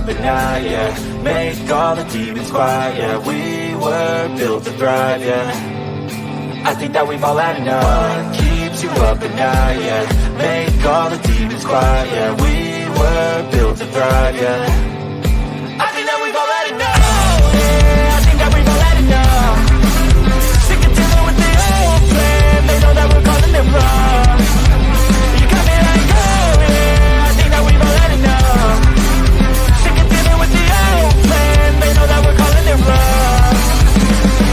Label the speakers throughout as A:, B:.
A: But now, yeah, make all the demons quiet, yeah, we were built to thrive, yeah, I think that we've all had enough. What keeps you up at night, yeah, make all the demons quiet, yeah, we were built to thrive, yeah, I think that we've all had enough, yeah, I think that we've all had enough. Sick of dealing with the old plan, they know that we're calling it wrong. You got me like, oh yeah, I think that we've all had enough. They know that we're calling it wrong.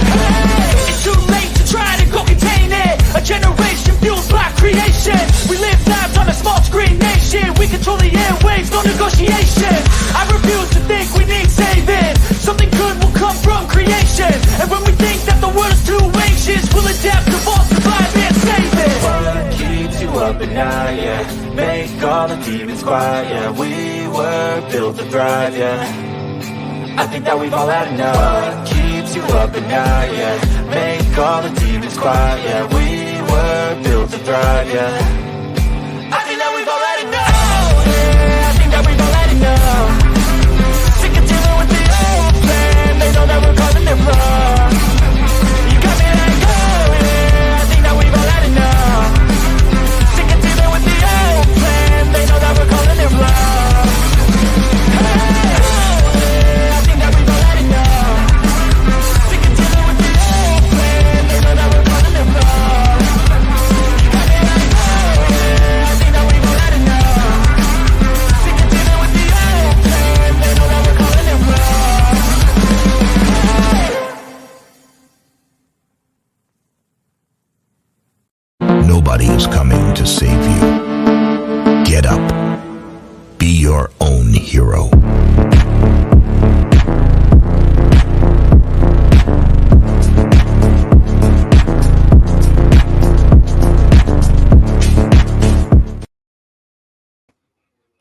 A: Hey, it's too late to try to go contain it. A generation fueled by creation. We live lives on a small screen nation. We control the airwaves, no negotiation. I refuse to think we need saving. Something good will come from creation. And when we think that the world is too anxious, we'll adapt, evolve, survive, and save it. What keeps you up at night, yeah, make all the demons quiet, yeah, we were built to thrive, yeah, I think that we've all had enough. What keeps you up at night, yeah, make all the demons quiet, yeah, we were built to thrive, yeah, I think that we've all had enough, yeah, I think that we've all had enough. Sick of dealing with the old plan, they know that we're calling it wrong. You got me like, oh yeah, I think that we've all had enough. Sick of dealing with the old plan, they know that we're calling it wrong. Hey.
B: Nobody is coming to save you. Get up. Be your own hero.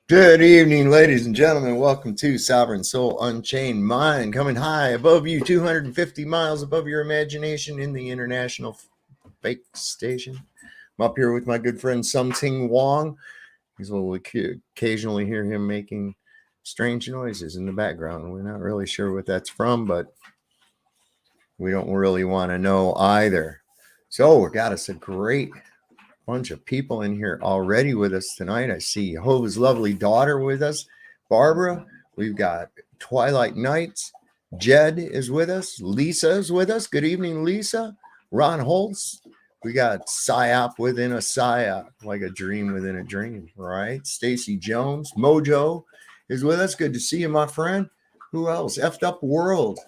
C: Good evening, ladies and gentlemen. Welcome to Sovereign Soul Unchained Mind, coming high above you, 250 miles above your imagination in the International Fake Station. I'm up here with my good friend Something Wong. We'll occasionally hear him making strange noises in the background. We're not really sure what that's from, but we don't really want to know either. So we got us a great bunch of people in here already with us tonight. I see Jehovah's lovely daughter with us, Barbara. We've got Twilight Nights. Jed is with us. Lisa is with us. Good evening, Lisa. Ron Holtz. We got psyop within a psyop, like a dream within a dream, right? Stacy Jones. Mojo is with us. Good to see you, my friend. Who else? Effed Up World.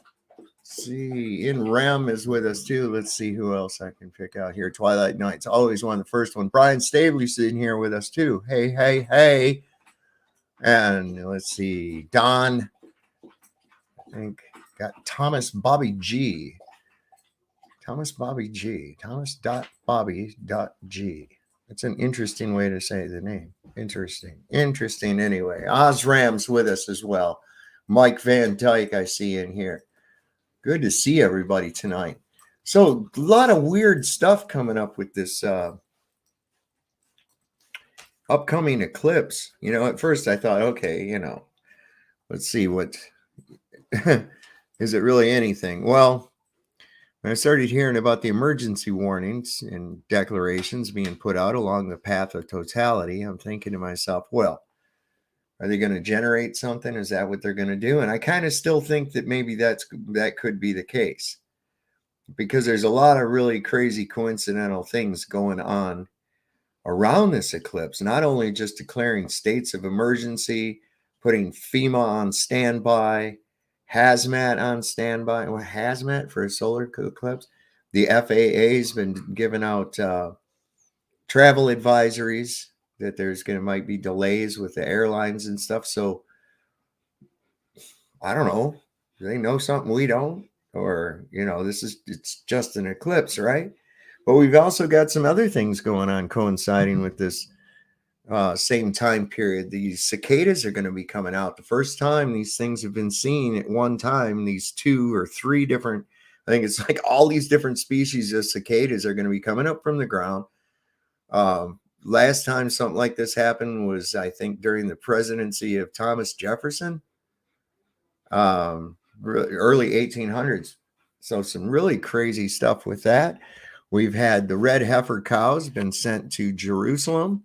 C: See, In Rem is with us too. Let's see who else I can pick out here. Twilight Nights, always one of the first one. Brian Stabley's in here with us too. Hey, hey, hey. And let's see, Don, I think, got Thomas Bobby G. Thomas Bobby G. Thomas.Bobby.G. That's an interesting way to say the name. Interesting anyway. Osram's with us as well. Mike Van Dyke I see in here. Good to see everybody tonight. So a lot of weird stuff coming up with this upcoming eclipse. You know, at first I thought, okay, you know, let's see what is it really anything? Well, when I started hearing about the emergency warnings and declarations being put out along the path of totality, I'm thinking to myself, well, are they going to generate something? Is that what they're going to do? And I kind of still think that maybe that could be the case, because there's a lot of really crazy coincidental things going on around this eclipse, not only just declaring states of emergency, putting FEMA on standby, hazmat on standby. Well, hazmat for a solar eclipse. The FAA has been giving out travel advisories that there's might be delays with the airlines and stuff. So I don't know. Do they know something we don't? Or, it's just an eclipse, right? But we've also got some other things going on coinciding with this same time period. These cicadas are going to be coming out. The first time these things have been seen at one time, these 2 or 3 different, I think it's like all these different species of cicadas are going to be coming up from the ground. Last time something like this happened was, I think, during the presidency of Thomas Jefferson, early 1800s. So some really crazy stuff with that. We've had the red heifer cows been sent to Jerusalem,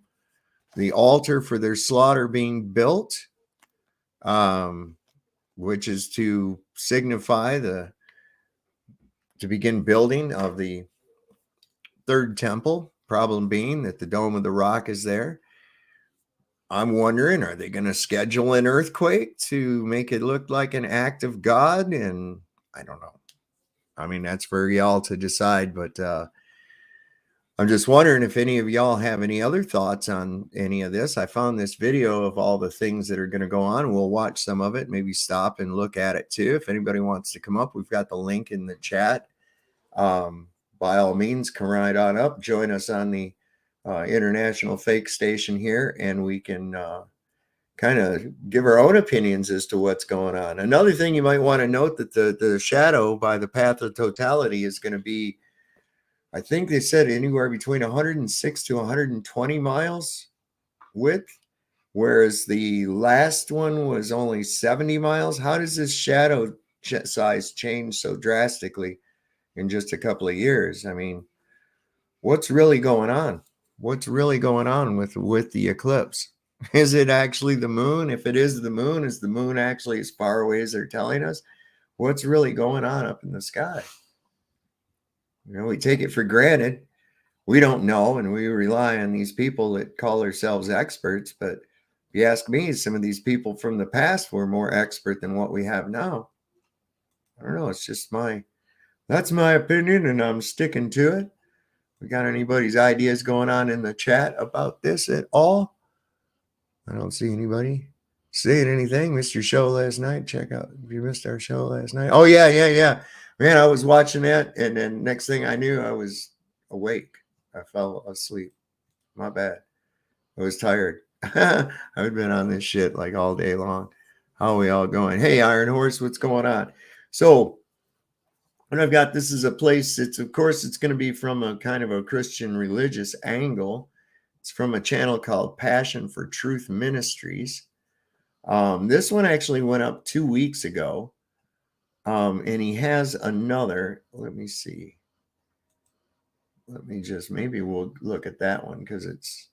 C: the altar for their slaughter being built, which is to signify to begin building of the third temple. Problem being that the Dome of the Rock is there. I'm wondering, are they going to schedule an earthquake to make it look like an act of God? And I don't know. I mean, that's for y'all to decide, but I'm just wondering if any of y'all have any other thoughts on any of this. I found this video of all the things that are going to go on. We'll watch some of it, maybe stop and look at it too. If anybody wants to come up, we've got the link in the chat. By all means, come right on up. Join us on the international fake station here, and we can kind of give our own opinions as to what's going on. Another thing you might want to note, that the shadow by the path of totality is going to be, I think they said, anywhere between 106 to 120 miles width, whereas the last one was only 70 miles. How does this shadow size change so drastically in just a couple of years? I mean, what's really going on? What's really going on with the eclipse? Is it actually the moon? If it is the moon, is the moon actually as far away as they're telling us? What's really going on up in the sky? We take it for granted. We don't know, and we rely on these people that call themselves experts. But if you ask me, some of these people from the past were more expert than what we have now. I don't know. It's just that's my opinion, and I'm sticking to it. We got anybody's ideas going on in the chat about this at all? I don't see anybody saying anything. Missed your show last night. Check out if you missed our show last night. Oh, yeah. Man, I was watching that, and then next thing I knew, I was awake. I fell asleep. My bad. I was tired. I've been on this shit like all day long. How are we all going? Hey, Iron Horse, what's going on? So, what I've got, this is a place, of course, it's going to be from a kind of a Christian religious angle. It's from a channel called Passion for Truth Ministries. This one actually went up 2 weeks ago. And he has another, let me see. Maybe we'll look at that one because it's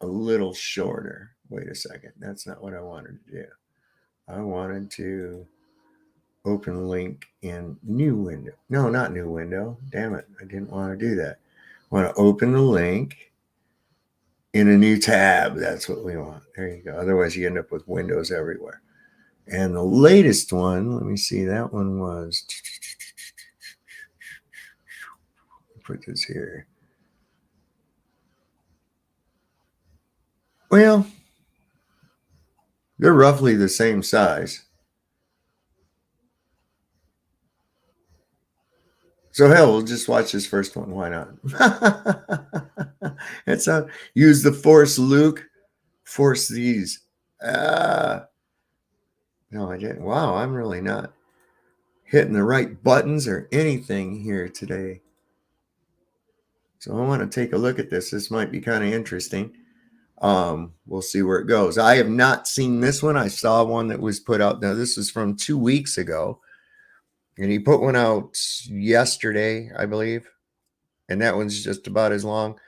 C: a little shorter. Wait a second. That's not what I wanted to do. I wanted to open link in new window. No, not new window. Damn it. I didn't want to do that. I want to open the link in a new tab. That's what we want. There you go. Otherwise, you end up with windows everywhere. And the latest one, let me see, that one was, put this here. Well, they're roughly the same size. So hell, we'll just watch this first one. Why not? It's use the force, Luke. Force these. No, I didn't. Wow, I'm really not hitting the right buttons or anything here today. So I want to take a look at this. This might be kind of interesting. We'll see where it goes. I have not seen this one. I saw one that was put out. Now, this is from 2 weeks ago. And he put one out yesterday, I believe. And that one's just about as long.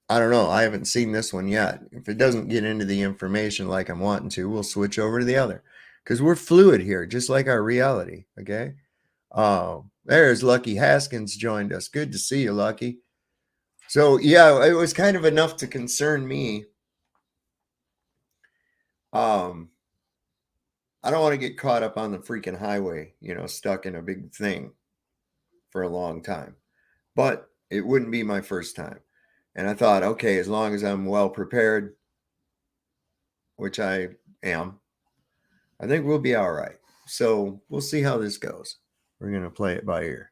C: I don't know. I haven't seen this one yet. If it doesn't get into the information like I'm wanting to, we'll switch over to the other. Because we're fluid here, just like our reality. Okay. There's Lucky Haskins joined us. Good to see you, Lucky. So, yeah, it was kind of enough to concern me. I don't want to get caught up on the freaking highway, stuck in a big thing for a long time. But it wouldn't be my first time. And I thought, okay, as long as I'm well prepared, which I am, I think we'll be all right. So we'll see how this goes. We're going to play it by ear.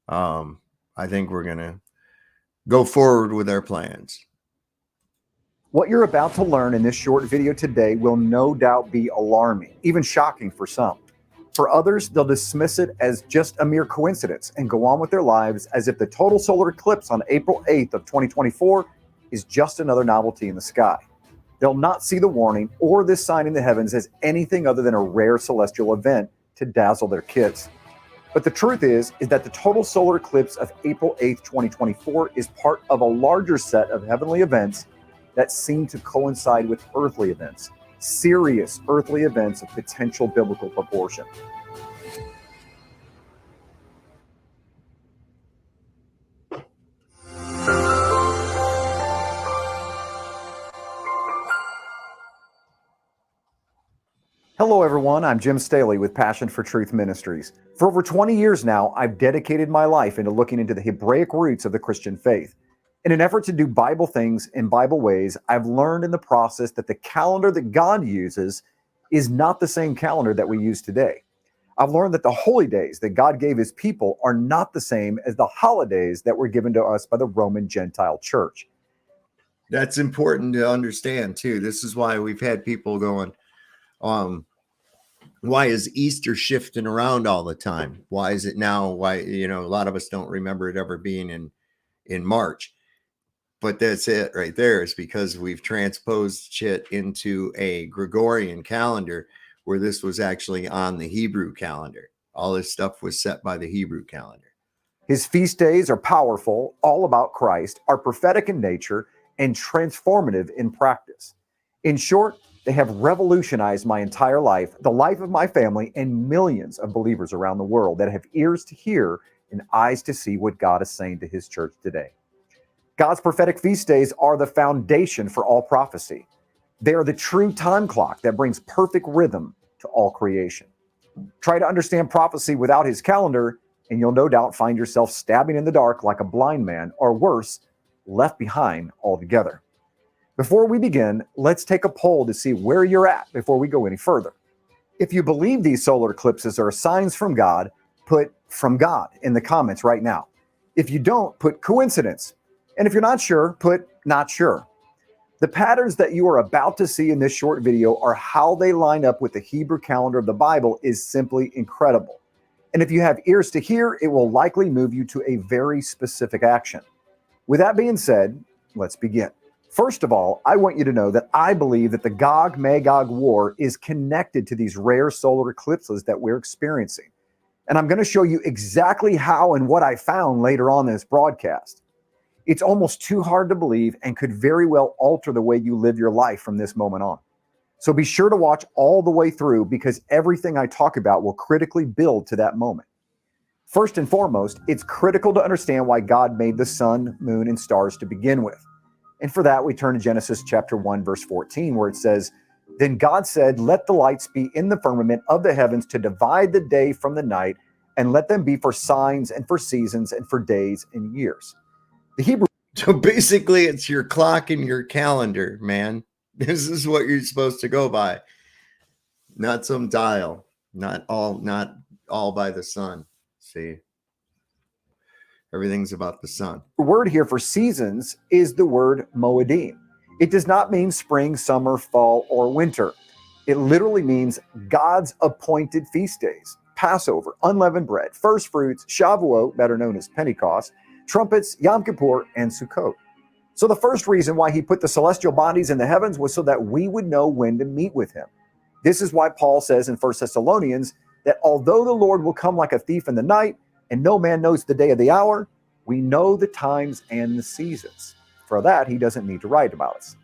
C: I think we're going to go forward with our plans.
D: What you're about to learn in this short video today will no doubt be alarming, even shocking for some. For others, they'll dismiss it as just a mere coincidence and go on with their lives as if the total solar eclipse on April 8th of 2024 is just another novelty in the sky. They'll not see the warning or this sign in the heavens as anything other than a rare celestial event to dazzle their kids. But the truth is that the total solar eclipse of April 8th, 2024 is part of a larger set of heavenly events that seem to coincide with earthly events, serious earthly events of potential biblical proportion. Hello everyone, I'm Jim Staley with Passion for Truth Ministries. For over 20 years now, I've dedicated my life into looking into the Hebraic roots of the Christian faith. In an effort to do Bible things in Bible ways, I've learned in the process that the calendar that God uses is not the same calendar that we use today. I've learned that the holy days that God gave his people are not the same as the holidays that were given to us by the Roman Gentile church.
C: That's important to understand too. This is why we've had people going, why is Easter shifting around all the time? Why is it now? Why, a lot of us don't remember it ever being in March. But that's it right there. Is because we've transposed shit into a Gregorian calendar where this was actually on the Hebrew calendar. All this stuff was set by the Hebrew calendar.
D: His feast days are powerful, all about Christ, are prophetic in nature, and transformative in practice. In short, they have revolutionized my entire life, the life of my family, and millions of believers around the world that have ears to hear and eyes to see what God is saying to his church today. God's prophetic feast days are the foundation for all prophecy. They are the true time clock that brings perfect rhythm to all creation. Try to understand prophecy without his calendar, and you'll no doubt find yourself stabbing in the dark like a blind man, or worse, left behind altogether. Before we begin, let's take a poll to see where you're at before we go any further. If you believe these solar eclipses are signs from God, put "from God" in the comments right now. If you don't, put "coincidence." And if you're not sure, put "not sure." The patterns that you are about to see in this short video are how they line up with the Hebrew calendar of the Bible is simply incredible. And if you have ears to hear, it will likely move you to a very specific action. With that being said, let's begin. First of all, I want you to know that I believe that the Gog-Magog war is connected to these rare solar eclipses that we're experiencing. And I'm going to show you exactly how and what I found later on in this broadcast. It's almost too hard to believe and could very well alter the way you live your life from this moment on. So be sure to watch all the way through because everything I talk about will critically build to that moment. First and foremost, it's critical to understand why God made the sun, moon, and stars to begin with. And for that, we turn to Genesis chapter 1, verse 14, where it says, "Then God said, let the lights be in the firmament of the heavens to divide the day from the night, and let them be for signs and for seasons and for days and years." The Hebrew.
C: So basically, it's your clock and your calendar, man. This is what you're supposed to go by, not some dial, not all by the sun. See, everything's about the sun.
D: The word here for seasons is the word moedim. It does not mean spring, summer, fall, or winter. It literally means God's appointed feast days: Passover, unleavened bread, first fruits, Shavuot, better known as Pentecost, trumpets, Yom Kippur, and Sukkot. So the first reason why he put the celestial bodies in the heavens was so that we would know when to meet with him. This is why Paul says in 1 Thessalonians that although the Lord will come like a thief in the night, and no man knows the day of the hour, we know the times and the seasons. For that, he doesn't need to write about us.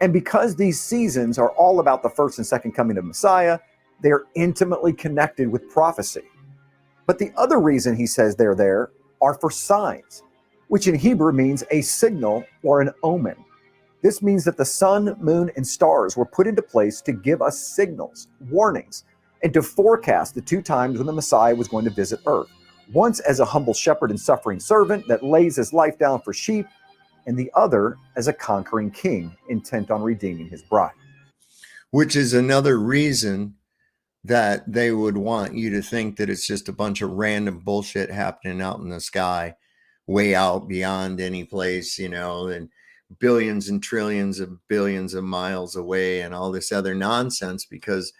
D: And because these seasons are all about the first and second coming of Messiah, they are intimately connected with prophecy. But the other reason he says they're there are for signs, which in Hebrew means a signal or an omen. This means that the sun, moon, and stars were put into place to give us signals, warnings, and to forecast the two times when the Messiah was going to visit earth. Once as a humble shepherd and suffering servant that lays his life down for sheep, and the other as a conquering king intent on redeeming his bride.
C: Which is another reason that they would want you to think that it's just a bunch of random bullshit happening out in the sky, way out beyond any place, and billions and trillions of billions of miles away and all this other nonsense, because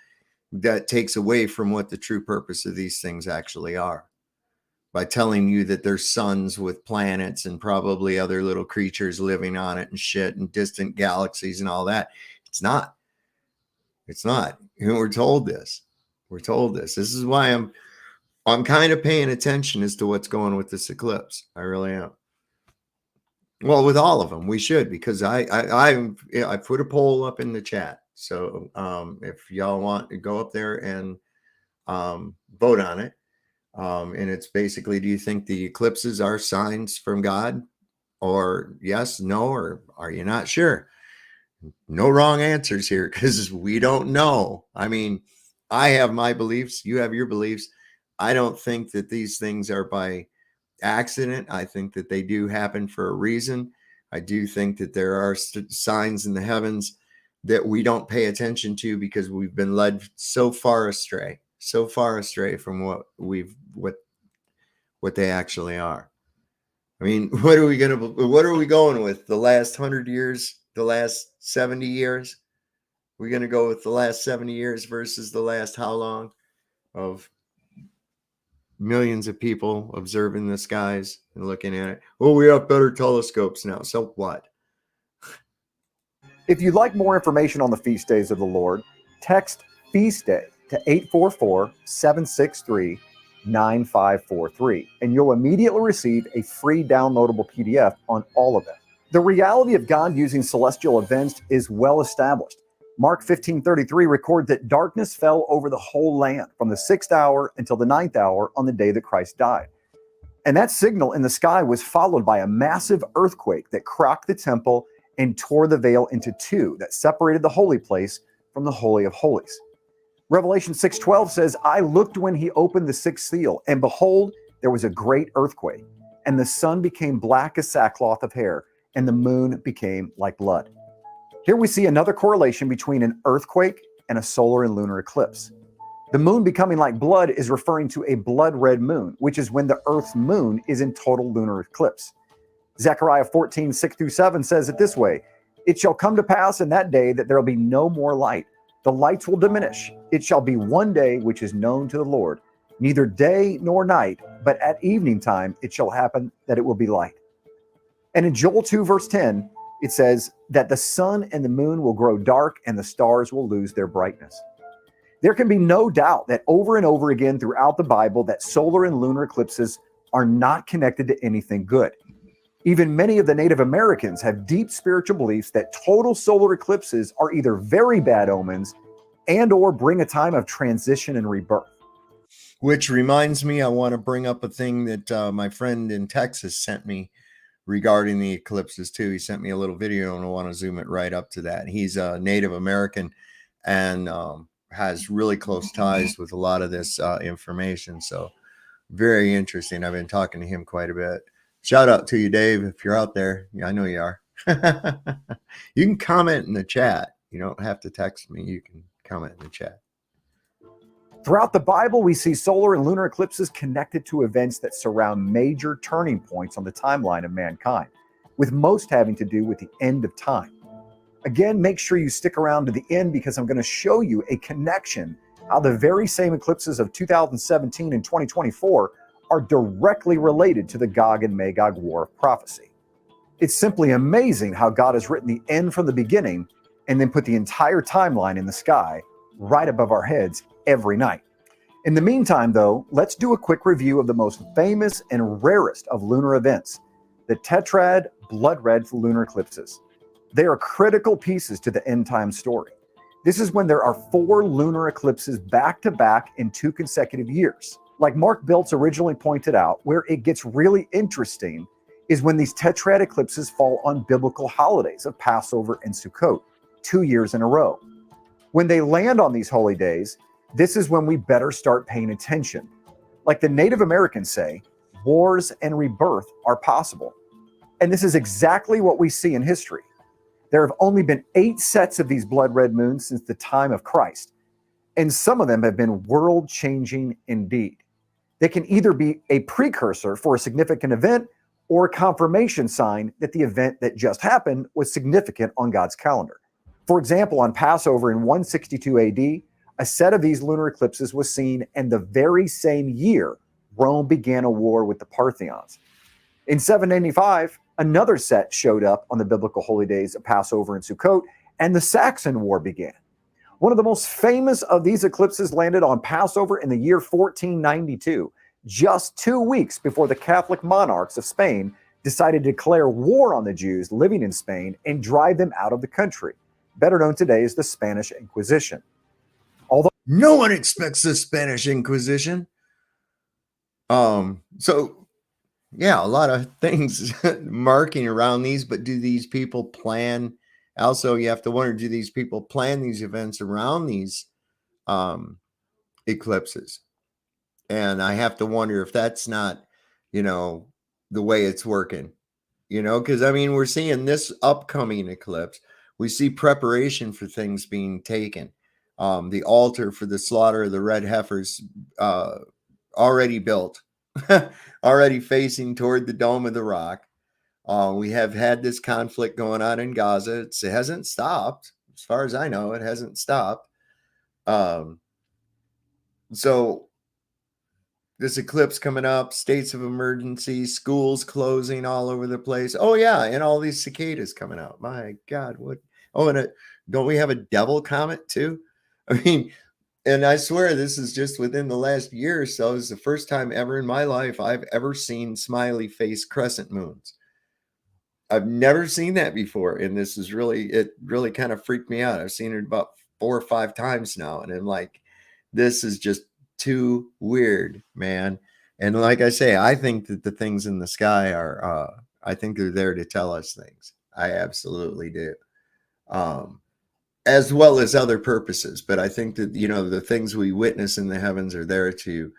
C: that takes away from what the true purpose of these things actually are. By telling you that there's suns with planets and probably other little creatures living on it and shit and distant galaxies and all that. It's not. We're told this. This is why I'm kind of paying attention as to what's going with this eclipse. I really am. Well, with all of them, we should, because I put a poll up in the chat. So if y'all want to go up there and vote on it, and it's basically, do you think the eclipses are signs from God, or yes, no, or are you not sure? No wrong answers here, because we don't know. I mean, I have my beliefs. You have your beliefs. I don't think that these things are by accident. I think that they do happen for a reason. I do think that there are signs in the heavens that we don't pay attention to because we've been led so far astray from what they actually are. I mean, what are we going with? The last 100 years, the last 70 years? We're going to go with the last 70 years versus the last how long of millions of people observing the skies and looking at it. Well, we have better telescopes now. So what?
D: If you'd like more information on the feast days of the Lord, text feast day to 844-763-9543, and you'll immediately receive a free downloadable PDF on all of them. The reality of God using celestial events is well established. Mark 15:33 records that darkness fell over the whole land from the 6th hour until the 9th hour on the day that Christ died. And that signal in the sky was followed by a massive earthquake that cracked the temple and tore the veil into two that separated the holy place from the Holy of Holies. Revelation 6:12 says, I looked when he opened the sixth seal, and behold, there was a great earthquake, and the sun became black as sackcloth of hair, and the moon became like blood. Here we see another correlation between an earthquake and a solar and lunar eclipse. The moon becoming like blood is referring to a blood red moon, which is when the Earth's moon is in total lunar eclipse. Zechariah 14:6-7 says it this way, It shall come to pass in that day that there will be no more light. The lights will diminish. It shall be one day which is known to the Lord, neither day nor night, but at evening time it shall happen that it will be light. And in Joel 2:10, it says that the sun and the moon will grow dark and the stars will lose their brightness. There can be no doubt that over and over again throughout the Bible that solar and lunar eclipses are not connected to anything good. Even many of the Native Americans have deep spiritual beliefs that total solar eclipses are either very bad omens and or bring a time of transition and rebirth.
C: Which reminds me, I want to bring up a thing that my friend in Texas sent me regarding the eclipses too. He sent me a little video and I want to zoom it right up to that. He's a Native American and has really close ties with a lot of this information. So very interesting. I've been talking to him quite a bit. Shout out to you, Dave, if you're out there. Yeah, I know you are. You can comment in the chat. You don't have to text me. You can comment in the chat.
D: Throughout the Bible, we see solar and lunar eclipses connected to events that surround major turning points on the timeline of mankind, with most having to do with the end of time. Again, make sure you stick around to the end because I'm going to show you a connection, how the very same eclipses of 2017 and 2024 are directly related to the Gog and Magog war of prophecy. It's simply amazing how God has written the end from the beginning and then put the entire timeline in the sky right above our heads every night. In the meantime, though, let's do a quick review of the most famous and rarest of lunar events, the tetrad blood red lunar eclipses. They are critical pieces to the end time story. This is when there are 4 lunar eclipses back to back in 2 consecutive years. Like Mark Biltz originally pointed out, where it gets really interesting is when these tetrad eclipses fall on biblical holidays of Passover and Sukkot, 2 years in a row. When they land on these holy days, this is when we better start paying attention. Like the Native Americans say, wars and rebirth are possible. And this is exactly what we see in history. There have only been 8 sets of these blood red moons since the time of Christ, and some of them have been world-changing indeed. They can either be a precursor for a significant event or a confirmation sign that the event that just happened was significant on God's calendar. For example, on Passover in 162 AD, a set of these lunar eclipses was seen, and the very same year, Rome began a war with the Parthians. In 785, another set showed up on the biblical holy days of Passover and Sukkot, and the Saxon War began. One of the most famous of these eclipses landed on Passover in the year 1492, just 2 weeks before the Catholic monarchs of Spain decided to declare war on the Jews living in Spain and drive them out of the country, better known today as the Spanish Inquisition. Although
C: no one expects the Spanish Inquisition. So yeah, a lot of things marking around these, but do these people plan? Also, you have to wonder, do these people plan these events around these eclipses? And I have to wonder if that's not, the way it's working, because I mean, we're seeing this upcoming eclipse. We see preparation for things being taken. The altar for the slaughter of the red heifers already built, already facing toward the Dome of the Rock. We have had this conflict going on in Gaza. It hasn't stopped. As far as I know, it hasn't stopped. So this eclipse coming up, states of emergency, schools closing all over the place. Oh, yeah, and all these cicadas coming out. My God, what? Oh, and don't we have a devil comet too? I mean, and I swear this is just within the last year or so. It's the first time ever in my life I've ever seen smiley face crescent moons. I've never seen that before, and it really kind of freaked me out. I've seen it about 4 or 5 times now, and I'm like, this is just too weird, man. And like I say, I think that the things in the sky are, I think they're there to tell us things. I absolutely do. As well as other purposes. But I think that, the things we witness in the heavens are there to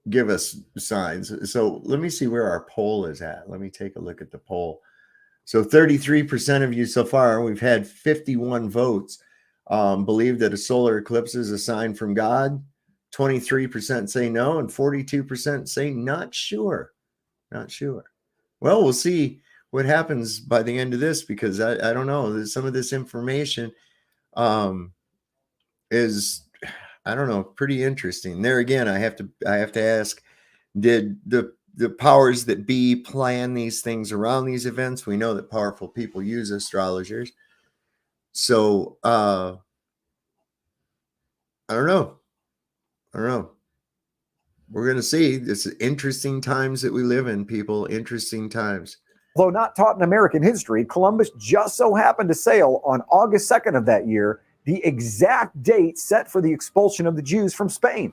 C: give us signs. So let me see where our poll is at. Let me take a look at the poll. So 33% of you so far, we've had 51 votes. Believe that a solar eclipse is a sign from God. 23% say no, and 42% say not sure. Not sure. Well, we'll see what happens by the end of this, because I don't know. Some of this information is, I don't know, pretty interesting. There again, I have to ask, did the powers that be plan these things around these events? We know that powerful people use astrologers. So I don't know. We're going to see. It's interesting times that we live in, people. Interesting times.
D: Although not taught in American history, Columbus just so happened to sail on August 2nd of that year, the exact date set for the expulsion of the Jews from Spain.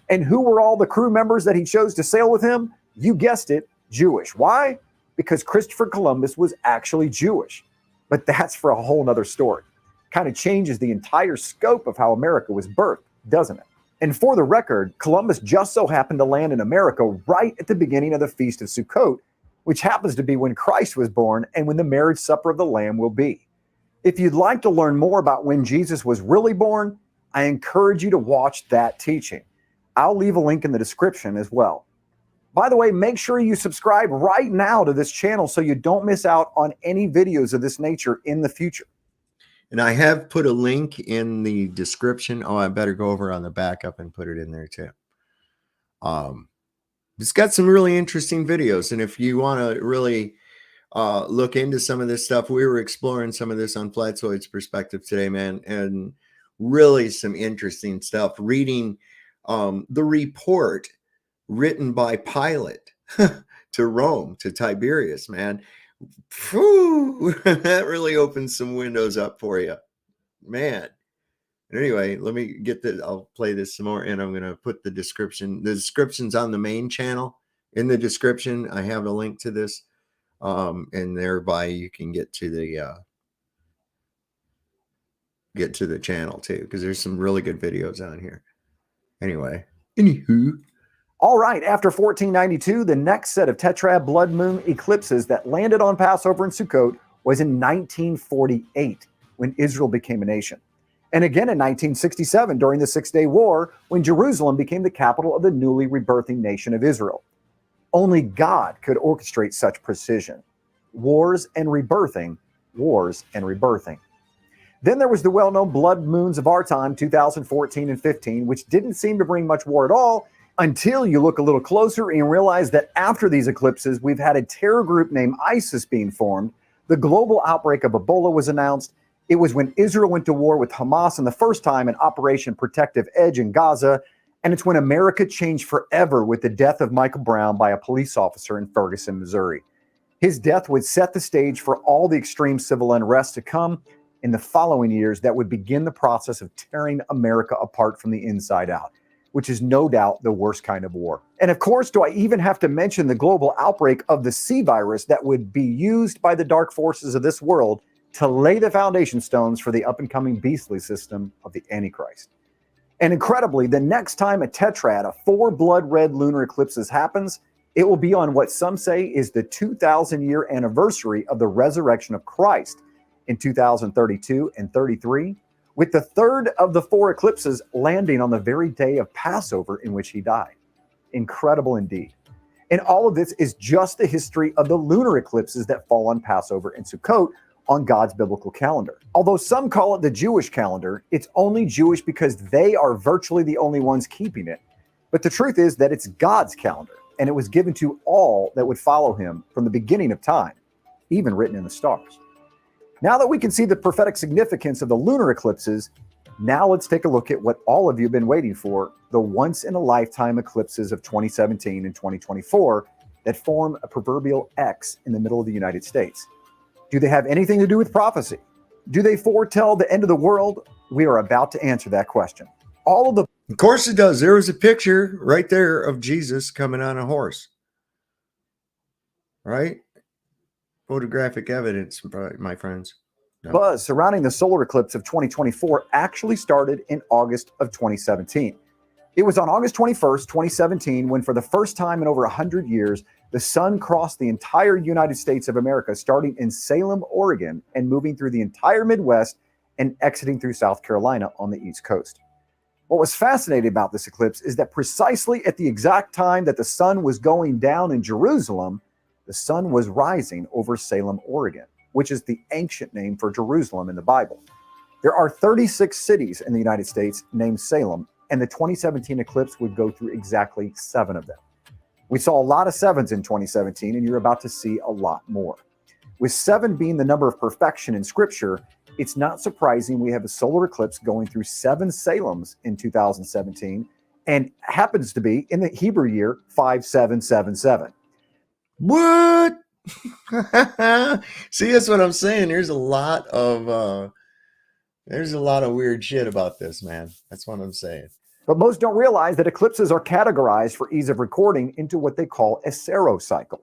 D: And who were all the crew members that he chose to sail with him? You guessed it, Jewish. Why? Because Christopher Columbus was actually Jewish. But that's for a whole nother story. Kind of changes the entire scope of how America was birthed, doesn't it? And for the record, Columbus just so happened to land in America right at the beginning of the Feast of Sukkot, which happens to be when Christ was born and when the marriage supper of the Lamb will be. If you'd like to learn more about when Jesus was really born, I encourage you to watch that teaching. I'll leave a link in the description as well. By the way, make sure you subscribe right now to this channel so you don't miss out on any videos of this nature in the future.
C: And I have put a link in the description. Oh, I better go over on the backup and put it in there too. It's got some really interesting videos. And if you want to really look into some of this stuff, we were exploring some of this on Flatzoid's perspective today, man. And really some interesting stuff. Reading the report written by Pilate to Rome, to Tiberius, man. Whew, that really opens some windows up for you, man. Anyway, let me get this. I'll play this some more, and I'm going to put the description. The description's on the main channel. In the description, I have a link to this, and thereby you can get to the channel too, because there's some really good videos on here. Anyway, anywho,
D: All right, after 1492, the next set of tetrad blood moon eclipses that landed on Passover and Sukkot was in 1948, when Israel became a nation. And again in 1967 during the Six-Day War, when Jerusalem became the capital of the newly rebirthing nation of Israel. Only God could orchestrate such precision. Wars and rebirthing, wars and rebirthing. Then there was the well-known blood moons of our time, 2014 and 15, which didn't seem to bring much war at all, until you look a little closer and realize that after these eclipses, we've had a terror group named ISIS being formed. The global outbreak of Ebola was announced. It was when Israel went to war with Hamas in the first time in Operation Protective Edge in Gaza. And it's when America changed forever with the death of Michael Brown by a police officer in Ferguson, Missouri. His death would set the stage for all the extreme civil unrest to come in the following years that would begin the process of tearing America apart from the inside out, which is no doubt the worst kind of war. And of course, do I even have to mention the global outbreak of the C virus that would be used by the dark forces of this world to lay the foundation stones for the up-and-coming beastly system of the Antichrist. And incredibly, the next time a tetrad, a 4 blood red lunar eclipses happens, it will be on what some say is the 2,000-year anniversary of the resurrection of Christ in 2032 and 33, with the third of the 4 eclipses landing on the very day of Passover in which he died. Incredible indeed. And all of this is just the history of the lunar eclipses that fall on Passover and Sukkot on God's biblical calendar. Although some call it the Jewish calendar, it's only Jewish because they are virtually the only ones keeping it. But the truth is that it's God's calendar, and it was given to all that would follow him from the beginning of time, even written in the stars. Now that we can see the prophetic significance of the lunar eclipses, now let's take a look at what all of you have been waiting for, the once-in-a-lifetime eclipses of 2017 and 2024 that form a proverbial X in the middle of the United States. Do they have anything to do with prophecy? Do they foretell the end of the world? We are about to answer that question.
C: Of course it does. There was a picture right there of Jesus coming on a horse. Right? Photographic evidence, my friends. No.
D: Buzz surrounding the solar eclipse of 2024 actually started in August of 2017. It was on August 21st, 2017, when for the first time in over 100 years, the sun crossed the entire United States of America, starting in Salem, Oregon, and moving through the entire Midwest and exiting through South Carolina on the East Coast. What was fascinating about this eclipse is that precisely at the exact time that the sun was going down in Jerusalem, the sun was rising over Salem, Oregon, which is the ancient name for Jerusalem in the Bible. There are 36 cities in the United States named Salem, and the 2017 eclipse would go through exactly 7 of them. We saw a lot of 7s in 2017, and you're about to see a lot more. With 7 being the number of perfection in Scripture, it's not surprising we have a solar eclipse going through 7 Salems in 2017, and happens to be in the Hebrew year 5777.
C: What? See, that's what I'm saying. There's a lot of weird shit about this, man. That's what I'm saying.
D: But most don't realize that eclipses are categorized for ease of recording into what they call a Saros cycle.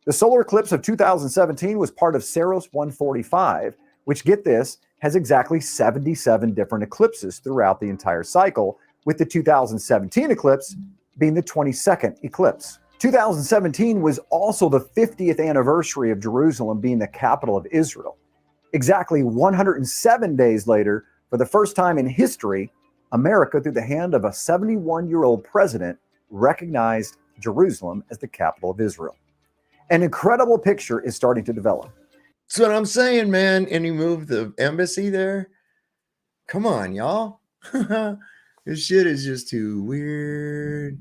D: The solar eclipse of 2017 was part of Saros 145, which, get this, has exactly 77 different eclipses throughout the entire cycle, with the 2017 eclipse being the 22nd eclipse. 2017 was also the 50th anniversary of Jerusalem being the capital of Israel. Exactly 107 days later, for the first time in history, America, through the hand of a 71-year-old president, recognized Jerusalem as the capital of Israel. An incredible picture is starting to develop.
C: That's what I'm saying, man. And he moved the embassy there. Come on, y'all. This shit is just too weird.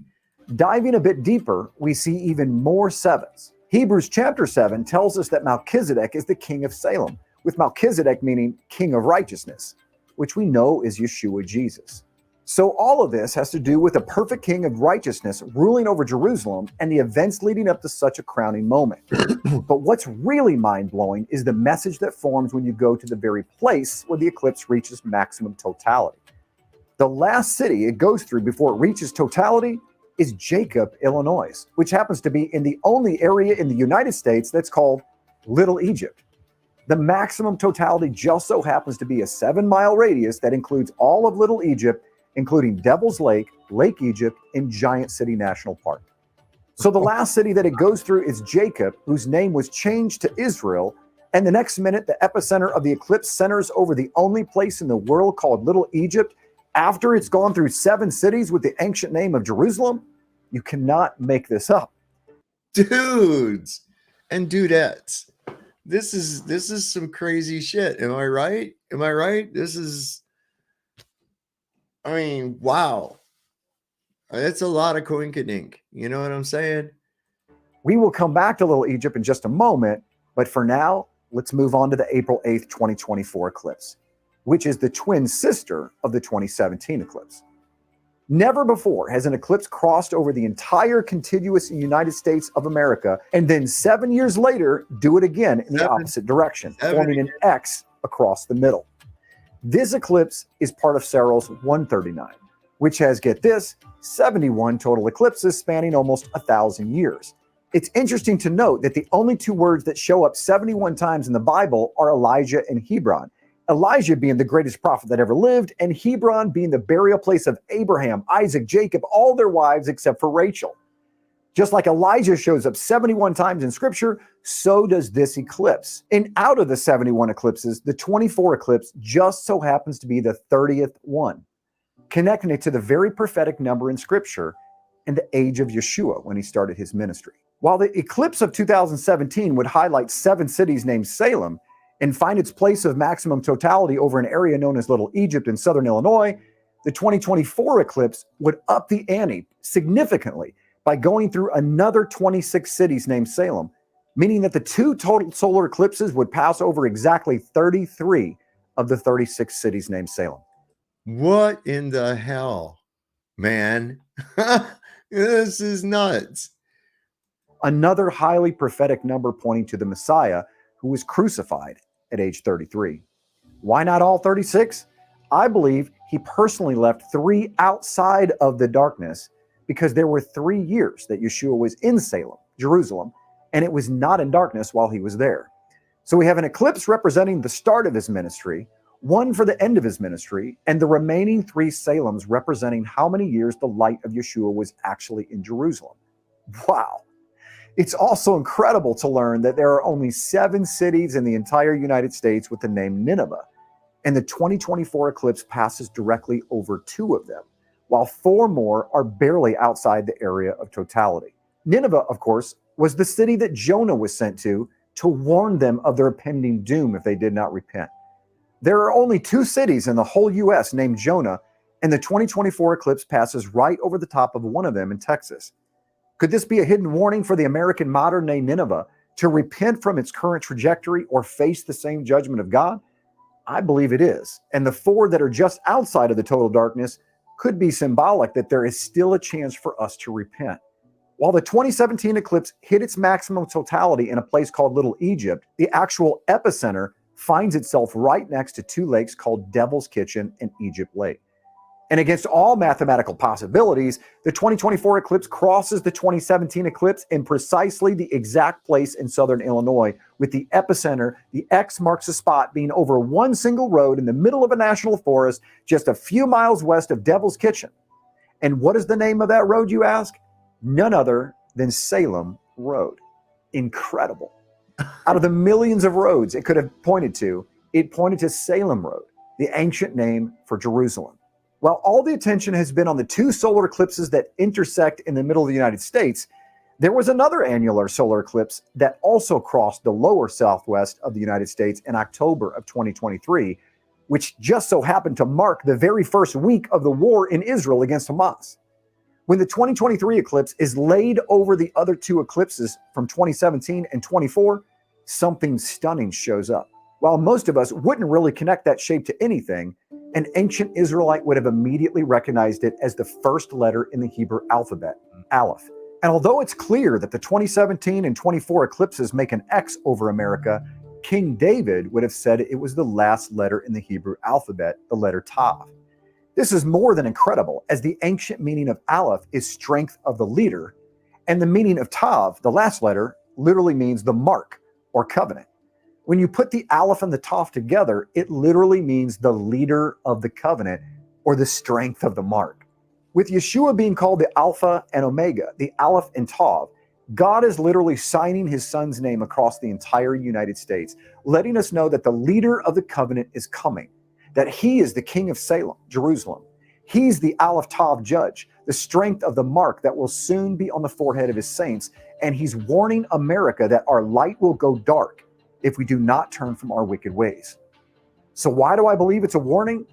D: Diving a bit deeper, we see even more 7s. Hebrews chapter 7 tells us that Melchizedek is the king of Salem, with Melchizedek meaning king of righteousness, which we know is Yeshua Jesus. So all of this has to do with a perfect king of righteousness ruling over Jerusalem and the events leading up to such a crowning moment. But what's really mind-blowing is the message that forms when you go to the very place where the eclipse reaches maximum totality. The last city it goes through before it reaches totality is Jacob, Illinois, which happens to be in the only area in the United States that's called Little Egypt. The maximum totality just so happens to be a 7-mile radius that includes all of Little Egypt including Devil's Lake, Lake Egypt, and Giant City National Park. So the last city that it goes through is Jacob, whose name was changed to Israel. And the next minute, the epicenter of the eclipse centers over the only place in the world called Little Egypt, after it's gone through 7 cities with the ancient name of Jerusalem. You cannot make this up.
C: Dudes and dudettes. This is some crazy shit. Am I right? Am I right? I mean, wow. It's a lot of coinkydink. You know what I'm saying?
D: We will come back to Little Egypt in just a moment, but for now, let's move on to the April 8th, 2024 eclipse, which is the twin sister of the 2017 eclipse. Never before has an eclipse crossed over the entire contiguous United States of America, and then 7 years later, do it again in the opposite direction, forming an X across the middle. This eclipse is part of Saros 139, which has, get this, 71 total eclipses spanning almost 1,000 years. It's interesting to note that the only 2 words that show up 71 times in the Bible are Elijah and Hebron. Elijah being the greatest prophet that ever lived, and Hebron being the burial place of Abraham, Isaac, Jacob, all their wives except for Rachel. Just like Elijah shows up 71 times in scripture, so does this eclipse. And out of the 71 eclipses, the 24 eclipse just so happens to be the 30th one, connecting it to the very prophetic number in scripture and the age of Yeshua when he started his ministry. While the eclipse of 2017 would highlight 7 cities named Salem and find its place of maximum totality over an area known as Little Egypt in southern Illinois, the 2024 eclipse would up the ante significantly by going through another 26 cities named Salem, meaning that the 2 total solar eclipses would pass over exactly 33 of the 36 cities named Salem.
C: What in the hell, man? This is nuts.
D: Another highly prophetic number pointing to the Messiah who was crucified at age 33. Why not all 36? I believe he personally left 3 outside of the darkness because there were 3 years that Yeshua was in Salem, Jerusalem, and it was not in darkness while he was there. So we have an eclipse representing the start of his ministry, one for the end of his ministry, and the remaining 3 Salems representing how many years the light of Yeshua was actually in Jerusalem. Wow. It's also incredible to learn that there are only 7 cities in the entire United States with the name Nineveh, and the 2024 eclipse passes directly over 2 of them, while 4 more are barely outside the area of totality. Nineveh, of course, was the city that Jonah was sent to warn them of their impending doom if they did not repent. There are only 2 cities in the whole U.S. named Jonah, and the 2024 eclipse passes right over the top of one of them in Texas. Could this be a hidden warning for the American modern-day Nineveh to repent from its current trajectory or face the same judgment of God? I believe it is. And the 4 that are just outside of the total darkness could be symbolic that there is still a chance for us to repent. While the 2017 eclipse hit its maximum totality in a place called Little Egypt, the actual epicenter finds itself right next to 2 lakes called Devil's Kitchen and Egypt Lake. And against all mathematical possibilities, the 2024 eclipse crosses the 2017 eclipse in precisely the exact place in southern Illinois, with the epicenter, the X marks the spot, being over one single road in the middle of a national forest just a few miles west of Devil's Kitchen. And what is the name of that road, you ask? None other than Salem Road. Incredible. Out of the millions of roads it could have pointed to, it pointed to Salem Road, the ancient name for Jerusalem. While all the attention has been on the 2 solar eclipses that intersect in the middle of the United States, there was another annular solar eclipse that also crossed the lower southwest of the United States in October of 2023, which just so happened to mark the very first week of the war in Israel against Hamas. When the 2023 eclipse is laid over the other 2 eclipses from 2017 and 24, something stunning shows up. While most of us wouldn't really connect that shape to anything, an ancient Israelite would have immediately recognized it as the first letter in the Hebrew alphabet, Aleph. And although it's clear that the 2017 and 24 eclipses make an X over America, King David would have said it was the last letter in the Hebrew alphabet, the letter Tav. This is more than incredible, as the ancient meaning of Aleph is strength of the leader, and the meaning of Tav, the last letter, literally means the mark or covenant. When you put the Aleph and the Tav together, it literally means the leader of the covenant, or the strength of the mark. With Yeshua being called the Alpha and Omega, the Aleph and Tav, God is literally signing his son's name across the entire United States, letting us know that the leader of the covenant is coming, that he is the king of Salem, Jerusalem. He's the Aleph Tav judge, the strength of the mark that will soon be on the forehead of his saints, and he's warning America that our light will go dark if we do not turn from our wicked ways. So why do I believe it's a warning?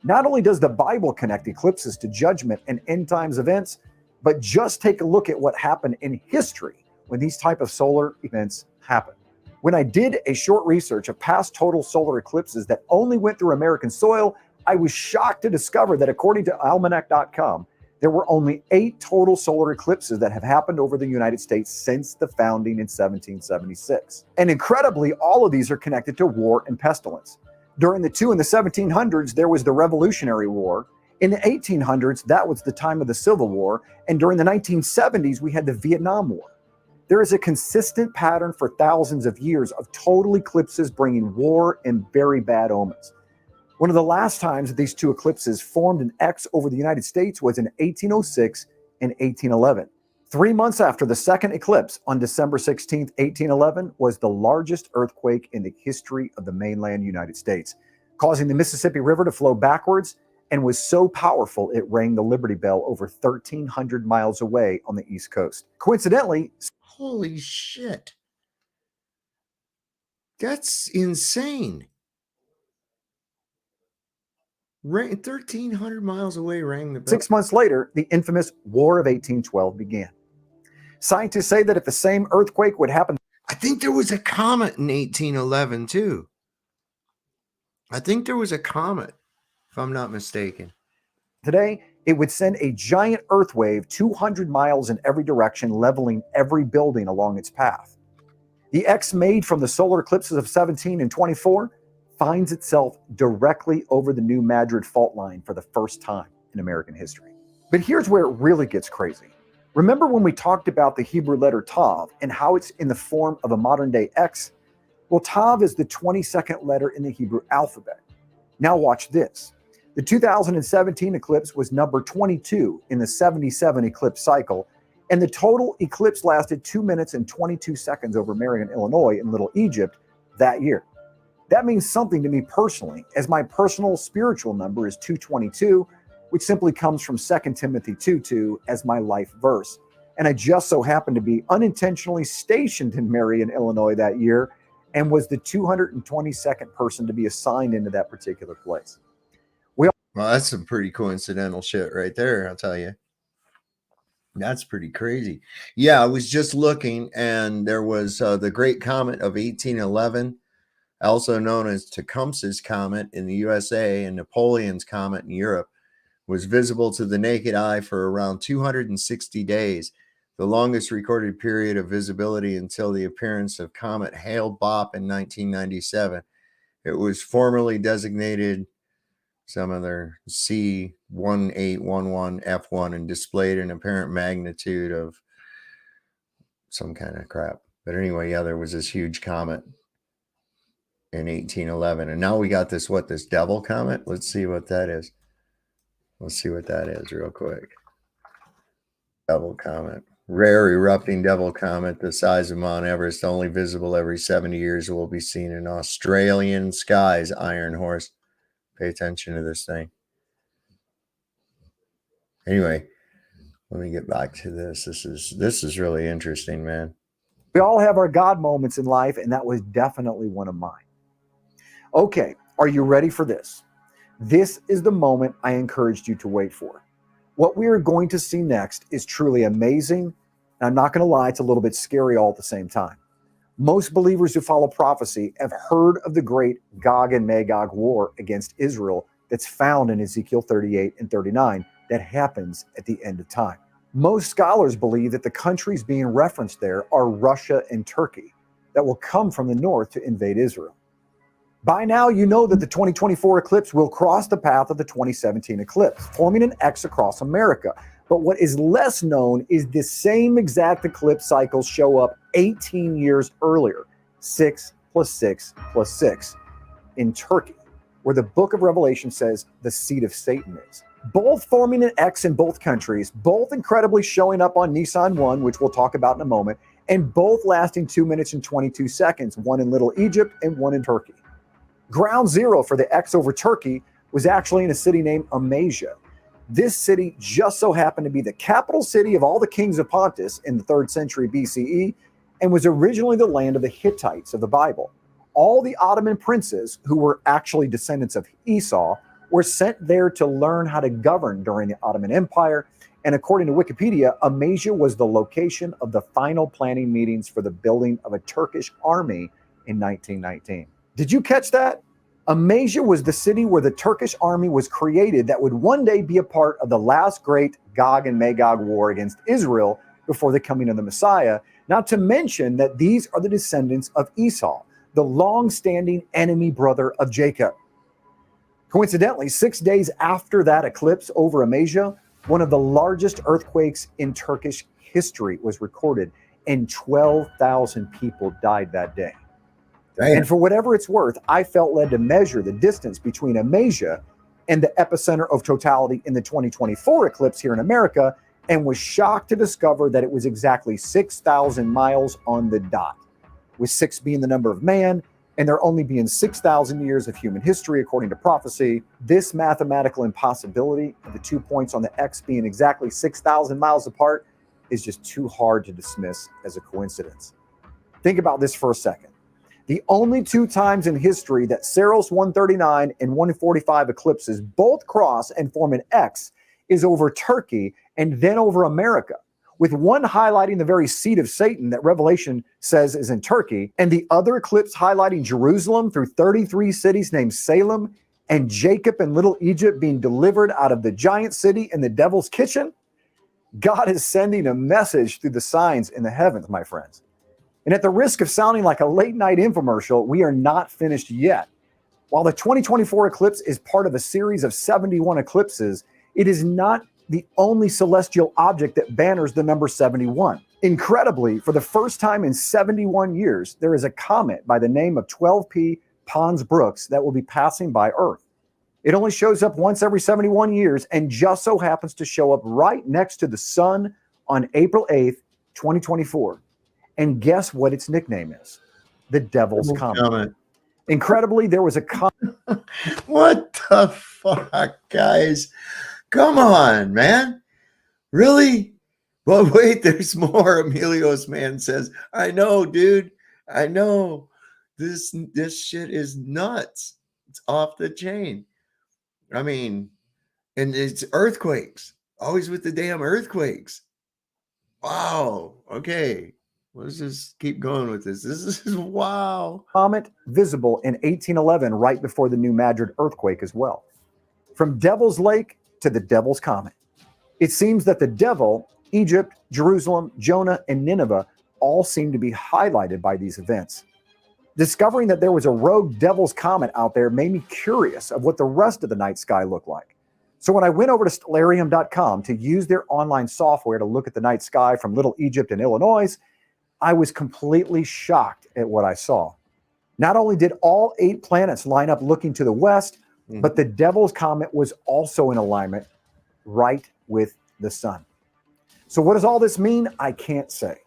D: Not only does the Bible connect eclipses to judgment and end times events, but just take a look at what happened in history when these type of solar events happen. When I did a short research of past total solar eclipses that only went through American soil, I was shocked to discover that according to almanac.com, there were only 8 total solar eclipses that have happened over the United States since the founding in 1776. And incredibly, all of these are connected to war and pestilence. During the 1700s, there was the Revolutionary War. In the 1800s, that was the time of the Civil War. And during the 1970s, we had the Vietnam War. There is a consistent pattern for thousands of years of total eclipses bringing war and very bad omens. One of the last times that these two eclipses formed an X over the United States was in 1806 and 1811. 3 months after the second eclipse, on December 16, 1811, was the largest earthquake in the history of the mainland United States, causing the Mississippi River to flow backwards, and was so powerful it rang the Liberty Bell over 1,300 miles away on the East Coast. Coincidentally,
C: Holy shit. That's insane. 1,300 miles away rang the bell.
D: 6 months later, the infamous War of 1812 began. Scientists say that if the same earthquake would happen,
C: I think there was a comet in 1811 too. I think there was a comet, if I'm not mistaken.
D: today, it would send a giant earth wave 200 miles in every direction, leveling every building along its path. The X made from the solar eclipses of 17 and 24 finds itself directly over the New Madrid fault line for the first time in American history. But here's where it really gets crazy. Remember when we talked about the Hebrew letter Tav and how it's in the form of a modern day X? Well, Tav is the 22nd letter in the Hebrew alphabet. Now watch this. The 2017 eclipse was number 22 in the 77 eclipse cycle, and the total eclipse lasted 2 minutes and 22 seconds over Marion, Illinois in Little Egypt that year. That means something to me personally, as my personal spiritual number is 222, which simply comes from 2 Timothy 2:2 as my life verse. And I just so happened to be unintentionally stationed in Marion, Illinois that year, and was the 222nd person to be assigned into that particular place.
C: Well, that's some pretty coincidental shit right there, I'll tell you. That's pretty crazy. Yeah, I was just looking, and there was the Great Comet of 1811, also known as Tecumseh's Comet in the USA and Napoleon's Comet in Europe, was visible to the naked eye for around 260 days, the longest recorded period of visibility until the appearance of Comet Hale-Bopp in 1997. It was formerly designated some other C1811F1 and displayed an apparent magnitude of some kind of crap. But anyway, yeah, there was this huge comet in 1811. And now we got this, this devil comet? Let's see what that is. Let's see what that is real quick. Devil comet. Rare erupting devil comet the size of Mount Everest, only visible every 70 years. It will be seen in Australian skies, Iron Horse. Pay attention to this thing. Anyway, let me get back to this. This is really interesting, man.
D: We all have our God moments in life, and that was definitely one of mine. Okay, are you ready for this? This is the moment I encouraged you to wait for. What we are going to see next is truly amazing, and I'm not going to lie, it's a little bit scary all at the same time. Most believers who follow prophecy have heard of the great Gog and Magog war against Israel that's found in Ezekiel 38 and 39 that happens at the end of time. Most scholars believe that the countries being referenced there are Russia and Turkey that will come from the north to invade Israel. By now, you know that the 2024 eclipse will cross the path of the 2017 eclipse, forming an X across America. But what is less known is the same exact eclipse cycles show up 18 years earlier, 6 + 6 + 6, in Turkey, where the book of Revelation says the seat of Satan is. Both forming an X in both countries, both incredibly showing up on Nissan 1, which we'll talk about in a moment, and both lasting 2 minutes and 22 seconds, one in Little Egypt and one in Turkey. Ground zero for the X over Turkey was actually in a city named Amasia. This city just so happened to be the capital city of all the kings of Pontus in the 3rd century BCE and was originally the land of the Hittites of the Bible. All the Ottoman princes, who were actually descendants of Esau, were sent there to learn how to govern during the Ottoman Empire. And according to Wikipedia, Amasia was the location of the final planning meetings for the building of a Turkish army in 1919. Did you catch that? Amasia was the city where the Turkish army was created that would one day be a part of the last great Gog and Magog war against Israel before the coming of the Messiah, not to mention that these are the descendants of Esau, the long-standing enemy brother of Jacob. Coincidentally, 6 days after that eclipse over Amasia, one of the largest earthquakes in Turkish history was recorded, and 12,000 people died that day.
C: Damn.
D: And for whatever it's worth, I felt led to measure the distance between Amasia and the epicenter of totality in the 2024 eclipse here in America, and was shocked to discover that it was exactly 6,000 miles on the dot, with 6 being the number of man, and there only being 6,000 years of human history according to prophecy. This mathematical impossibility of the 2 points on the X being exactly 6,000 miles apart is just too hard to dismiss as a coincidence. Think about this for a second. The only 2 times in history that Saros 139 and 145 eclipses both cross and form an X is over Turkey and then over America, with one highlighting the very seat of Satan that Revelation says is in Turkey, and the other eclipse highlighting Jerusalem through 33 cities named Salem, and Jacob and Little Egypt being delivered out of the giant city in the devil's kitchen. God is sending a message through the signs in the heavens, my friends. And at the risk of sounding like a late night infomercial, we are not finished yet. While the 2024 eclipse is part of a series of 71 eclipses, it is not the only celestial object that banners the number 71. Incredibly, for the first time in 71 years, there is a comet by the name of 12P Pons Brooks that will be passing by Earth. It only shows up once every 71 years and just so happens to show up right next to the sun on April 8th, 2024. And guess what its nickname is? The Devil's Comet. Incredibly, there was a comet.
C: What the fuck, guys? Come on, man. Really? Well, wait, there's more. Emilio's man says, I know, dude. I know. This shit is nuts. It's off the chain. I mean, and it's earthquakes. Always with the damn earthquakes. Wow. Okay. Let's just keep going with this. This is wow.
D: Comet visible in 1811, right before the New Madrid earthquake as well. From Devil's Lake to the Devil's Comet. It seems that the devil, Egypt, Jerusalem, Jonah, and Nineveh all seem to be highlighted by these events. Discovering that there was a rogue Devil's Comet out there made me curious of what the rest of the night sky looked like. So when I went over to stellarium.com to use their online software to look at the night sky from Little Egypt and Illinois, I was completely shocked at what I saw. Not only did all 8 planets line up looking to the west, but the Devil's Comet was also in alignment right with the sun. So what does all this mean? I can't say.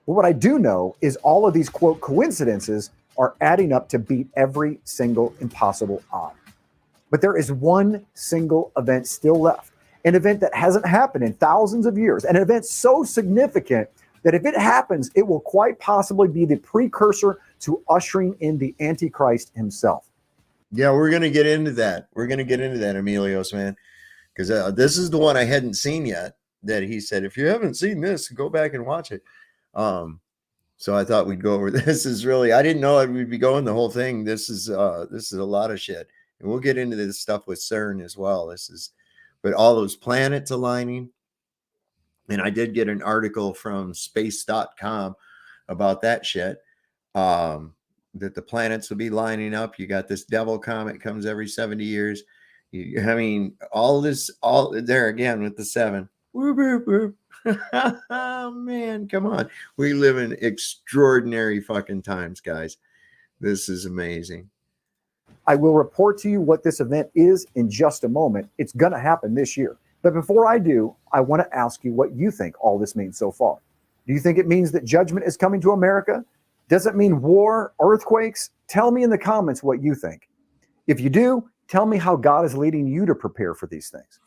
D: But what I do know is all of these, quote, coincidences are adding up to beat every single impossible odd. But there is one single event still left, an event that hasn't happened in thousands of years, an event so significant that if it happens, it will quite possibly be the precursor to ushering in the Antichrist himself.
C: Yeah, we're going to get into that. We're going to get into that, Emilios, man, because this is the one I hadn't seen yet that he said, if you haven't seen this, go back and watch it. So I thought we'd go over this. Is really, I didn't know we'd be going the whole thing. This is a lot of shit. And we'll get into this stuff with CERN as well. But all those planets aligning. And I did get an article from space.com about that shit. That the planets will be lining up. You got this devil comet comes every 70 years. I mean, all there again with the 7. Whoop, whoop, whoop. Oh, man, come on. We live in extraordinary fucking times, guys. This is amazing.
D: I will report to you what this event is in just a moment. It's going to happen this year. But before I do, I want to ask you what you think all this means so far. Do you think it means that judgment is coming to America? Does it mean war, earthquakes? Tell me in the comments what you think. If you do, tell me how God is leading you to prepare for these things.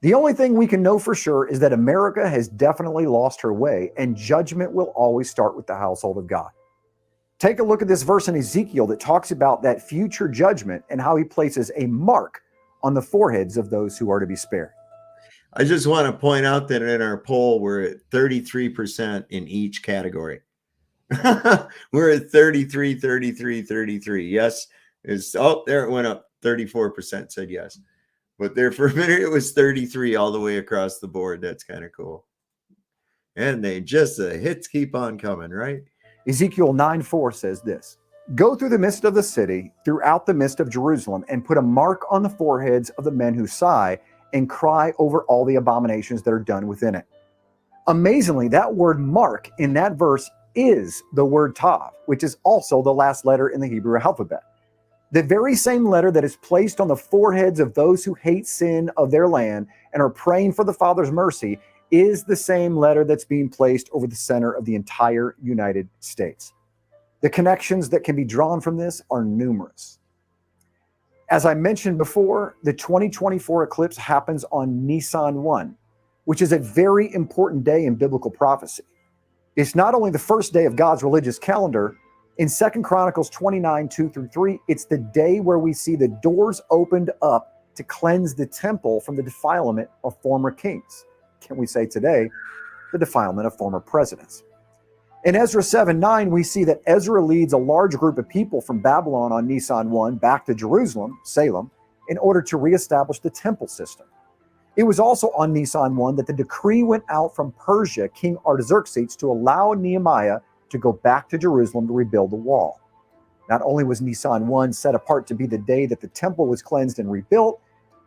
D: The only thing we can know for sure is that America has definitely lost her way, and judgment will always start with the household of God. Take a look at this verse in Ezekiel that talks about that future judgment and how he places a mark on the foreheads of those who are to be spared.
C: I just want to point out that in our poll, we're at 33% in each category. We're at 33, 33, 33. Yes. There it went up. 34% said yes. But there for a minute, it was 33 all the way across the board. That's kind of cool. And the hits keep on coming, right?
D: Ezekiel 9:4 says this, "Go through the midst of the city, throughout the midst of Jerusalem, and put a mark on the foreheads of the men who sigh and cry over all the abominations that are done within it." Amazingly, that word mark in that verse is the word tav, which is also the last letter in the Hebrew alphabet. The very same letter that is placed on the foreheads of those who hate sin of their land and are praying for the Father's mercy is the same letter that's being placed over the center of the entire United States. The connections that can be drawn from this are numerous. As I mentioned before, the 2024 eclipse happens on Nisan 1, which is a very important day in biblical prophecy. It's not only the first day of God's religious calendar. In 2 Chronicles 29, 2-3, it's the day where we see the doors opened up to cleanse the temple from the defilement of former kings. Can we say today, the defilement of former presidents? In Ezra 7:9, we see that Ezra leads a large group of people from Babylon on Nisan 1 back to Jerusalem, Salem, in order to reestablish the temple system. It was also on Nisan 1 that the decree went out from Persia, King Artaxerxes, to allow Nehemiah to go back to Jerusalem to rebuild the wall. Not only was Nisan 1 set apart to be the day that the temple was cleansed and rebuilt,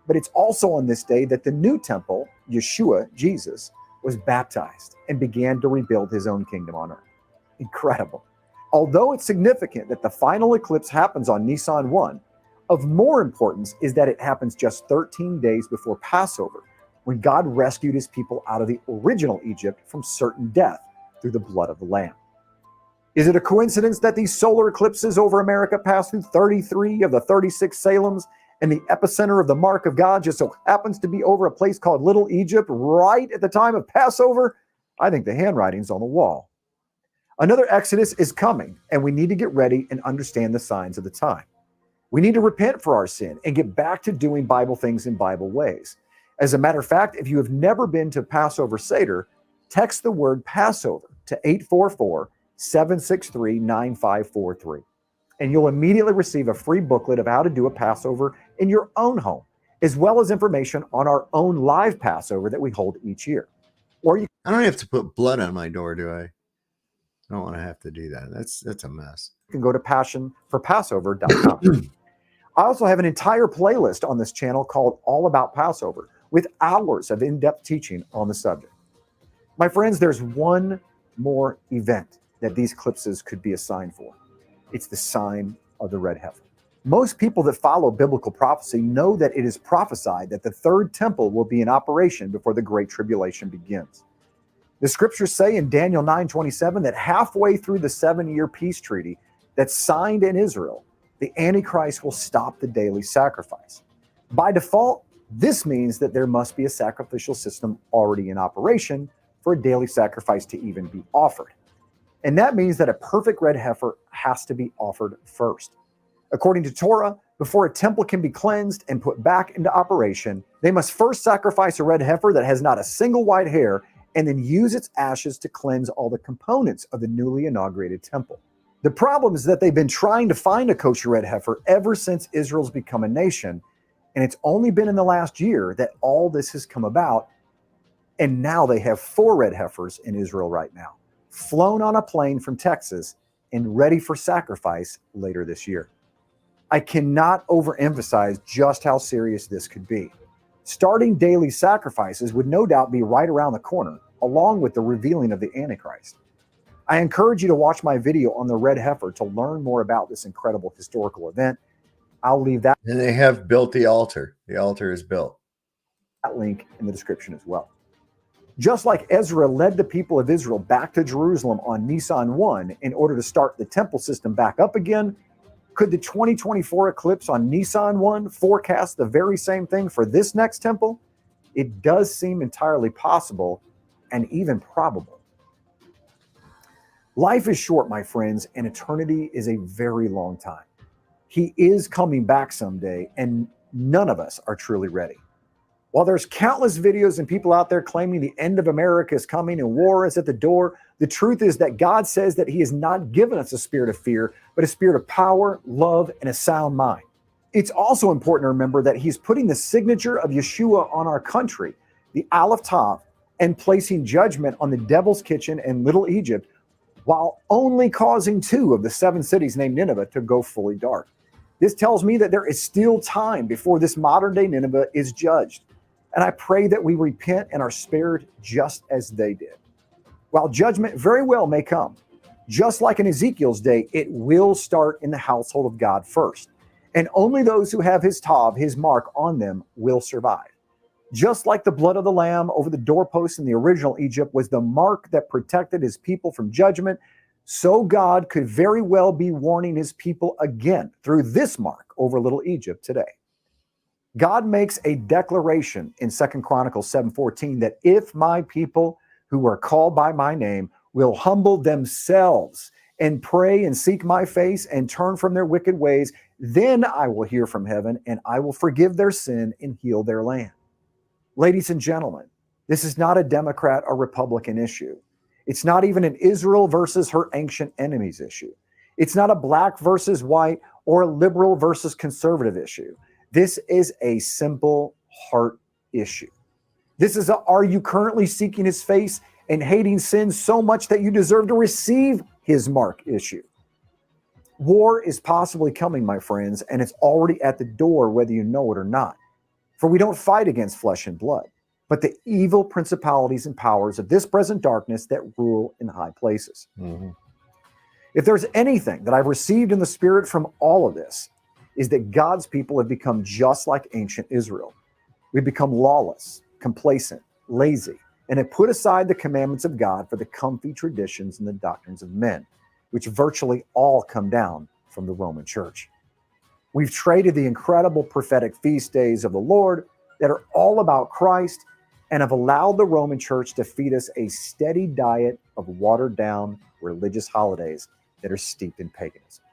D: but it's also on this day that the new temple, Yeshua, Jesus, was baptized and began to rebuild his own kingdom on earth. Incredible. Although it's significant that the final eclipse happens on Nisan 1, of more importance is that it happens just 13 days before Passover, when God rescued his people out of the original Egypt from certain death through the blood of the Lamb. Is it a coincidence that these solar eclipses over America pass through 33 of the 36 Salems, and the epicenter of the mark of God just so happens to be over a place called Little Egypt right at the time of Passover? I think the handwriting's on the wall. Another Exodus is coming, and we need to get ready and understand the signs of the time. We need to repent for our sin and get back to doing Bible things in Bible ways. As a matter of fact, if you have never been to Passover Seder, text the word Passover to 844-763-9543. And you'll immediately receive a free booklet of how to do a Passover in your own home, as well as information on our own live Passover that we hold each year. Or you
C: I don't have to put blood on my door, do I? I don't want to have to do that. That's a mess.
D: can go to passionforpassover.com. I also have an entire playlist on this channel called All About Passover, with hours of in-depth teaching on the subject. My friends, there's one more event that these eclipses could be a sign for. It's the sign of the red heifer. Most people that follow biblical prophecy know that it is prophesied that the third temple will be in operation before the Great Tribulation begins. The scriptures say in Daniel 9:27 that halfway through the 7-year peace treaty that's signed in Israel, the Antichrist will stop the daily sacrifice. By default, this means that there must be a sacrificial system already in operation for a daily sacrifice to even be offered. And that means that a perfect red heifer has to be offered first. According to Torah, before a temple can be cleansed and put back into operation, they must first sacrifice a red heifer that has not a single white hair and then use its ashes to cleanse all the components of the newly inaugurated temple. The problem is that they've been trying to find a kosher red heifer ever since Israel's become a nation, and it's only been in the last year that all this has come about, and now they have 4 red heifers in Israel right now, flown on a plane from Texas and ready for sacrifice later this year. I cannot overemphasize just how serious this could be. Starting daily sacrifices would no doubt be right around the corner, along with the revealing of the Antichrist. I encourage you to watch my video on the red heifer to learn more about this incredible historical event. I'll leave that
C: And they have built the altar. The altar is built.
D: link in the description as well. Just like Ezra led the people of Israel back to Jerusalem on Nisan 1 in order to start the temple system back up again, could the 2024 eclipse on Nisan 1 forecast the very same thing for this next temple? It does seem entirely possible and even probable. Life is short, my friends, and eternity is a very long time. He is coming back someday, and none of us are truly ready. While there's countless videos and people out there claiming the end of America is coming and war is at the door, the truth is that God says that he has not given us a spirit of fear, but a spirit of power, love, and a sound mind. It's also important to remember that he's putting the signature of Yeshua on our country, the Aleph Tav, and placing judgment on the devil's kitchen and Little Egypt, while only causing 2 of the 7 cities named Nineveh to go fully dark. This tells me that there is still time before this modern day Nineveh is judged. And I pray that we repent and are spared just as they did. While judgment very well may come, just like in Ezekiel's day, it will start in the household of God first. And only those who have his tav, his mark on them, will survive. Just like the blood of the lamb over the doorposts in the original Egypt was the mark that protected his people from judgment, so God could very well be warning his people again through this mark over Little Egypt today. God makes a declaration in 2 Chronicles 7:14 that if my people who are called by my name will humble themselves and pray and seek my face and turn from their wicked ways, then I will hear from heaven and I will forgive their sin and heal their land. Ladies and gentlemen, this is not a Democrat or Republican issue. It's not even an Israel versus her ancient enemies issue. It's not a black versus white or a liberal versus conservative issue. This is a simple heart issue. This is are you currently seeking his face and hating sin so much that you deserve to receive his mark issue? War is possibly coming, my friends, and it's already at the door whether you know it or not. For we don't fight against flesh and blood, but the evil principalities and powers of this present darkness that rule in high places.
C: Mm-hmm.
D: If there's anything that I've received in the spirit from all of this, is that God's people have become just like ancient Israel. We've become lawless, complacent, lazy, and have put aside the commandments of God for the comfy traditions and the doctrines of men, which virtually all come down from the Roman Church. We've traded the incredible prophetic feast days of the Lord that are all about Christ and have allowed the Roman Church to feed us a steady diet of watered-down religious holidays that are steeped in paganism.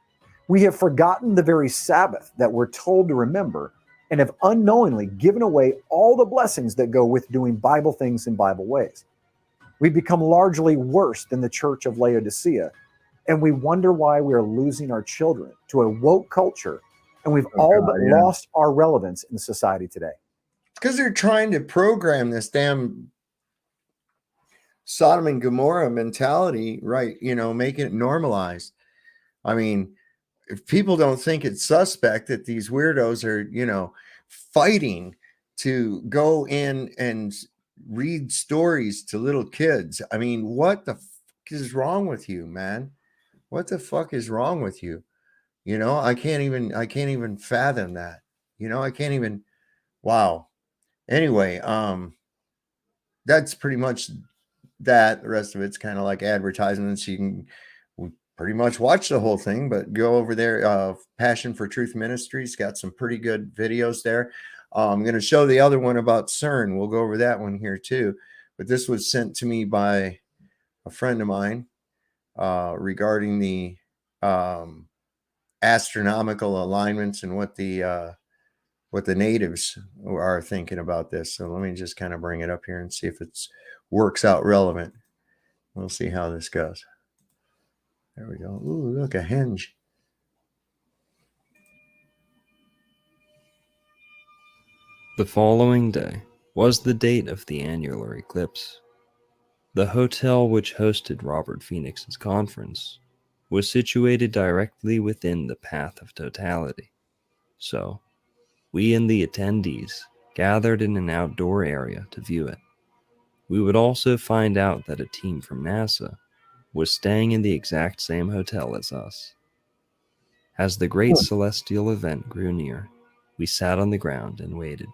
D: We have forgotten the very Sabbath that we're told to remember and have unknowingly given away all the blessings that go with doing Bible things in Bible ways. We've become largely worse than the church of Laodicea, and we wonder why we are losing our children to a woke culture, and we've lost our relevance in society today.
C: It's because they're trying to program this damn Sodom and Gomorrah mentality, right? You know, make it normalized. I mean, if people don't think it's suspect that these weirdos are, you know, fighting to go in and read stories to little kids. I mean, what the fuck is wrong with you, man? What the fuck is wrong with you? You know, I can't even fathom that. You know, I can't even, wow. Anyway, that's pretty much that. The rest of it's kind of like advertisements. You can pretty much watch the whole thing, but go over there. Passion for Truth Ministries got some pretty good videos there. I'm going to show the other one about CERN. We'll go over that one here too. But this was sent to me by a friend of mine regarding the astronomical alignments and what the natives are thinking about this. So let me just kind of bring it up here and see if it works out relevant. We'll see how this goes. There we go. Ooh, look, a hinge.
E: The following day was the date of the annular eclipse. The hotel which hosted Robert Phoenix's conference was situated directly within the path of totality. So, we and the attendees gathered in an outdoor area to view it. We would also find out that a team from NASA was staying in the exact same hotel as us. As the great celestial event grew near, we sat on the ground and waited.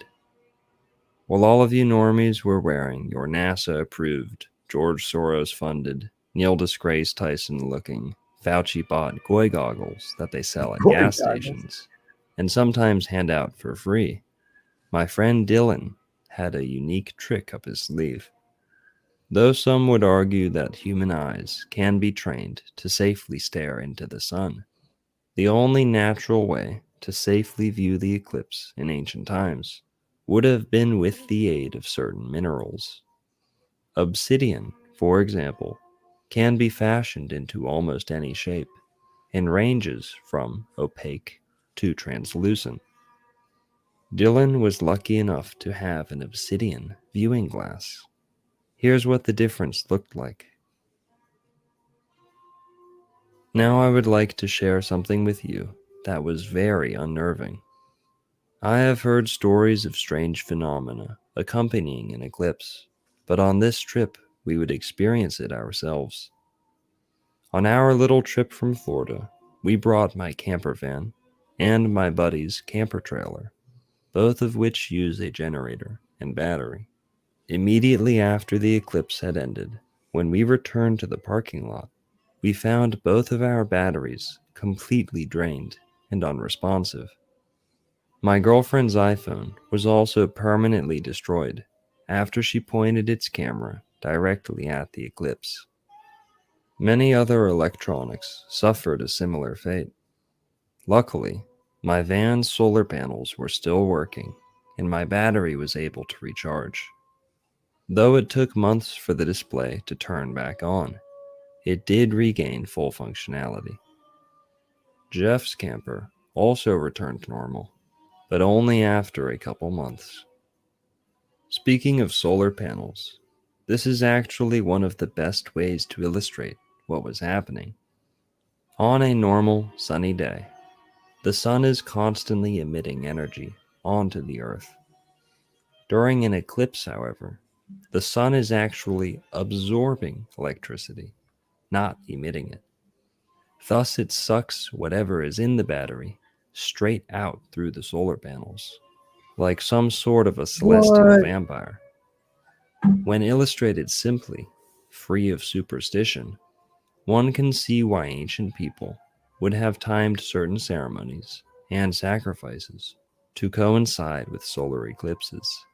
E: While all of you normies were wearing your NASA-approved, George Soros-funded, Neil deGrasse Tyson-looking, Fauci-bought Goy goggles that they sell at
D: Goy
E: gas
D: goggles.
E: stations and sometimes hand out for free, my friend Dylan had a unique trick up his sleeve. Though some would argue that human eyes can be trained to safely stare into the sun, the only natural way to safely view the eclipse in ancient times would have been with the aid of certain minerals. Obsidian, for example, can be fashioned into almost any shape and ranges from opaque to translucent. Dylan was lucky enough to have an obsidian viewing glass. Here's what the difference looked like. Now I would like to share something with you that was very unnerving. I have heard stories of strange phenomena accompanying an eclipse, but on this trip we would experience it ourselves. On our little trip from Florida, we brought my camper van and my buddy's camper trailer, both of which use a generator and battery. Immediately after the eclipse had ended, when we returned to the parking lot, we found both of our batteries completely drained and unresponsive. My girlfriend's iPhone was also permanently destroyed after she pointed its camera directly at the eclipse. Many other electronics suffered a similar fate. Luckily, my van's solar panels were still working and my battery was able to recharge. Though it took months for the display to turn back on, it did regain full functionality. Jeff's camper also returned to normal, but only after a couple months. Speaking of solar panels, this is actually one of the best ways to illustrate what was happening. On a normal, sunny day, the sun is constantly emitting energy onto the Earth. During an eclipse, however, the sun is actually absorbing electricity, not emitting it. Thus, it sucks whatever is in the battery straight out through the solar panels, like some sort of a celestial vampire. When illustrated simply, free of superstition, one can see why ancient people would have timed certain ceremonies and sacrifices to coincide with solar eclipses.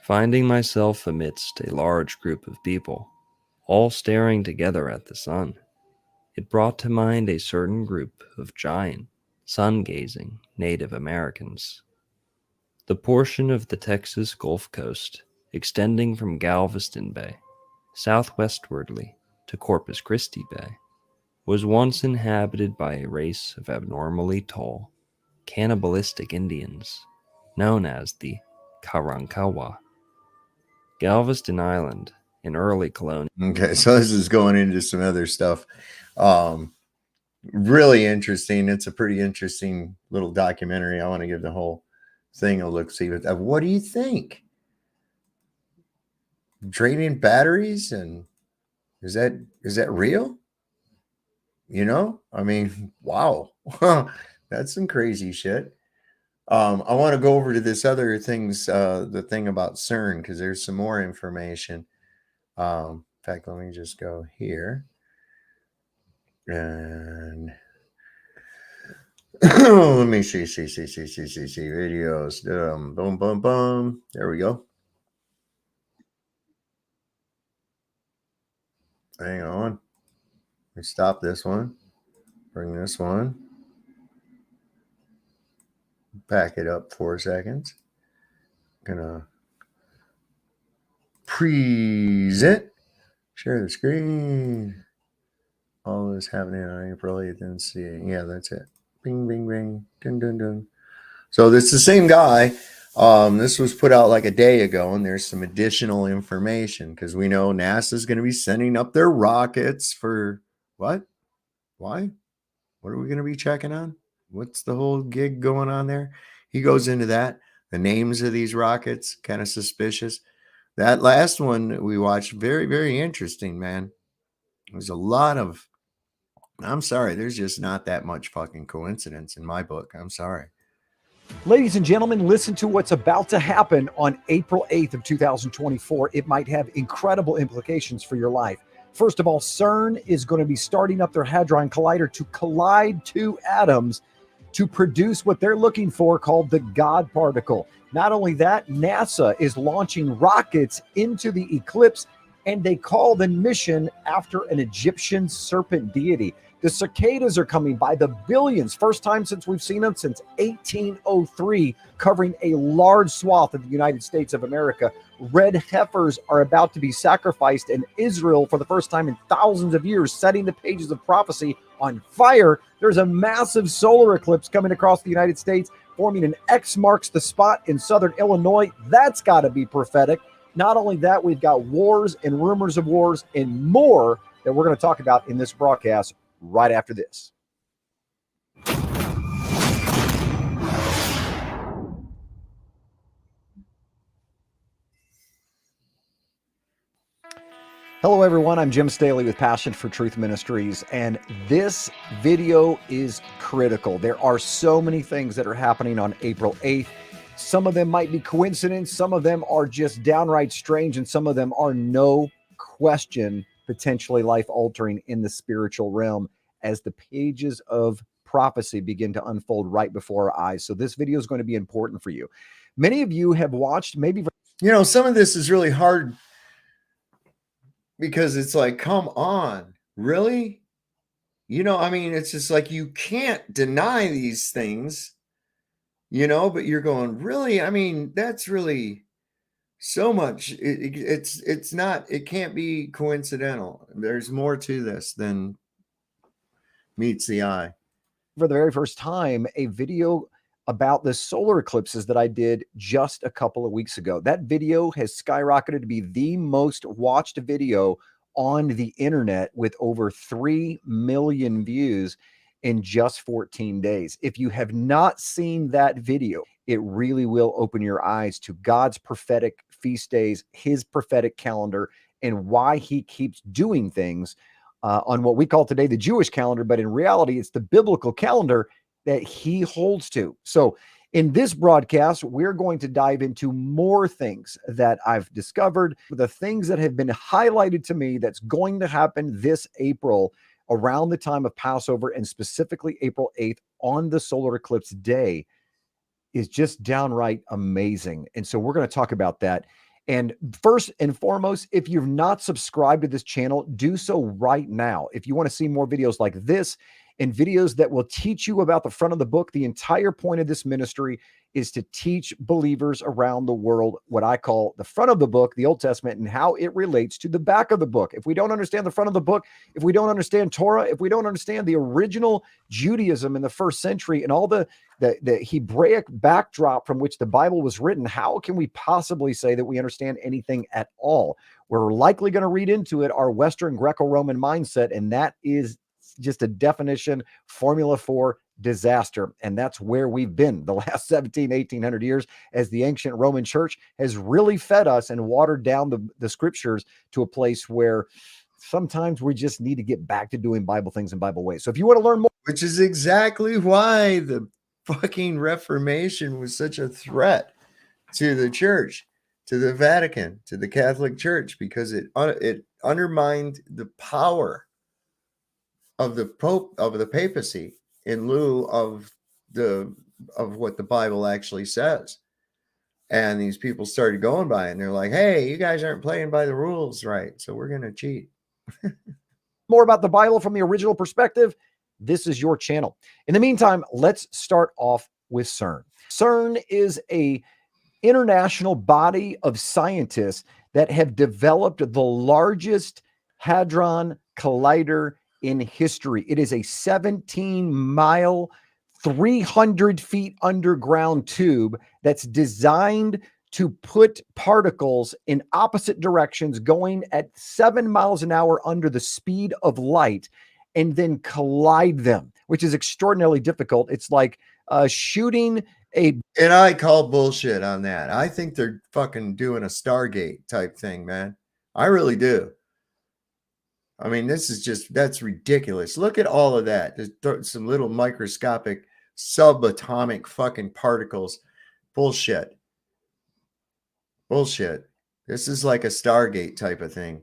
E: Finding myself amidst a large group of people, all staring together at the sun, it brought to mind a certain group of giant, sun-gazing Native Americans. The portion of the Texas Gulf Coast extending from Galveston Bay southwestwardly to Corpus Christi Bay was once inhabited by a race of abnormally tall, cannibalistic Indians known as the Karankawa. Galveston Island, an early colonial.
C: Okay, so this is going into some other stuff. Really interesting. It's a pretty interesting little documentary. I want to give the whole thing a look. See what do you think? Draining batteries, and is that real? You know, I mean, wow, that's some crazy shit. I want to go over to this other things, the thing about CERN, because there's some more information. In fact, let me just go here and let me see videos. Boom, boom, boom. There we go. Hang on. Let me stop this one. Bring this one. Back it up 4 seconds. Gonna present. Share the screen. All this happening on April 8th and see. Yeah, that's it. Bing, bing, bing. Dun, dun, dun. So this is the same guy. This was put out like a day ago, and there's some additional information because we know NASA's going to be sending up their rockets for what? Why? What are we going to be checking on? What's the whole gig going on there? He goes into that. The names of these rockets, kind of suspicious. That last one we watched, very, very interesting, man. There's a lot of I'm sorry. There's just not that much fucking coincidence in my book. I'm sorry.
D: Ladies and gentlemen, listen to what's about to happen on April 8th of 2024. It might have incredible implications for your life. First of all, CERN is going to be starting up their Hadron Collider to collide two atoms to produce what they're looking for called the God particle. Not only that, NASA is launching rockets into the eclipse, and they call the mission after an Egyptian serpent deity. The cicadas are coming by the billions. First time since we've seen them since 1803, covering a large swath of the United States of America. Red heifers are about to be sacrificed in Israel for the first time in thousands of years, setting the pages of prophecy on fire. There's a massive solar eclipse coming across the United States, forming an X marks the spot in southern Illinois. That's got to be prophetic. Not only that, we've got wars and rumors of wars and more that we're going to talk about in this broadcast right after this. Hello, everyone. I'm Jim Staley with Passion for Truth Ministries, and this video is critical. There are so many things that are happening on April 8th. Some of them might be coincidence, some of them are just downright strange, and some of them are no question potentially life-altering in the spiritual realm as the pages of prophecy begin to unfold right before our eyes. So this video is going to be important for you. Many of you have watched, maybe...
C: You know, some of this is really hard because it's like, come on, really? You know, I mean, it's just like you can't deny these things, you know, but you're going, really? I mean, that's really so much. It's not, it can't be coincidental. There's more to this than meets the eye.
D: For the very first time, a video about the solar eclipses that I did just a couple of weeks ago. That video has skyrocketed to be the most watched video on the internet with over 3 million views in just 14 days. If you have not seen that video, it really will open your eyes to God's prophetic feast days, his prophetic calendar, and why he keeps doing things on what we call today the Jewish calendar, but in reality, it's the biblical calendar that he holds to. So in this broadcast, we're going to dive into more things that I've discovered, the things that have been highlighted to me that's going to happen this April around the time of Passover, and specifically April 8th on the solar eclipse day, is just downright amazing. And so we're going to talk about that. And first and foremost, if you've not subscribed to this channel, do so right now. If you want to see more videos like this and videos that will teach you about the front of the book, the entire point of this ministry is to teach believers around the world what I call the front of the book, the Old Testament, and how it relates to the back of the book. If we don't understand the front of the book, if we don't understand Torah, if we don't understand the original Judaism in the first century and all the Hebraic backdrop from which the Bible was written, how can we possibly say that we understand anything at all? We're likely going to read into it our Western Greco-Roman mindset, and that is just a definition formula for disaster. And that's where we've been the last 1800 years, as the ancient Roman church has really fed us and watered down the scriptures to a place where sometimes we just need to get back to doing Bible things in Bible ways. So if you want to learn more,
C: Which is exactly why the fucking Reformation was such a threat to the church, to the Vatican, to the Catholic Church, because it undermined the power of the Pope, of the papacy, in lieu of what the Bible actually says. And these people started going by it, and they're like, hey, you guys aren't playing by the rules right, so we're going to cheat.
D: more about the Bible from the original perspective, this is your channel. In the meantime, let's start off with CERN. CERN is a international body of scientists that have developed the largest Hadron Collider in history. It is a 17-mile, 300 feet underground tube that's designed to put particles in opposite directions going at 7 miles an hour under the speed of light and then collide them, which is extraordinarily difficult. It's like shooting a...
C: And I call bullshit on that. I think they're fucking doing a Stargate type thing, man. I really do. I mean, this is just, that's ridiculous. Look at all of that. There's some little microscopic subatomic fucking particles. Bullshit. Bullshit. This is like a Stargate type of thing.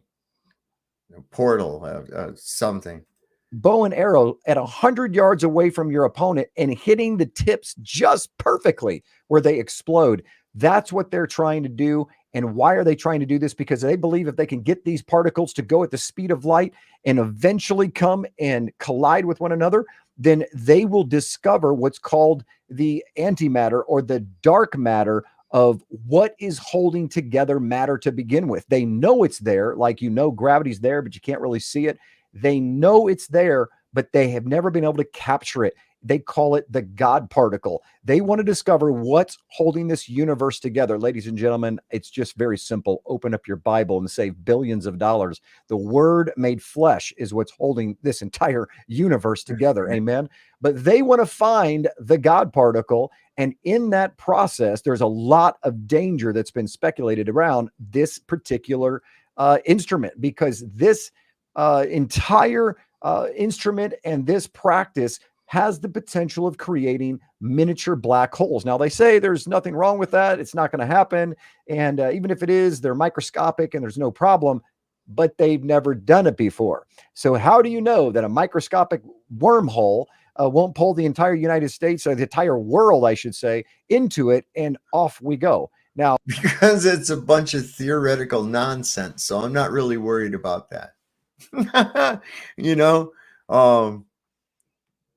C: A portal, something.
D: Bow and arrow at 100 yards away from your opponent and hitting the tips just perfectly where they explode. That's what they're trying to do. And why are they trying to do this? Because they believe if they can get these particles to go at the speed of light and eventually come and collide with one another, then they will discover what's called the antimatter or the dark matter of what is holding together matter to begin with. They know it's there, like, gravity's there, but you can't really see it. They know it's there, but they have never been able to capture it. They call it the God particle. They want to discover what's holding this universe together. Ladies and gentlemen, it's just very simple. Open up your Bible and save billions of dollars. The Word made flesh is what's holding this entire universe together. Amen. But they want to find the God particle. And in that process, there's a lot of danger that's been speculated around this particular instrument, because this entire instrument and this practice has the potential of creating miniature black holes. Now, they say there's nothing wrong with that. It's not going to happen. And even if it is, they're microscopic and there's no problem, but they've never done it before. So how do you know that a microscopic wormhole won't pull the entire United States, or the entire world, I should say, into it, and off we go? Now,
C: because it's a bunch of theoretical nonsense. So I'm not really worried about that.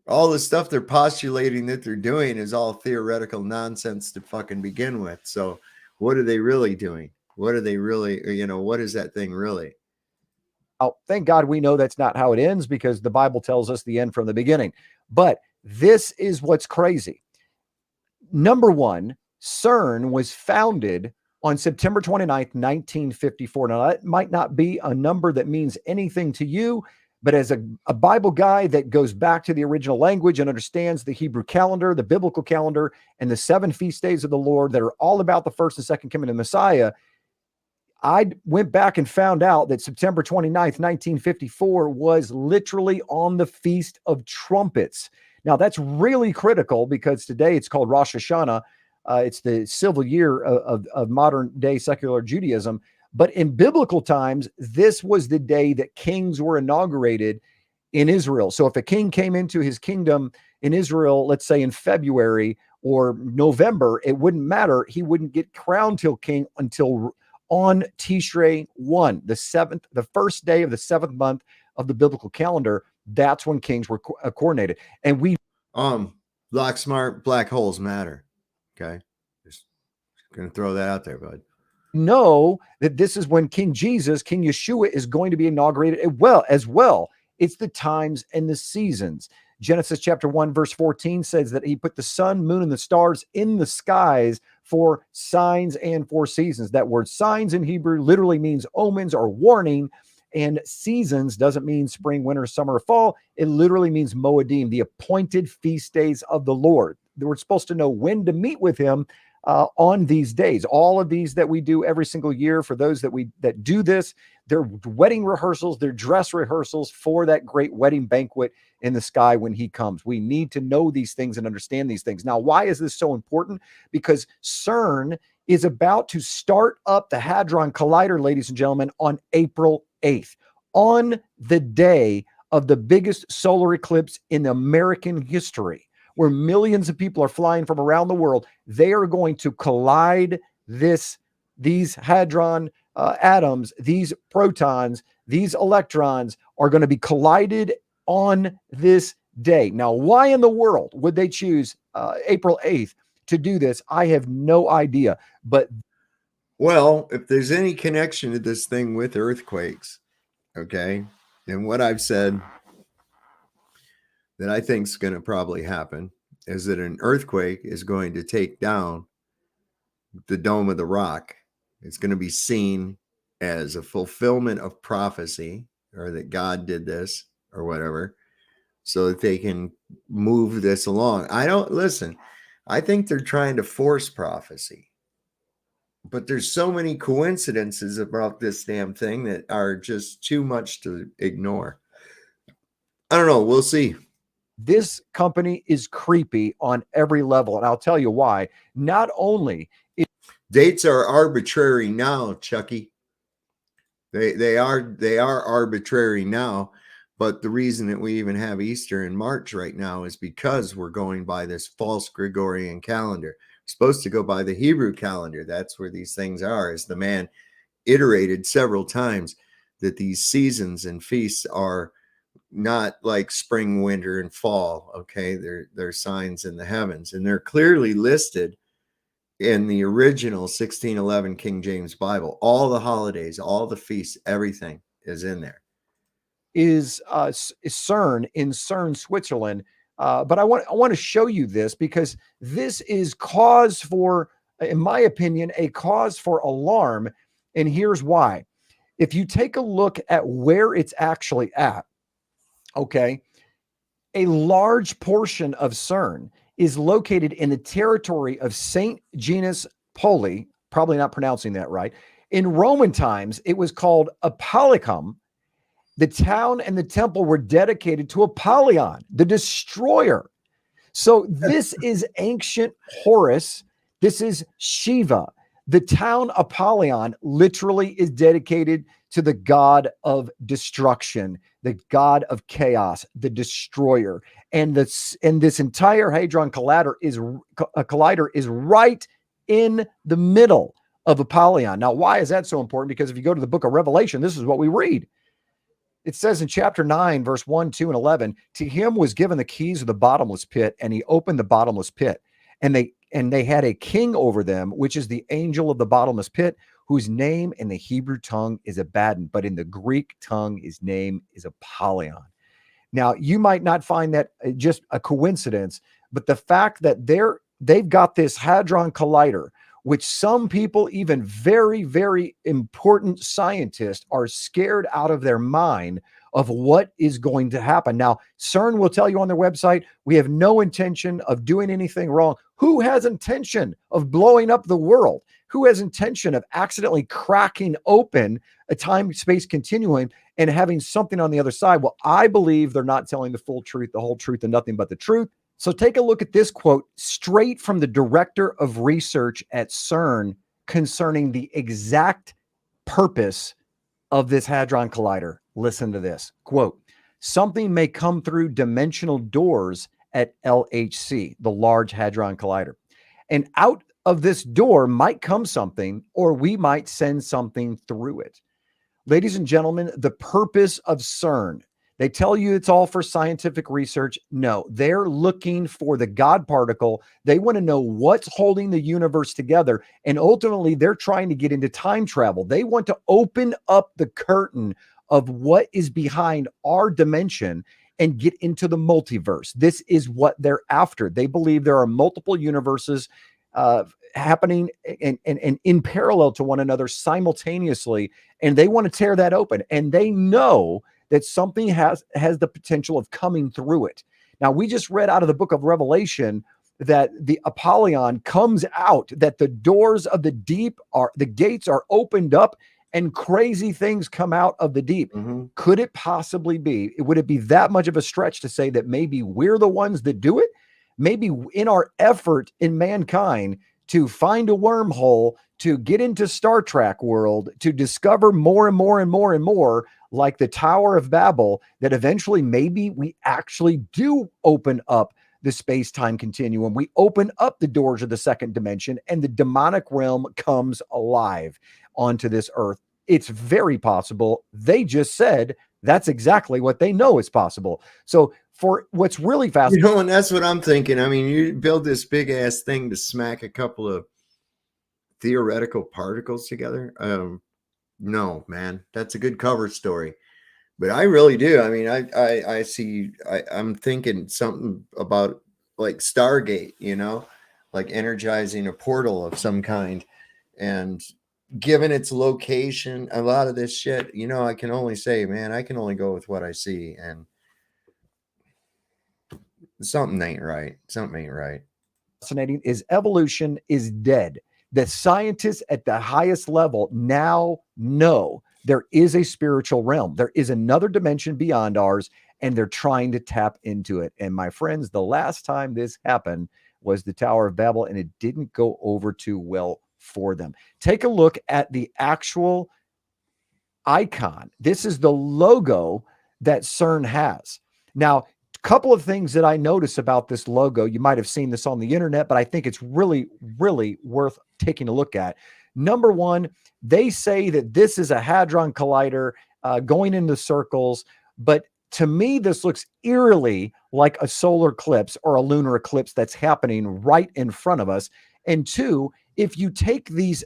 C: All the stuff they're postulating that they're doing is all theoretical nonsense to fucking begin with. So what are they really doing? What are they really, what is that thing really?
D: Oh, thank God we know that's not how it ends, because the Bible tells us the end from the beginning. But this is what's crazy. Number one, CERN was founded on September 29th, 1954. Now, that might not be a number that means anything to you, but as a Bible guy that goes back to the original language and understands the Hebrew calendar, the biblical calendar, and the 7 feast days of the Lord that are all about the first and second coming of Messiah, I went back and found out that September 29th, 1954 was literally on the Feast of Trumpets. Now, that's really critical because today it's called Rosh Hashanah. It's the civil year of modern day secular Judaism. But in biblical times, this was the day that kings were inaugurated in Israel. So if a king came into his kingdom in Israel, let's say in February or November, it wouldn't matter. He wouldn't get crowned till king until on Tishrei 1, the first day of the 7th month of the biblical calendar. That's when kings were coronated. And we
C: Block smart, black holes matter. Okay. Just gonna throw that out there, bud.
D: know that this is when King Jesus, King Yeshua, is going to be inaugurated as well. It's the times and the seasons. Genesis chapter 1, verse 14 says that he put the sun, moon, and the stars in the skies for signs and for seasons. That word signs in Hebrew literally means omens or warning, and seasons doesn't mean spring, winter, summer, or fall. It literally means Moedim, the appointed feast days of the Lord. We're supposed to know when to meet with him on these days. All of these that we do every single year, for those that do this, they're wedding rehearsals, they're dress rehearsals for that great wedding banquet in the sky when he comes. We need to know these things and understand these things. Now, why is this so important? Because CERN is about to start up the Hadron Collider, ladies and gentlemen, on April 8th, on the day of the biggest solar eclipse in American history, where millions of people are flying from around the world. They are going to collide these hadron atoms, these protons, these electrons are going to be collided on this day. Now, why in the world would they choose April 8th to do this? I have no idea. But
C: well, if there's any connection to this thing with earthquakes, okay, and what I've said that I think is going to probably happen is that an earthquake is going to take down the Dome of the Rock. It's going to be seen as a fulfillment of prophecy, or that God did this or whatever, so that they can move this along. I think they're trying to force prophecy. But there's so many coincidences about this damn thing that are just too much to ignore. I don't know. We'll see.
D: This company is creepy on every level, and I'll tell you why. Not only
C: Dates are arbitrary now, Chucky. They are arbitrary now, but the reason that we even have Easter in March right now is because we're going by this false Gregorian calendar. We're supposed to go by the Hebrew calendar. That's where these things are. As the man iterated several times that these seasons and feasts are not like spring, winter, and fall. Okay, they're signs in the heavens, and they're clearly listed in the original 1611 King James Bible. All the holidays, all the feasts, everything is in there.
D: is CERN in CERN, Switzerland. But I want to show you this because this is cause for, in my opinion, a cause for alarm. And here's why. If you take a look at where it's actually at, okay, a large portion of CERN is located in the territory of St. Genus Poli, probably not pronouncing that right. In Roman times, it was called Apollicum. The town and the temple were dedicated to Apollyon, the destroyer. So this is ancient Horus. This is Shiva. The town Apollyon literally is dedicated to the god of destruction, the god of chaos, the destroyer. And this entire Hadron Collider is right in the middle of Apollyon. Now, why is that so important? Because if you go to the book of Revelation, this is what we read. It says in chapter 9, verse 1, 2, and 11, to him was given the keys of the bottomless pit, and he opened the bottomless pit. And they had a king over them, which is the angel of the bottomless pit, whose name in the Hebrew tongue is Abaddon, but in the Greek tongue, his name is Apollyon. Now, you might not find that just a coincidence, but the fact that they've got this Hadron Collider, which some people, even very, very important scientists, are scared out of their mind of what is going to happen. Now, CERN will tell you on their website, we have no intention of doing anything wrong. Who has intention of blowing up the world? Who has intention of accidentally cracking open a time-space continuum and having something on the other side? Well, I believe they're not telling the full truth, the whole truth, and nothing but the truth. So take a look at this quote straight from the director of research at CERN concerning the exact purpose of this Hadron Collider. Listen to this quote. Something may come through dimensional doors at LHC, the Large Hadron Collider. And out of this door might come something, or we might send something through it. Ladies and gentlemen, the purpose of CERN, they tell you it's all for scientific research. No, they're looking for the God particle. They want to know what's holding the universe together. And ultimately, they're trying to get into time travel. They want to open up the curtain of what is behind our dimension and get into the multiverse. This is what they're after. They believe there are multiple universes happening and in parallel to one another simultaneously. And they want to tear that open. And they know that something has the potential of coming through it. Now, we just read out of the book of Revelation that the Apollyon comes out, that the doors of the deep the gates are opened up and crazy things come out of the deep. Mm-hmm. Could it possibly be, would it be that much of a stretch to say that maybe we're the ones that do it? Maybe in our effort in mankind to find a wormhole, to get into Star Trek world, to discover more and more and more and more, like the Tower of Babel, that eventually maybe we actually do open up the space-time continuum. We open up the doors of the second dimension and the demonic realm comes alive onto this earth. It's very possible. They just said that's exactly what they know is possible. So for what's really fascinating,
C: and that's what I'm thinking. I mean, you build this big ass thing to smack a couple of theoretical particles together. No, man, that's a good cover story, but I really do. I mean, I see, I'm thinking something about like Stargate, like energizing a portal of some kind, and given its location, a lot of this shit, I can only say, man, I can only go with what I see, and something ain't right. Something ain't right.
D: Fascinating is evolution is dead. The scientists at the highest level now know there is a spiritual realm. There is another dimension beyond ours, and they're trying to tap into it. And my friends, the last time this happened was the Tower of Babel, and it didn't go over too well for them. Take a look at the actual icon. This is the logo that CERN has. Now, a couple of things that I notice about this logo, you might have seen this on the internet, but I think it's really, really worth taking a look at. Number one, they say that this is a Hadron Collider going into circles, but to me, this looks eerily like a solar eclipse or a lunar eclipse that's happening right in front of us. And two, if you take this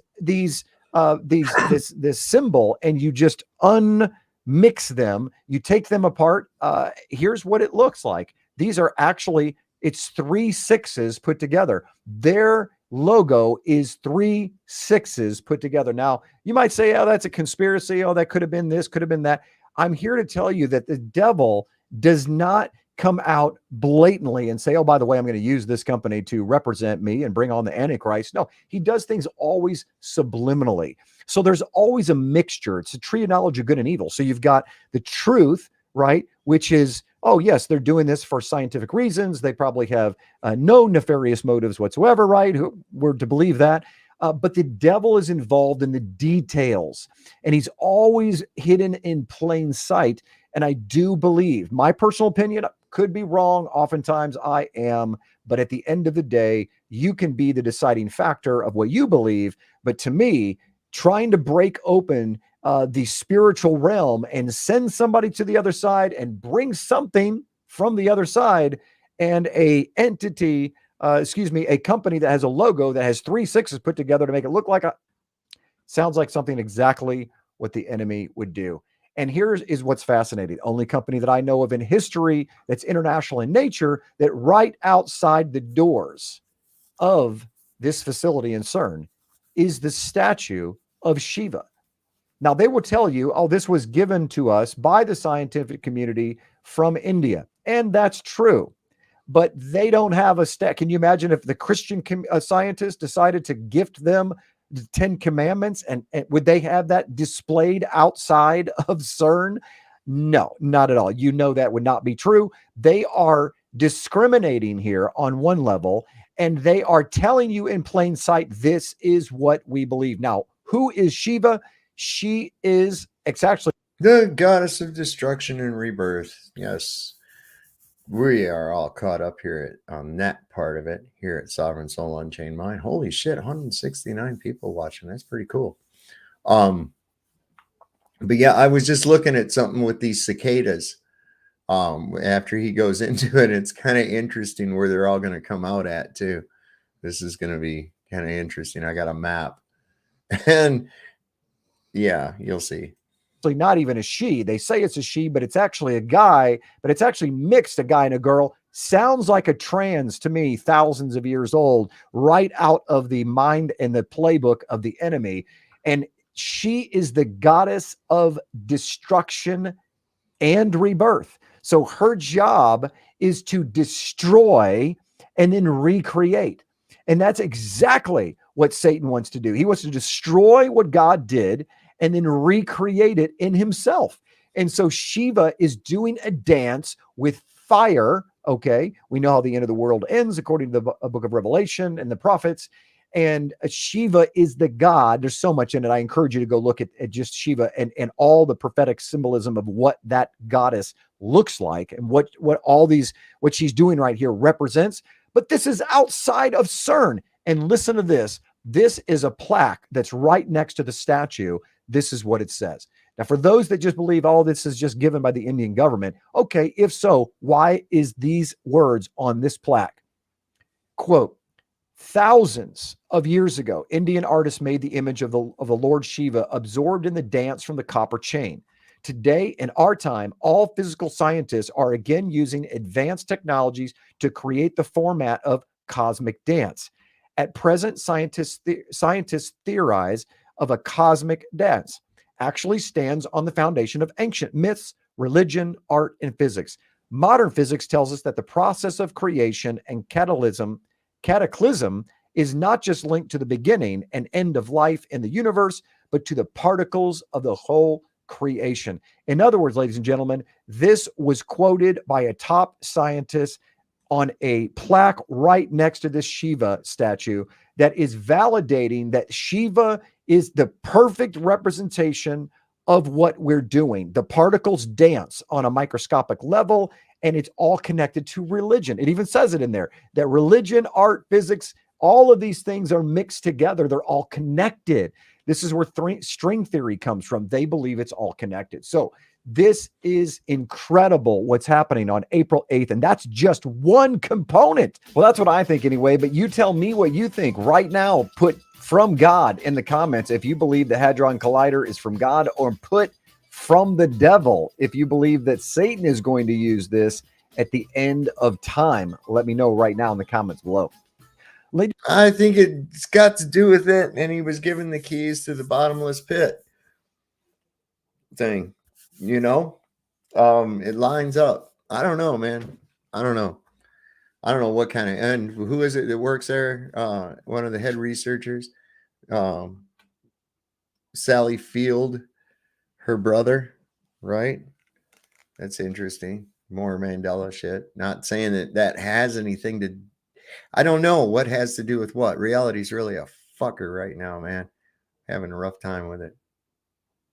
D: symbol and you just unmix them, you take them apart. Here's what it looks like. These are actually, it's 3 6s put together. Their logo is 3 6s put together. Now, you might say, oh, that's a conspiracy. Oh, that could have been this, could have been that. I'm here to tell you that the devil does not come out blatantly and say, oh, by the way, I'm going to use this company to represent me and bring on the Antichrist. No, he does things always subliminally. So there's always a mixture. It's a triology of good and evil. So you've got the truth, right? Which is, oh, yes, they're doing this for scientific reasons. They probably have no nefarious motives whatsoever, right? We're to believe that. But the devil is involved in the details, and he's always hidden in plain sight. And I do believe, my personal opinion, could be wrong. Oftentimes I am. But at the end of the day, you can be the deciding factor of what you believe. But to me, trying to break open the spiritual realm and send somebody to the other side and bring something from the other side and a company that has a logo that has 3 6s put together to make it look like sounds like something exactly what the enemy would do. And here is what's fascinating. Only company that I know of in history that's international in nature, that right outside the doors of this facility in CERN is the statue of Shiva. Now, they will tell you, oh, this was given to us by the scientific community from India. And that's true. But they don't have a stat. Can you imagine if the Christian scientists decided to gift them the 10 Commandments, and would they have that displayed outside of CERN? No, not at all. You know that would not be true. They are discriminating here on one level, and they are telling you in plain sight, this is what we believe. Now, who is Shiva? She is, it's actually
C: the goddess of destruction and rebirth. Yes. We are all caught up here on that part of it here at Sovereign Soul Unchained Mind. Holy shit, 169 people watching. That's pretty cool. But yeah, I was just looking at something with these cicadas. After he goes into it, it's kind of interesting where they're all going to come out at too. This is going to be kind of interesting. I got a map, and yeah, you'll see.
D: Not even a she. They say it's a she, but it's actually a guy, but it's actually mixed, a guy and a girl. Sounds like a trans to me, thousands of years old, right out of the mind and the playbook of the enemy. And she is the goddess of destruction and rebirth. So her job is to destroy and then recreate. And that's exactly what Satan wants to do. He wants to destroy what God did and then recreate it in himself. And so Shiva is doing a dance with fire. Okay. We know how the end of the world ends according to the book of Revelation and the prophets. And Shiva is the god. There's so much in it. I encourage you to go look at just Shiva and all the prophetic symbolism of what that goddess looks like and what she's doing right here represents. But this is outside of CERN. And listen to this. This is a plaque that's right next to the statue. This is what it says. Now, for those that just believe all this is just given by the Indian government, okay, if so, why is these words on this plaque? Quote, thousands of years ago, Indian artists made the image of the Lord Shiva absorbed in the dance from the copper chain. Today, in our time, all physical scientists are again using advanced technologies to create the format of cosmic dance. At present, scientists theorize of a cosmic dance actually stands on the foundation of ancient myths, religion, art, and physics. Modern physics tells us that the process of creation and cataclysm is not just linked to the beginning and end of life in the universe, but to the particles of the whole creation. In other words, ladies and gentlemen, this was quoted by a top scientist on a plaque right next to this Shiva statue that is validating that Shiva is the perfect representation of what we're doing. The particles dance on a microscopic level, and it's all connected to religion. It even says it in there that religion, art, physics, all of these things are mixed together. They're all connected. This is where string theory comes from. They believe it's all connected. So this is incredible what's happening on April 8th, and that's just one component. Well, that's what I think anyway, but you tell me what you think right now. Put "from God" in the comments if you believe the Hadron Collider is from God, or put "from the devil" if you believe that Satan is going to use this at the end of time. Let me know right now in the comments below.
C: I think it's got to do with it, and he was given the keys to the bottomless pit thing. You know, it lines up. I don't know, man. I don't know what kind of, and who is it that works there? One of the head researchers, Sally Field, her brother, right? That's interesting. More Mandela shit. Not saying that has anything to, I don't know what has to do with what. Reality's really a fucker right now, man. Having a rough time with it.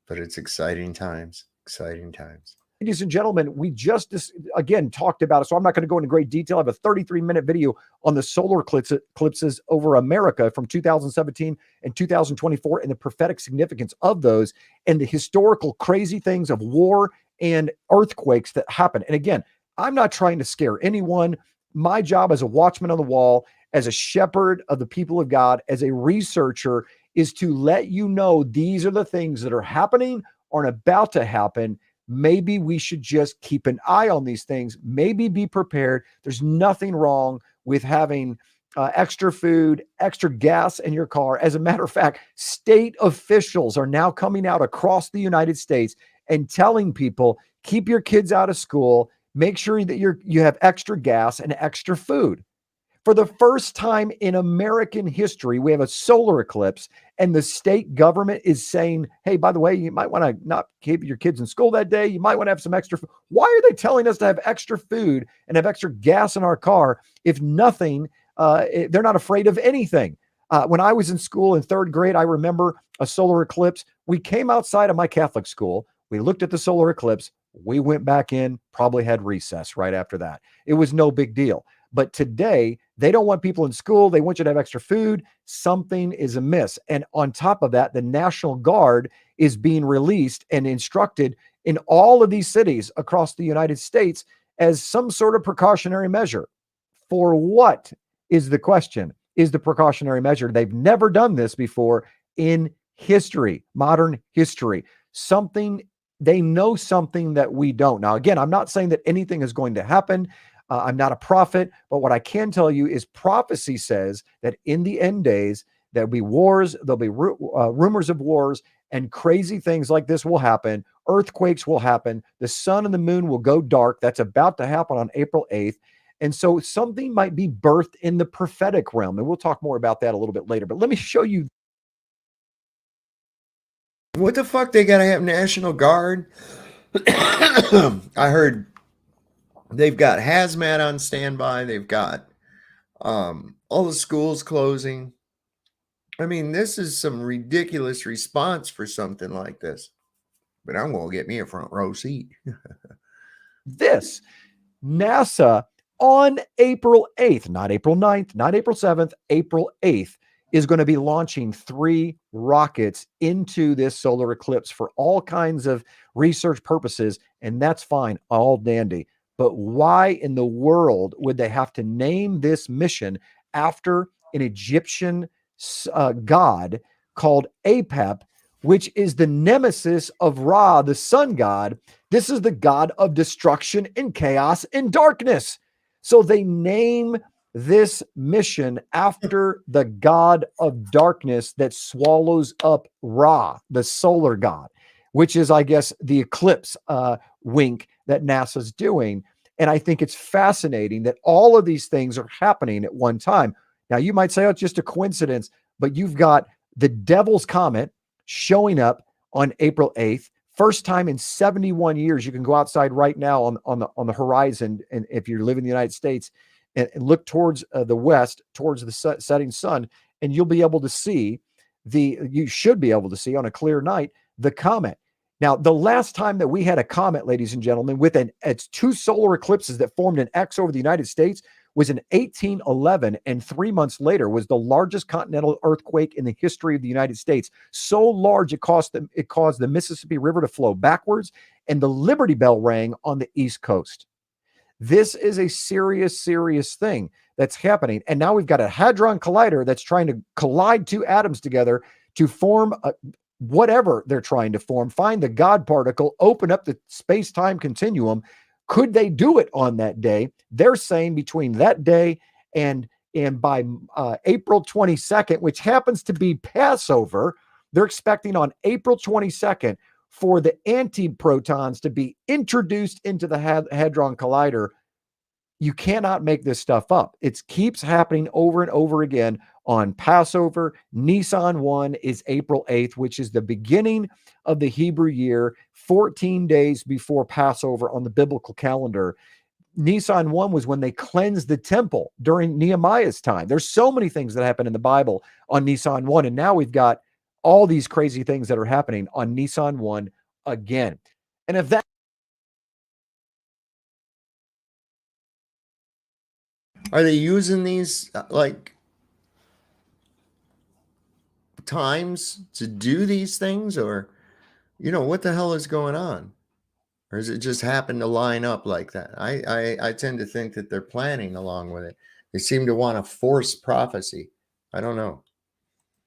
C: But it's exciting times. Exciting times.
D: Ladies and gentlemen, we just again talked about it, so I'm not going to go into great detail. I have a 33-minute video on the solar eclipses over America from 2017 and 2024 and the prophetic significance of those and the historical crazy things of war and earthquakes that happen. And again, I'm not trying to scare anyone. My job as a watchman on the wall, as a shepherd of the people of God, as a researcher, is to let you know these are the things that are happening or about to happen. Maybe we should just keep an eye on these things. Maybe be prepared. There's nothing wrong with having extra food, extra gas in your car. As a matter of fact, state officials are now coming out across the United States and telling people, keep your kids out of school. Make sure that you have extra gas and extra food. For the first time in American history, we have a solar eclipse, and the state government is saying, hey, by the way, you might want to not keep your kids in school that day. You might want to have some extra food. Why are they telling us to have extra food and have extra gas in our car if nothing, they're not afraid of anything? When I was in school in third grade, I remember a solar eclipse. We came outside of my Catholic school. We looked at the solar eclipse. We went back in, probably had recess right after that. It was no big deal. But today, they don't want people in school. They want you to have extra food. Something is amiss. And on top of that, the National Guard is being released and instructed in all of these cities across the United States as some sort of precautionary measure. For what is the question? Is the precautionary measure? They've never done this before in history, modern history. They know something that we don't. Now, again, I'm not saying that anything is going to happen. I'm not a prophet, but what I can tell you is prophecy says that in the end days, there'll be wars, there'll be rumors of wars, and crazy things like this will happen. Earthquakes will happen. The sun and the moon will go dark. That's about to happen on April 8th. And so something might be birthed in the prophetic realm. And we'll talk more about that a little bit later. But let me show you.
C: What the fuck? They got to have National Guard? I heard they've got hazmat on standby. They've got all the schools closing. I mean, this is some ridiculous response for something like this. But I'm going to get me a front row seat.
D: This NASA on April 8th, not April 9th, not April 7th, April 8th, is going to be launching 3 rockets into this solar eclipse for all kinds of research purposes. And that's fine, all dandy. But why in the world would they have to name this mission after an Egyptian god called Apep, which is the nemesis of Ra, the sun god? This is the god of destruction and chaos and darkness. So they name this mission after the god of darkness that swallows up Ra, the solar god, which is, I guess, the eclipse wink that NASA's doing. And I think it's fascinating that all of these things are happening at one time. Now, you might say, oh, it's just a coincidence, but you've got the Devil's Comet showing up on April 8th. First time in 71 years. You can go outside right now on the horizon, and if you live in the United States, and look towards the west, towards the setting sun, and you'll be able to see you should be able to see on a clear night the comet. Now, the last time that we had a comet, ladies and gentlemen, with it's 2 solar eclipses that formed an X over the United States was in 1811, and 3 months later was the largest continental earthquake in the history of the United States. So large it caused the Mississippi River to flow backwards, and the Liberty Bell rang on the East Coast. This is a serious, serious thing that's happening. And now we've got a Hadron Collider that's trying to collide 2 atoms together to form whatever they're trying to form, find the God particle, open up the space-time continuum. Could they do it on that day? They're saying between that day and by April 22nd, which happens to be Passover, they're expecting on April 22nd for the antiprotons to be introduced into the Hadron Collider. You cannot make this stuff up. It keeps happening over and over again on Passover. Nisan 1 is April 8th, which is the beginning of the Hebrew year, 14 days before Passover on the biblical calendar. Nisan 1 was when they cleansed the temple during Nehemiah's time. There's so many things that happen in the Bible on Nisan 1, and now we've got all these crazy things that are happening on Nisan 1 again. And if that
C: Are they using these like times to do these things, or what the hell is going on? Or does it just happen to line up like that? I tend to think that they're planning along with it. They seem to want to force prophecy. I don't know.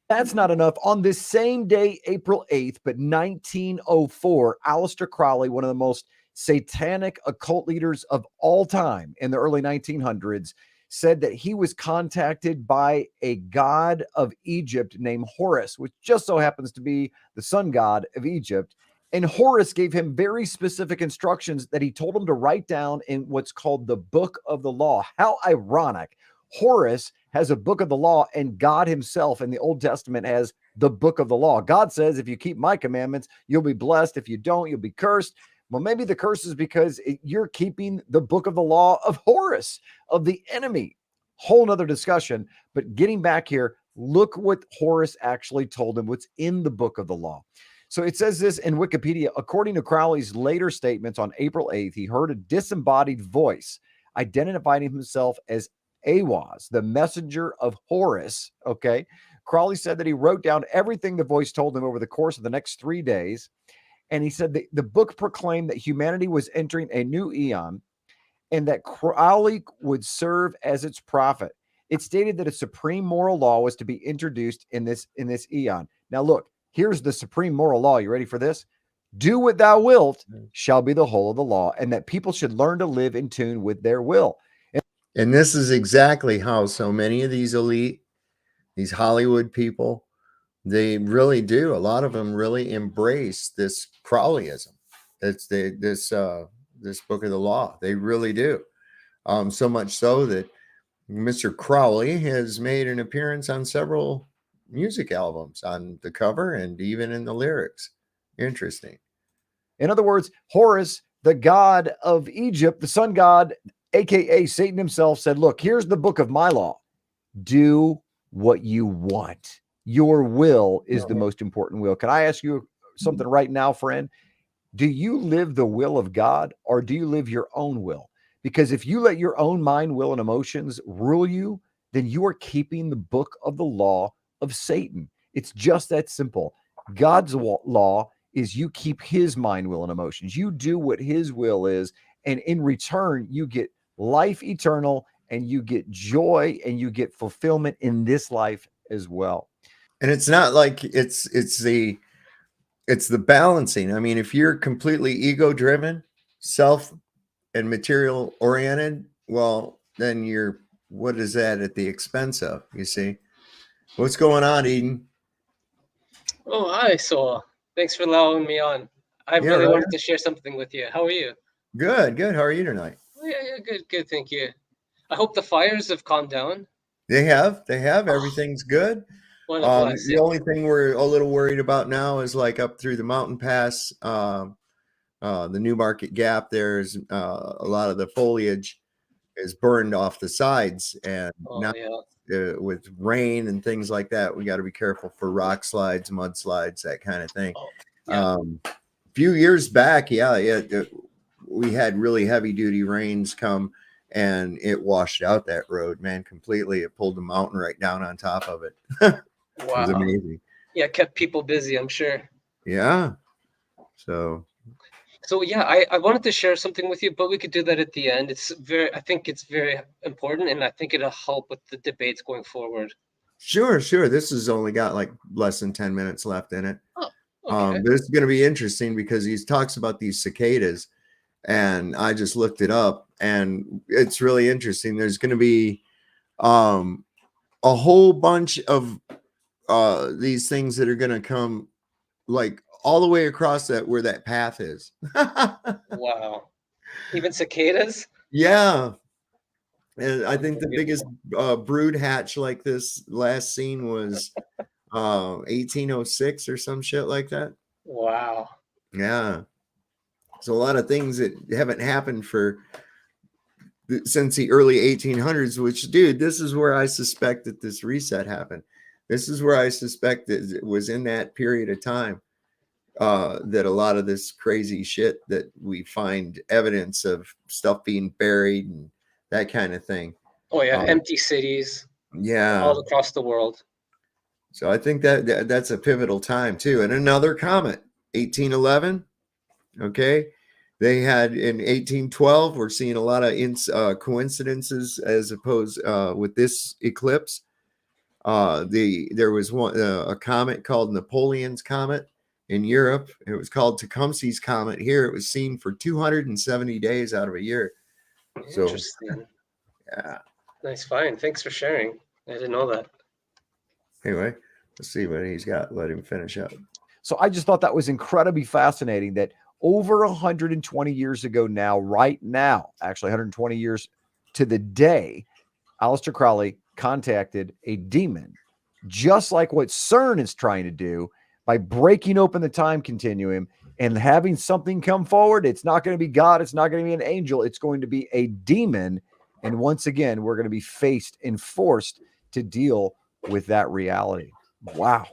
D: That's not enough. On this same day, April 8th, but 1904, Aleister Crowley, one of the most satanic occult leaders of all time in the early 1900s, said that he was contacted by a god of Egypt named Horus, which just so happens to be the sun god of Egypt. And Horus gave him very specific instructions that he told him to write down in what's called the Book of the Law. How ironic. Horus has a book of the law, and God himself in the Old Testament has the book of the law. God says, if you keep my commandments, you'll be blessed. If you don't, you'll be cursed. Well, maybe the curse is because you're keeping the book of the law of Horus, of the enemy. Whole nother discussion. But getting back here, look what Horus actually told him, what's in the book of the law. So it says this in Wikipedia. According to Crowley's later statements on April 8th, he heard a disembodied voice identifying himself as Awaz, the messenger of Horus. Okay. Crowley said that he wrote down everything the voice told him over the course of the next 3 days. And he said the book proclaimed that humanity was entering a new eon and that Crowley would serve as its prophet. It stated that a supreme moral law was to be introduced in this eon. Now, look, here's the supreme moral law. You ready for this? Do what thou wilt shall be the whole of the law, and that people should learn to live in tune with their will.
C: And this is exactly how so many of these elite, these Hollywood people, they really do. A lot of them really embrace this Crowleyism. It's this book of the law. They really do. So much so that Mr. Crowley has made an appearance on several music albums, on the cover and even in the lyrics. Interesting.
D: In other words, Horus, the god of Egypt, the sun god, aka Satan himself, said, look, here's the book of my law. Do what you want. Your will is the most important will. Can I ask you something right now, friend? Do you live the will of God, or do you live your own will? Because if you let your own mind, will, and emotions rule you, then you are keeping the book of the law of Satan. It's just that simple. God's law is you keep his mind, will, and emotions. You do what his will is, and in return, you get life eternal, and you get joy, and you get fulfillment in this life as well.
C: And it's not like it's the balancing. I mean, if you're completely ego driven, self and material oriented, well, then what is that at the expense of? You see, what's going on, Eden?
F: Oh, hi, Saul. Thanks for allowing me on. I really wanted to share something with you. How are you?
C: Good. How are you tonight?
F: Yeah, good. Thank you. I hope the fires have calmed down.
C: They have. Everything's good.
F: What a blessing.
C: The only thing we're a little worried about now is like up through the mountain pass, the Newmarket Gap. There's a lot of the foliage is burned off the sides, and now with rain and things like that, we got to be careful for rock slides, mudslides, that kind of thing. A few years back, we had really heavy duty rains come, and it washed out that road, man, completely. It pulled the mountain right down on top of it. It was amazing.
F: Yeah, kept people busy, I'm sure.
C: Yeah. So
F: yeah, I wanted to share something with you, but we could do that at the end. I think it's very important, and I think it'll help with the debates going forward.
C: Sure. This has only got like less than 10 minutes left in it.
F: Oh, okay.
C: This is going to be interesting because he talks about these cicadas, and I just looked it up, and it's really interesting. There's going to be a whole bunch of these things that are going to come like all the way across that where that path is.
F: Wow. Even cicadas?
C: Yeah. And I think the biggest brood hatch like this last seen was 1806 or some shit like that.
F: Wow.
C: Yeah. So a lot of things that haven't happened since the early 1800s, which, dude, this is where I suspect that this reset happened. This is where I suspect that it was in that period of time that a lot of this crazy shit that we find evidence of stuff being buried and that kind of thing.
F: Oh yeah, empty cities.
C: Yeah,
F: all across the world.
C: So I think that's a pivotal time too. And another comet, 1811. Okay, they had in 1812. We're seeing a lot of coincidences as opposed with this eclipse. There was a comet called Napoleon's comet in Europe. It was called Tecumseh's comet here. It was seen for 270 days out of a year. So,
F: interesting.
C: Yeah.
F: Nice find. Thanks for sharing. I didn't know that.
C: Anyway, let's see what he's got. Let him finish up.
D: So I just thought that was incredibly fascinating that over 120 years ago right now, actually 120 years to the day, Aleister Crowley contacted a demon, just like what CERN is trying to do by breaking open the time continuum and having something come forward. It's not going to be God. It's not going to be an angel. It's going to be a demon. And once again, we're going to be faced and forced to deal with that reality. Wow.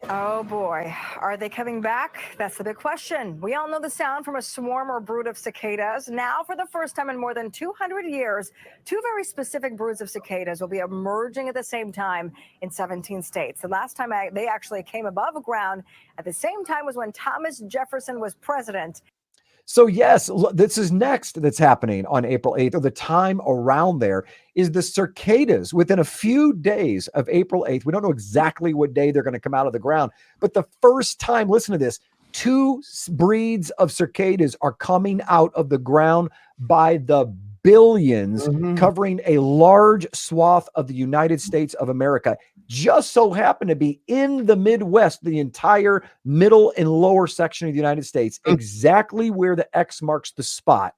G: Oh boy, are they coming back? That's the big question. We all know the sound from a swarm or brood of cicadas. Now, for the first time in more than 200 years, two very specific broods of cicadas will be emerging at the same time in 17 states. The last time they actually came above ground at the same time was when Thomas Jefferson was president.
D: So yes, this is next that's happening on April 8th, or the time around there is the cicadas within a few days of April 8th. We don't know exactly what day they're going to come out of the ground, but the first time, listen to this, two breeds of cicadas are coming out of the ground by the billions, covering a large swath of the United States of America. Just so happen to be in the Midwest, the entire middle and lower section of the United States, exactly where the X marks the spot.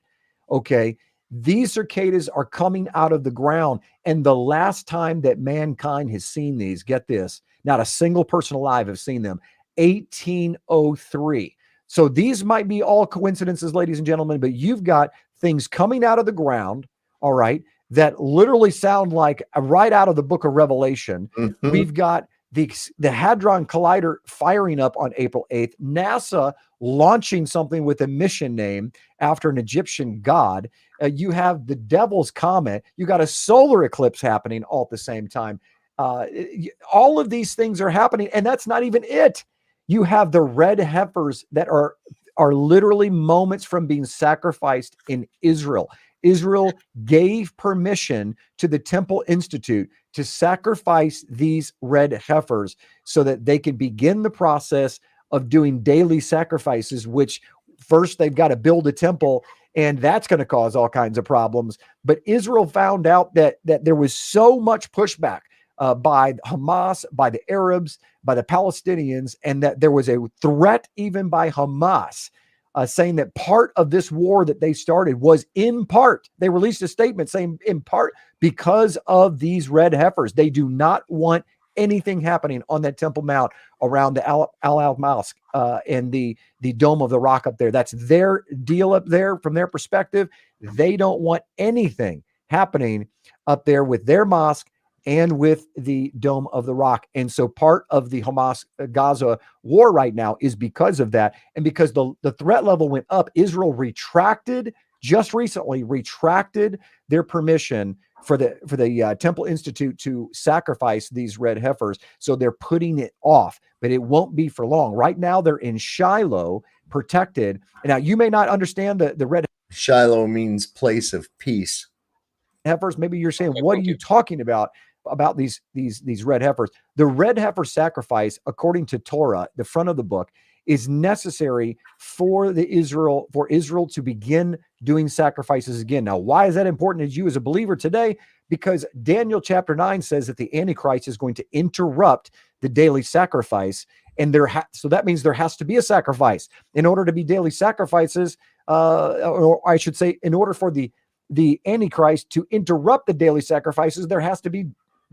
D: Okay. These cicadas are coming out of the ground. And the last time that mankind has seen these, get this, not a single person alive have seen them, 1803. So these might be all coincidences, ladies and gentlemen, but you've got things coming out of the ground, all right, that literally sound like right out of the book of Revelation. We've got the Hadron Collider firing up on April 8th, NASA launching something with a mission name after an Egyptian god. You have the Devil's Comet. You got a solar eclipse happening all at the same time. All of these things are happening, and that's not even it. You have the red heifers that are literally moments from being sacrificed in Israel. Israel gave permission to the Temple Institute to sacrifice these red heifers so that they could begin the process of doing daily sacrifices, which first they've got to build a temple, and that's going to cause all kinds of problems. But Israel found out that there was so much pushback by Hamas, by the Arabs, by the Palestinians, and that there was a threat even by Hamas saying that part of this war that they started was in part, they released a statement saying in part because of these red heifers. They do not want anything happening on that Temple Mount around the Al Mosque and the Dome of the Rock up there. That's their deal up there from their perspective. They don't want anything happening up there with their mosque and with the Dome of the Rock. And so part of the Hamas-Gaza war right now is because of that. And because the threat level went up, Israel just recently retracted their permission for the Temple Institute to sacrifice these red heifers. So they're putting it off, but it won't be for long. Right now they're in Shiloh, protected. Now you may not understand the red
C: Shiloh means place of peace.
D: heifers. Maybe you're saying, what are you talking about these red heifers? The red heifer sacrifice, according to Torah, the front of the book, is necessary for Israel to begin doing sacrifices again. Now, why is that important to you as a believer today? Because Daniel chapter 9 says that the Antichrist is going to interrupt the daily sacrifice. And so that means there has to be a sacrifice. In order to be daily sacrifices, or I should say, in order for the Antichrist to interrupt the daily sacrifices, there has to be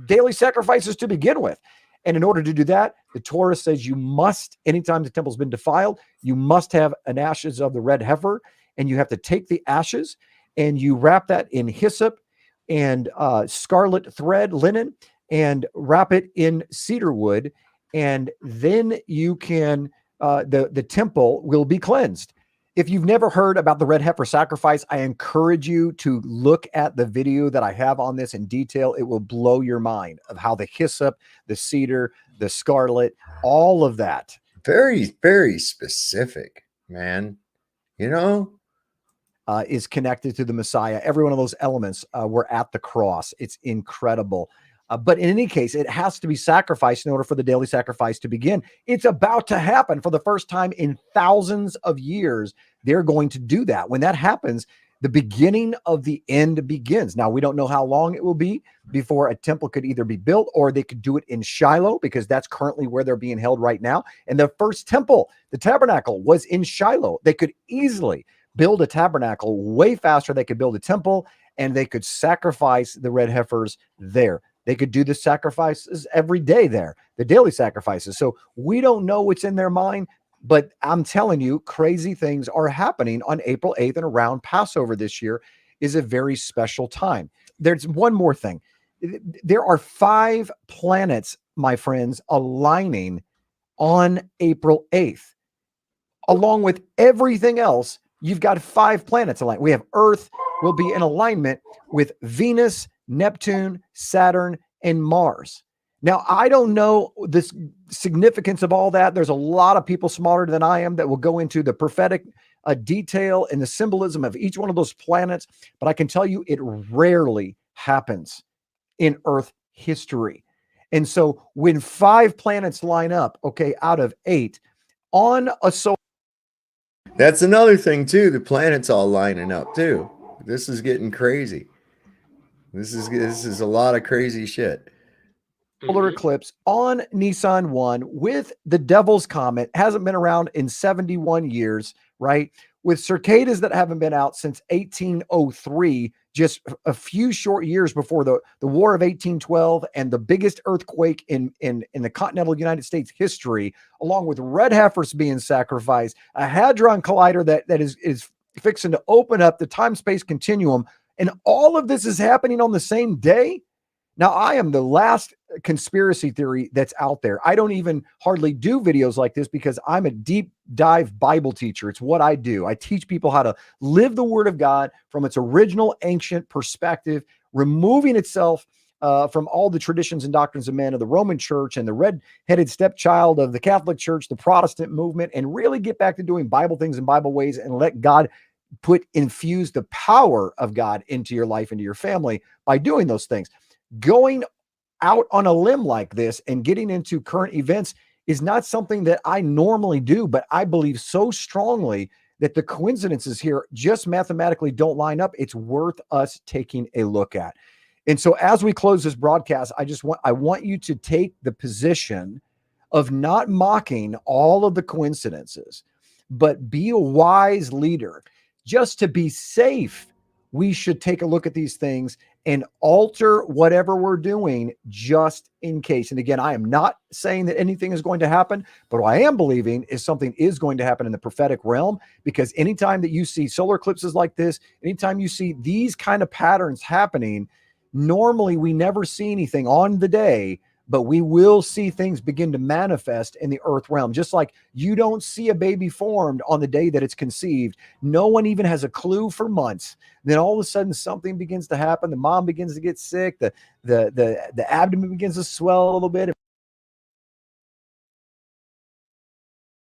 D: daily sacrifices to begin with. And in order to do that, the Torah says you must, anytime the temple's been defiled, you must have an ashes of the red heifer, and you have to take the ashes and you wrap that in hyssop and scarlet thread, linen, and wrap it in cedar wood, and then you can, the temple will be cleansed. If you've never heard about the red heifer sacrifice, I encourage you to look at the video that I have on this in detail. It will blow your mind of how the hyssop, the cedar, the scarlet, all of that.
C: Very, very specific, man. You know?
D: Is connected to the Messiah. Every one of those elements were at the cross. It's incredible. But in any case, it has to be sacrificed in order for the daily sacrifice to begin. It's about to happen for the first time in thousands of years. They're going to do that. When that happens, the beginning of the end begins. Now, we don't know how long it will be before a temple could either be built or they could do it in Shiloh, because that's currently where they're being held right now. And the first temple, the tabernacle, was in Shiloh. They could easily build a tabernacle way faster. They could build a temple, and they could sacrifice the red heifers there. They could do the sacrifices every day there, the daily sacrifices. So we don't know what's in their mind, but I'm telling you, crazy things are happening on April 8th, and around Passover this year is a very special time. There's one more thing. There are 5 planets, my friends, aligning on April 8th. Along with everything else, you've got 5 planets aligned. We have Earth will be in alignment with Venus, Neptune, Saturn, and Mars. Now, I don't know the significance of all that. There's a lot of people smarter than I am that will go into the prophetic detail and the symbolism of each one of those planets, but I can tell you it rarely happens in Earth history. And so when 5 planets line up, okay, out of 8 on a solar,
C: that's another thing too. The planets all lining up too. This is getting crazy. This is a lot of crazy shit.
D: Solar eclipse on Nisan 1 with the Devil's Comet. Hasn't been around in 71 years, right? With cicadas that haven't been out since 1803, just a few short years before the War of 1812 and the biggest earthquake in the continental United States history, along with red heifers being sacrificed, a Hadron Collider that is fixing to open up the time-space continuum. And all of this is happening on the same day. Now, I am the last conspiracy theory that's out there. I don't even hardly do videos like this because I'm a deep dive Bible teacher. It's what I do. I teach people how to live the Word of God from its original ancient perspective, removing itself from all the traditions and doctrines of men of the Roman Church and the red-headed stepchild of the Catholic Church, the Protestant movement, and really get back to doing Bible things in Bible ways and let God infuse the power of God into your life, into your family by doing those things. Going out on a limb like this and getting into current events is not something that I normally do, but I believe so strongly that the coincidences here just mathematically don't line up. It's worth us taking a look at. And so as we close this broadcast, I want you to take the position of not mocking all of the coincidences, but be a wise leader. Just to be safe, we should take a look at these things and alter whatever we're doing just in case. And again, I am not saying that anything is going to happen, but what I am believing is something is going to happen in the prophetic realm, because anytime that you see solar eclipses like this, anytime you see these kind of patterns happening, normally we never see anything on the day, but we will see things begin to manifest in the earth realm. Just like you don't see a baby formed on the day that it's conceived. No one even has a clue for months. Then all of a sudden something begins to happen. The mom begins to get sick. The abdomen begins to swell a little bit.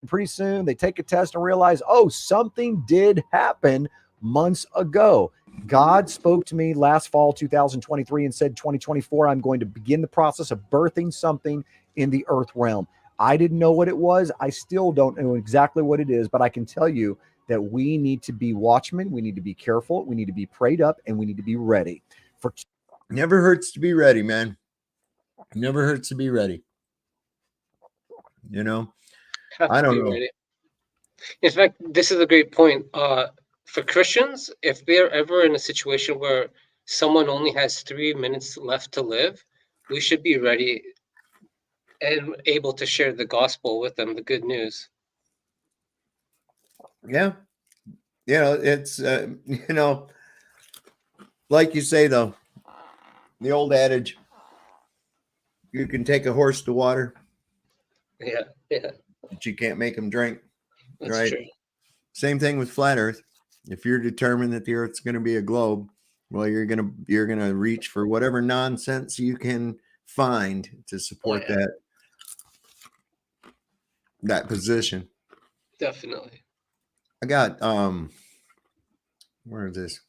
D: Pretty soon they take a test and realize, oh, something did happen months ago. God spoke to me last fall 2023 and said 2024 I'm going to begin the process of birthing something in the earth realm. I didn't know what it was. I still don't know exactly what it is, but I can tell you that we need to be watchmen, we need to be careful, we need to be prayed up, and we need to be ready.
C: Never hurts to be ready, man. Never hurts to be ready. You know,
F: Have
C: I
F: to
C: don't
F: be
C: know.
F: ready. In fact, this is a great point. For Christians, if they're ever in a situation where someone only has 3 minutes left to live, we should be ready and able to share the gospel with them, the good news.
C: Yeah. You know, it's, you know, like you say, though, the old adage, you can take a horse to water,
F: Yeah,
C: but you can't make him drink.
F: that's
C: Right.
F: true.
C: Same thing with flat earth. If you're determined that the earth's going to be a globe, well, you're going to reach for whatever nonsense you can find to support that position.
F: Definitely.
C: I got where is this?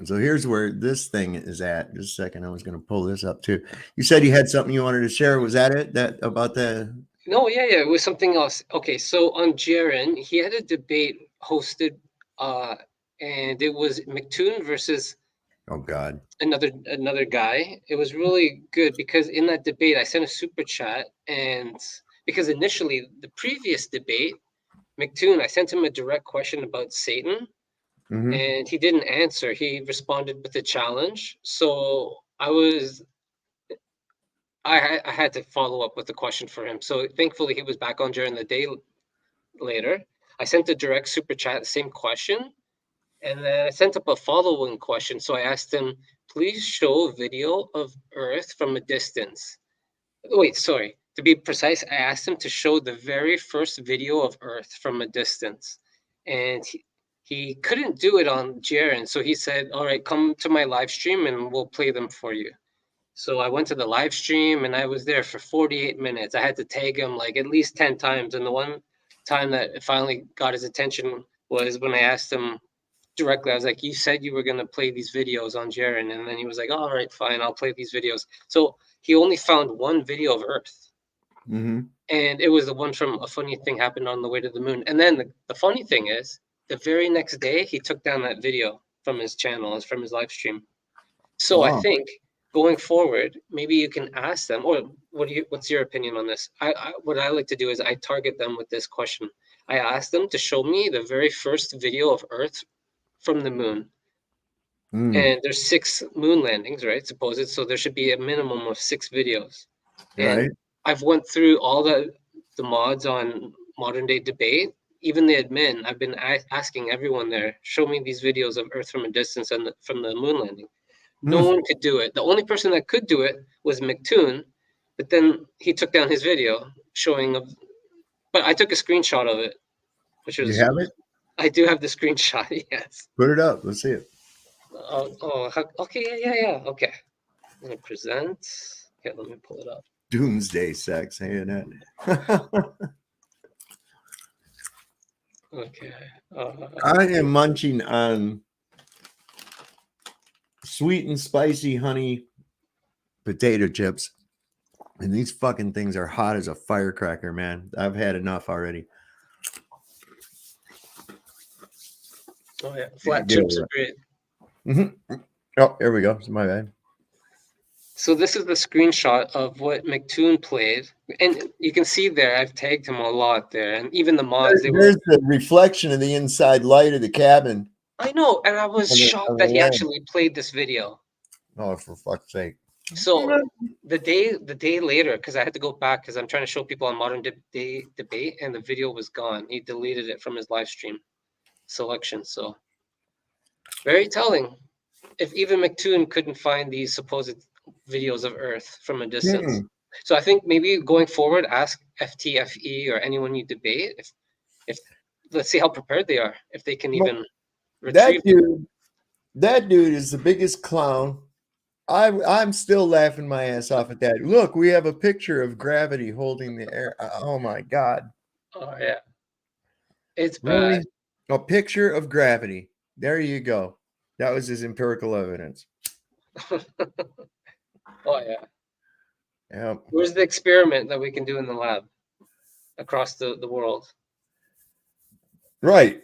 C: So here's where this thing is at. Just a second, I was going to pull this up too. You said you had something you wanted to share. Was that it? That about the
F: No, yeah, it was something else. Okay, so on Jaren, he had a debate hosted, and it was McToon versus
C: oh God.
F: another guy. It was really good because in that debate, I sent a super chat, and because initially the previous debate, McToon, I sent him a direct question about Satan,
C: Mm-hmm.
F: and he didn't answer. He responded with a challenge. So I had to follow up with a question for him. So thankfully he was back on during the day later. I sent a direct super chat, same question. And then I sent up a following question. So I asked him, please show a video of Earth from a distance. Wait, sorry. To be precise, I asked him to show the very first video of Earth from a distance. And he couldn't do it on Jaren. So he said, all right, come to my live stream and we'll play them for you. So I went to the live stream and I was there for 48 minutes. I had to tag him like at least 10 times. And the one time that finally got his attention was when I asked him directly. I was like, you said you were going to play these videos on Jaren. And then he was like, all right, fine, I'll play these videos. So he only found one video of Earth.
C: Mm-hmm.
F: And it was the one from A Funny Thing Happened on the Way to the Moon. And then the funny thing is, the very next day, he took down that video from his channel, from his live stream. So I
C: Wow.
F: think going forward, maybe you can ask them, or what's your opinion on this? What I like to do is I target them with this question. I ask them to show me the very first video of Earth from the moon. And there's 6 moon landings, right? Supposed, so there should be a minimum of 6 videos. And
C: Right.
F: I've went through all the mods on Modern Day Debate, even the admin. I've been asking everyone there, show me these videos of Earth from a distance and from the moon landing. No one could do it. The only person that could do it was McToon, but then he took down his video showing of. But I took a screenshot of it, which was.
C: You have it?
F: I do have the screenshot. Yes.
C: Put it up. Let's see it.
F: Okay, yeah. Okay. I'm gonna present. Okay, let me pull it up.
C: Doomsday sex, ain't it?
F: Okay.
C: I am munching on sweet and spicy honey potato chips. And these fucking things are hot as a firecracker, man. I've had enough already.
F: Oh yeah, flat
C: Get
F: chips
C: over
F: are great.
C: Mm-hmm. Oh, here we go. It's my bad.
F: So this is the screenshot of what McToon played, and you can see there I've tagged him a lot there, and even the mods.
C: There's the reflection of the inside light of the cabin.
F: I know, and I was
C: On the
F: shocked that he
C: lamp.
F: actually played this video.
C: Oh, for fuck's sake!
F: So the day later, because I had to go back because I'm trying to show people on modern day debate, and the video was gone. He deleted it from his live stream selection. So very telling. If even McToon couldn't find these supposed videos of Earth from a distance. So I think maybe going forward, ask FTFE or anyone you debate if let's see how prepared they are, if they can even retrieve.
C: That dude is the biggest clown. I'm still laughing my ass off at that. Look, we have a picture of gravity holding the air. Oh my god!
F: Oh yeah, it's
C: Really?
F: bad.
C: A picture of gravity. There you go. That was his empirical evidence.
F: Oh yeah.
C: Yeah.
F: Where's the experiment that we can do in the lab across the world?
C: Right.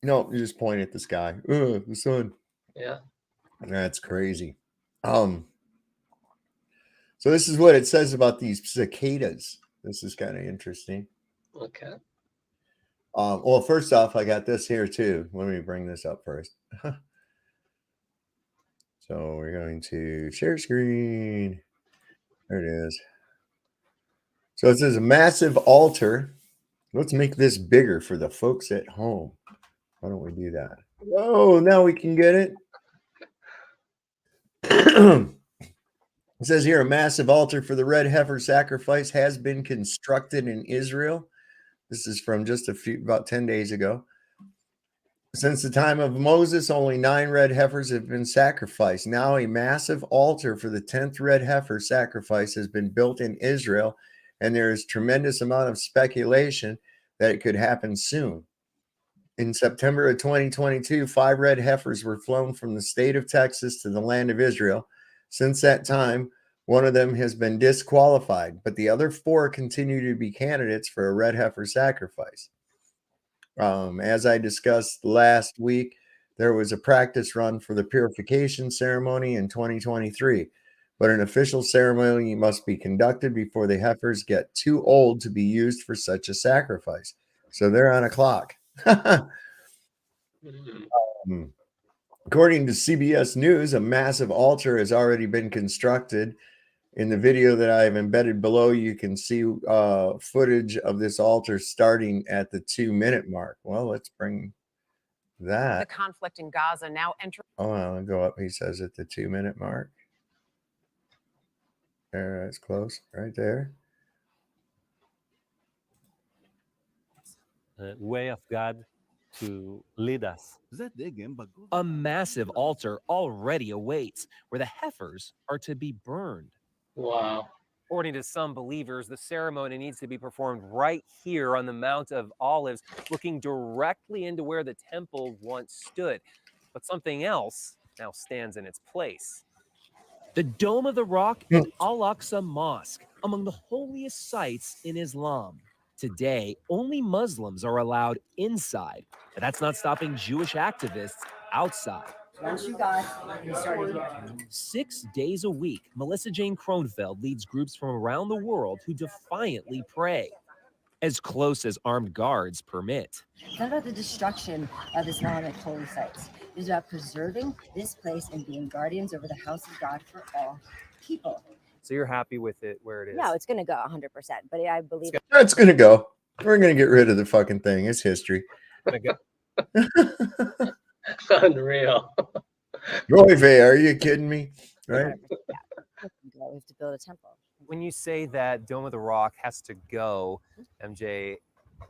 C: No, you just point at the sky. The sun.
F: Yeah.
C: That's crazy. So this is what it says about these cicadas. This is kind of interesting.
F: Okay.
C: Well, first off, I got this here too. Let me bring this up first. So we're going to share screen. There it is. So it says a massive altar. Let's make this bigger for the folks at home. Why don't we do that? Oh, now we can get it. It says here a massive altar for the red heifer sacrifice has been constructed in Israel. This is from just about 10 days ago. Since the time of Moses, only 9 red heifers have been sacrificed. Now a massive altar for the 10th red heifer sacrifice has been built in Israel, and there is tremendous amount of speculation that it could happen soon. In September of 2022, 5 red heifers were flown from the state of Texas to the land of Israel. Since that time, one of them has been disqualified, but the other 4 continue to be candidates for a red heifer sacrifice. As I discussed last week, there was a practice run for the purification ceremony in 2023, but an official ceremony must be conducted before the heifers get too old to be used for such a sacrifice. So they're on a clock. According to CBS News, a massive altar has already been constructed. In the video that I have embedded below, you can see footage of this altar starting at the 2-minute mark. Well, let's bring that.
H: The conflict in Gaza now entering.
C: Oh, I'll go up. He says at the 2-minute mark. There, that's close, right there.
I: Way of God to lead us.
J: A massive altar already awaits, where the heifers are to be burned.
F: Wow.
K: According to some believers, the ceremony needs to be performed right here on the Mount of Olives, looking directly into where the temple once stood. But something else now stands in its place.
J: The Dome of the Rock and Al-Aqsa Mosque, among the holiest sites in Islam. Today, only Muslims are allowed inside, but that's not stopping Jewish activists outside.
L: Once you got, you started here.
J: 6 days a week, Melissa Jane Kronfeld leads groups from around the world who defiantly pray, as close as armed guards permit.
L: It's not about the destruction of Islamic holy sites. It is about preserving this place and being guardians over the house of God for all people.
K: So you're happy with it where it is?
M: No, it's going to go 100%. But I believe
C: It's going to go. We're going to get rid of the fucking thing. It's history.
F: Unreal.
C: Roy Vey, are you kidding me? Right?
M: we have to build a temple.
K: When you say that Dome of the Rock has to go, MJ,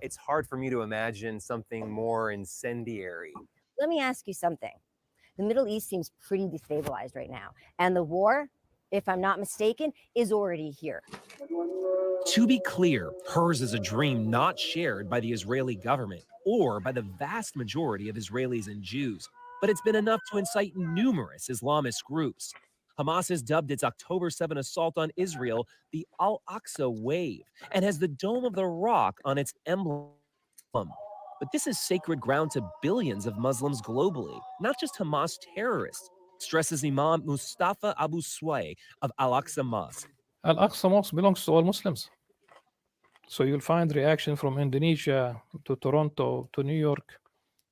K: it's hard for me to imagine something more incendiary.
M: Let me ask you something. The Middle East seems pretty destabilized right now. And the war, if I'm not mistaken, is already here.
J: To be clear, hers is a dream not shared by the Israeli government or by the vast majority of Israelis and Jews, but it's been enough to incite numerous Islamist groups. Hamas has dubbed its October 7 assault on Israel the Al-Aqsa Wave and has the Dome of the Rock on its emblem. But this is sacred ground to billions of Muslims globally, not just Hamas terrorists. stresses Imam Mustafa Abu Sway of Al-Aqsa Mosque.
N: Al-Aqsa Mosque belongs to all Muslims. So you'll find reaction from Indonesia to Toronto to New York.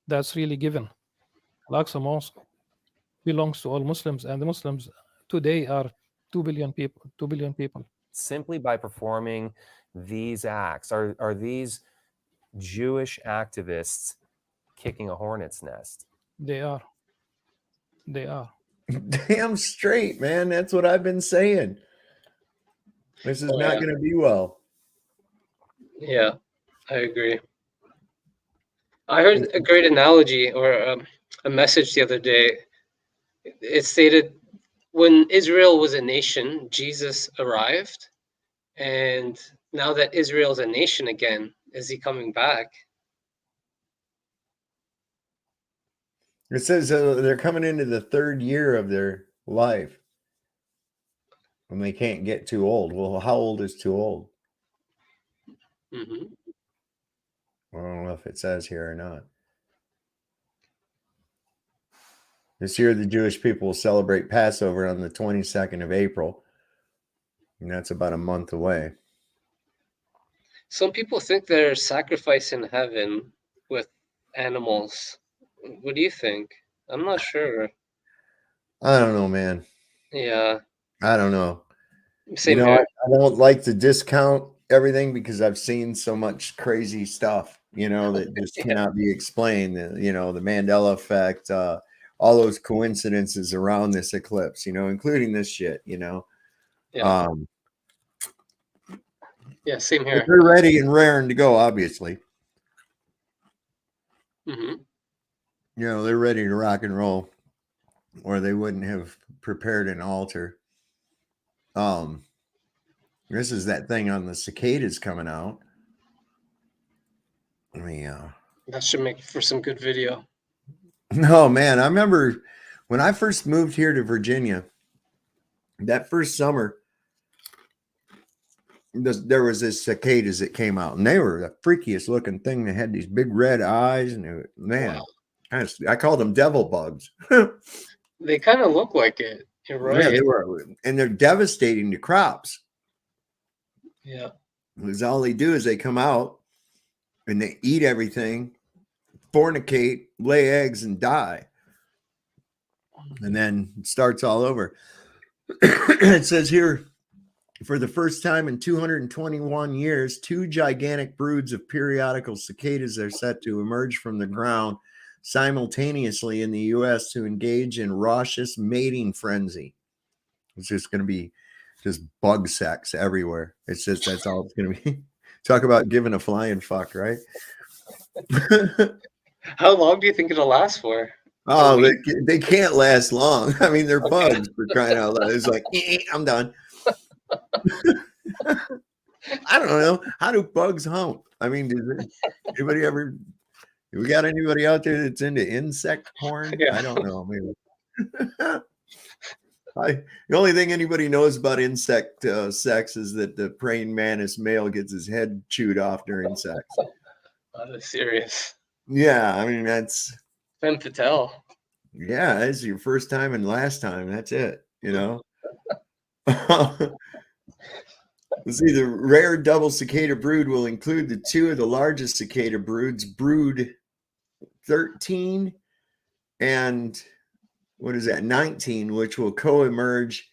N: That's really given. Al-Aqsa Mosque belongs to all Muslims, and the Muslims today are 2 billion people. 2 billion people.
K: Simply by performing these acts, are these Jewish activists kicking a hornet's nest?
N: They are. They are.
C: Damn straight, man. That's what I've been saying. This is not going to be well.
F: Yeah, I agree. I heard a great analogy or a message the other day. It stated when Israel was a nation, Jesus arrived. And now that Israel's a nation again, is he coming back?
C: It says they're coming into the 3rd year of their life. And they can't get too old. Well, how old is too old?
F: Mm-hmm.
C: I don't know if it says here or not. This year, the Jewish people will celebrate Passover on the 22nd of April. And that's about a month away.
F: Some people think there's sacrifice in heaven with animals. What do you think? I'm not sure.
C: I don't know, man.
F: Yeah.
C: I don't know.
F: Same
C: you know,
F: here.
C: I don't like to discount everything because I've seen so much crazy stuff, that just cannot be explained. The Mandela effect, all those coincidences around this eclipse, including this shit,
F: Yeah. Yeah, same
C: But
F: here.
C: they're ready and raring to go, obviously.
F: Mm-hmm.
C: They're ready to rock and roll, or they wouldn't have prepared an altar. This is that thing on the cicadas coming out.
F: That should make for some good video.
C: No, man. I remember when I first moved here to Virginia, that first summer, there was this cicadas that came out, and they were the freakiest looking thing. They had these big red eyes, and I called them devil bugs.
F: They kind of look like it. You're right.
C: Yeah, they were, and they're devastating to crops.
F: Yeah.
C: Because all they do is they come out and they eat everything, fornicate, lay eggs, and die. And then it starts all over. It says here, for the first time in 221 years, 2 gigantic broods of periodical cicadas are set to emerge from the ground simultaneously in the U.S. to engage in raucous mating frenzy. It's just going to be just bug sex everywhere. It's just, that's all it's going to be. Talk about giving a flying fuck, right?
F: How long do you think it'll last for?
C: Oh, they can't last long. I mean, they're bugs, for crying out loud. It's like, I'm done. I don't know. How do bugs hump? I mean, anybody ever? Do we got anybody out there that's into insect porn?
F: Yeah.
C: I don't know. Maybe. The only thing anybody knows about insect sex is that the praying mantis male gets his head chewed off during sex.
F: Oh, that's serious.
C: Yeah, I mean, that's
F: Femme fatale.
C: Yeah, it's your first time and last time. That's it, See, the rare double cicada brood will include the 2 of the largest cicada broods, brood 13 and 19, which will co-emerge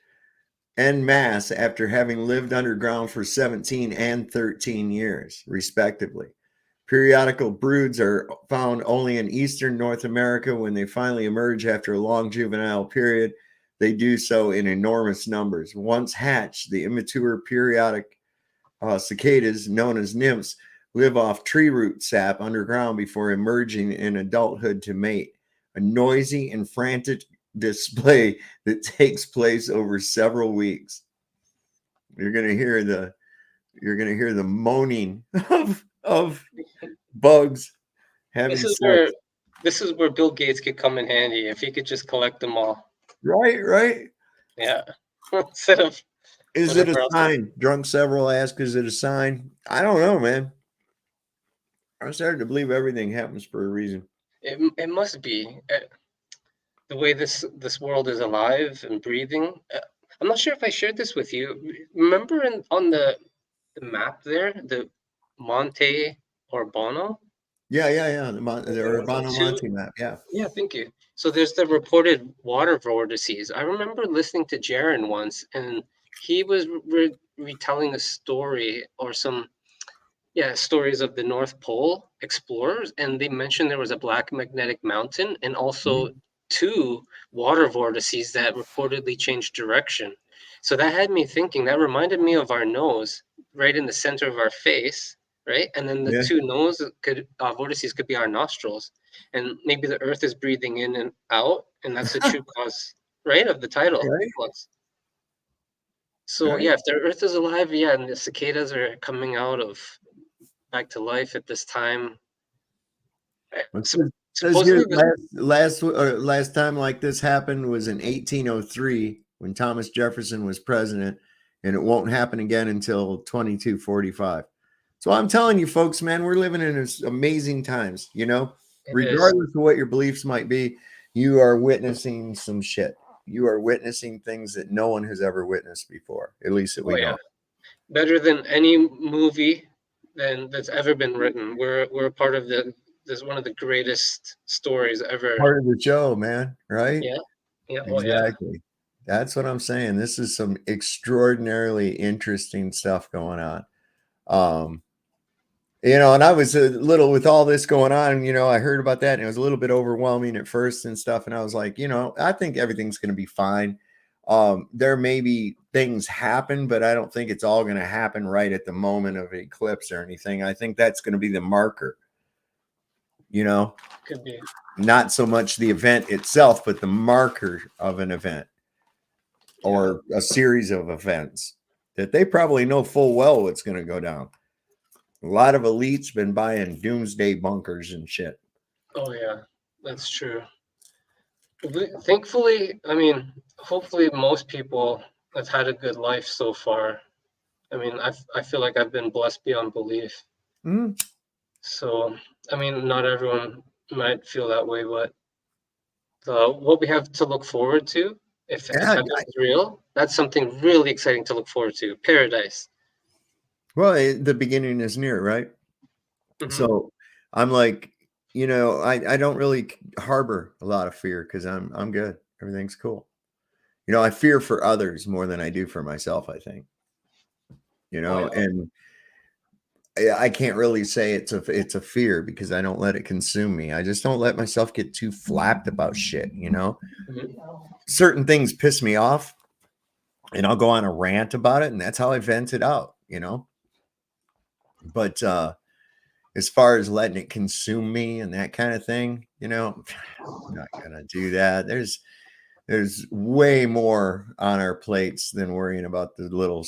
C: en masse after having lived underground for 17 and 13 years, respectively. Periodical broods are found only in eastern North America. When they finally emerge after a long juvenile period, they do so in enormous numbers. Once hatched, the immature periodic cicadas, known as nymphs, live off tree root sap underground before emerging in adulthood to mate. A noisy and frantic display that takes place over several weeks. You're going to hear the moaning of bugs having sex.
F: This is where Bill Gates could come in handy if he could just collect them all.
C: Right.
F: Yeah. Instead of
C: Is it a sign? Drunk Several ask, is it a sign? I don't know, man. I'm starting to believe everything happens for a reason.
F: It must be. the way this world is alive and breathing. I'm not sure if I shared this with you. Remember on the map there, the Monte Urbano?
C: Yeah. The Urbano
F: Two,
C: Monte map. Yeah.
F: yeah, thank you. So there's the reported water vortices. I remember listening to Jaron once, and he was retelling a story or some, stories of the North Pole explorers, and they mentioned there was a black magnetic mountain and also two water vortices that reportedly changed direction. So that had me thinking. That reminded me of our nose, right in the center of our face, right? And then the
C: Yeah.
F: two vortices could be our nostrils, and maybe the Earth is breathing in and out, and that's the true cause, right, of the title.
C: Right.
F: So
C: Right.
F: yeah, if the Earth is alive, yeah, and the cicadas are coming out of back to life at this time.
C: Says here last time like this happened was in 1803 when Thomas Jefferson was president, and it won't happen again until 2245. So I'm telling you, folks, man, we're living in amazing times. You know, regardless of what your beliefs might be, you are witnessing some shit. You are witnessing things that no one has ever witnessed before, at least that we know.
F: Better than any movie that's ever been written. We're a part of this one of the greatest stories ever.
C: Part of the show, man, right?
F: Yeah.
C: Exactly. That's what I'm saying. This is some extraordinarily interesting stuff going on. You know, and I was a little with all this going on, you know, I heard about that and it was a little bit overwhelming at first and stuff. And I was like, you know, I think everything's going to be fine. There may be things happen, but I don't think it's all going to happen right at the moment of eclipse or anything. I think that's going to be the marker, you know,
F: could be
C: not so much the event itself, but the marker of an event or a series of events that they probably know full well what's going to go down. A lot of elites been buying doomsday bunkers and shit.
F: Oh yeah, that's true. Thankfully, I mean, hopefully most people have had a good life so far. I mean, I feel like I've been blessed beyond belief.
C: Mm-hmm.
F: So, I mean, not everyone might feel that way, but what we have to look forward to, if heaven is real, that's something really exciting to look forward to. Paradise.
C: Well, the beginning is near, right?
F: Mm-hmm.
C: So I'm like, you know, I don't really harbor a lot of fear because I'm good. Everything's cool. You know, I fear for others more than I do for myself, I think. You know, and I can't really say it's a fear because I don't let it consume me. I just don't let myself get too flapped about shit, you know.
F: Mm-hmm.
C: Certain things piss me off and I'll go on a rant about it, and that's how I vent it out, you know. But as far as letting it consume me and that kind of thing, you know, I'm not gonna do that. There's way more on our plates than worrying about the little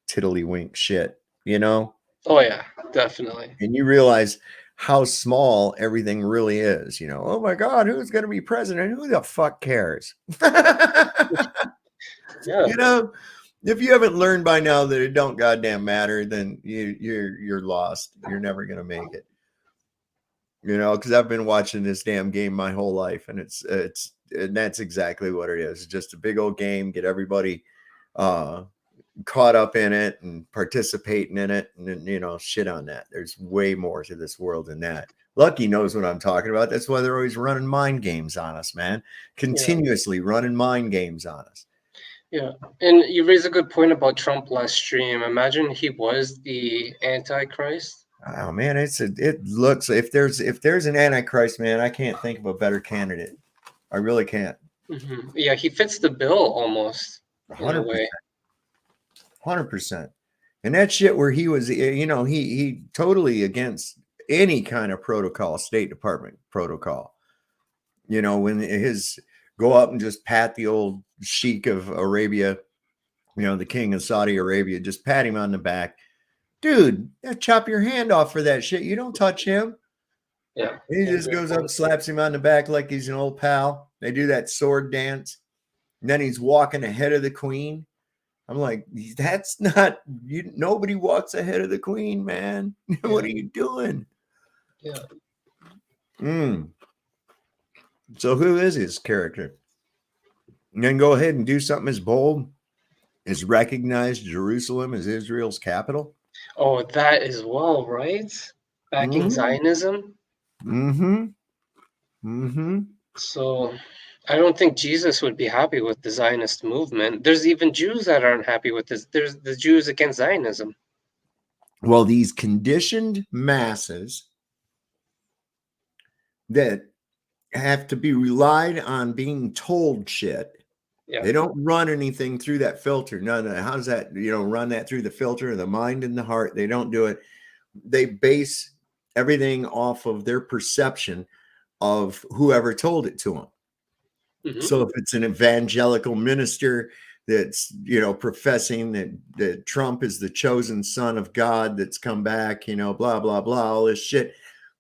C: tiddlywink shit, you know.
F: Oh yeah, definitely.
C: And you realize how small everything really is, you know. Oh my God, who's going to be president? Who the fuck cares?
F: Yeah.
C: You know, if you haven't learned by now that it don't goddamn matter, then you're lost. You're never going to make it. You know, because I've been watching this damn game my whole life, and and that's exactly what it is. It's just a big old game. Get everybody caught up in it and participating in it, and then, you know, shit on that. There's way more to this world than that. Lucky knows what I'm talking about. That's why they're always running mind games on us, man. Continuously running mind games on us.
F: Yeah, and you raise a good point about Trump last stream. Imagine he was the Antichrist.
C: Oh man, it looks, if there's an Antichrist, man, I can't think of a better candidate. I really can't.
F: Mm-hmm. Yeah, he fits the bill almost.
C: 100%. 100%. And that shit where he was, you know, he totally against any kind of protocol, State Department protocol. You know, when his go up and just pat the old Sheikh of Arabia, you know, the king of Saudi Arabia, just pat him on the back. Dude, chop your hand off for that shit. You don't touch him.
F: Yeah.
C: He just goes up, slaps him on the back like he's an old pal. They do that sword dance. And then he's walking ahead of the queen. I'm like, that's not, nobody walks ahead of the queen, man. What are you doing?
F: Yeah.
C: So who is his character? And then go ahead and do something as bold as recognize Jerusalem as Israel's capital.
F: Oh, that as well, right? Backing Zionism.
C: Mm-hmm. Mm-hmm.
F: So I don't think Jesus would be happy with the Zionist movement. There's even Jews that aren't happy with this. There's the Jews against Zionism.
C: Well, these conditioned masses that have to be relied on being told shit.
F: Yeah.
C: They don't run anything through that filter. No. How's that? Run that through the filter of the mind and the heart. They don't do it. They base everything off of their perception of whoever told it to them.
F: Mm-hmm.
C: So if it's an evangelical minister that's, professing that Trump is the chosen son of God that's come back, blah, blah, blah, all this shit,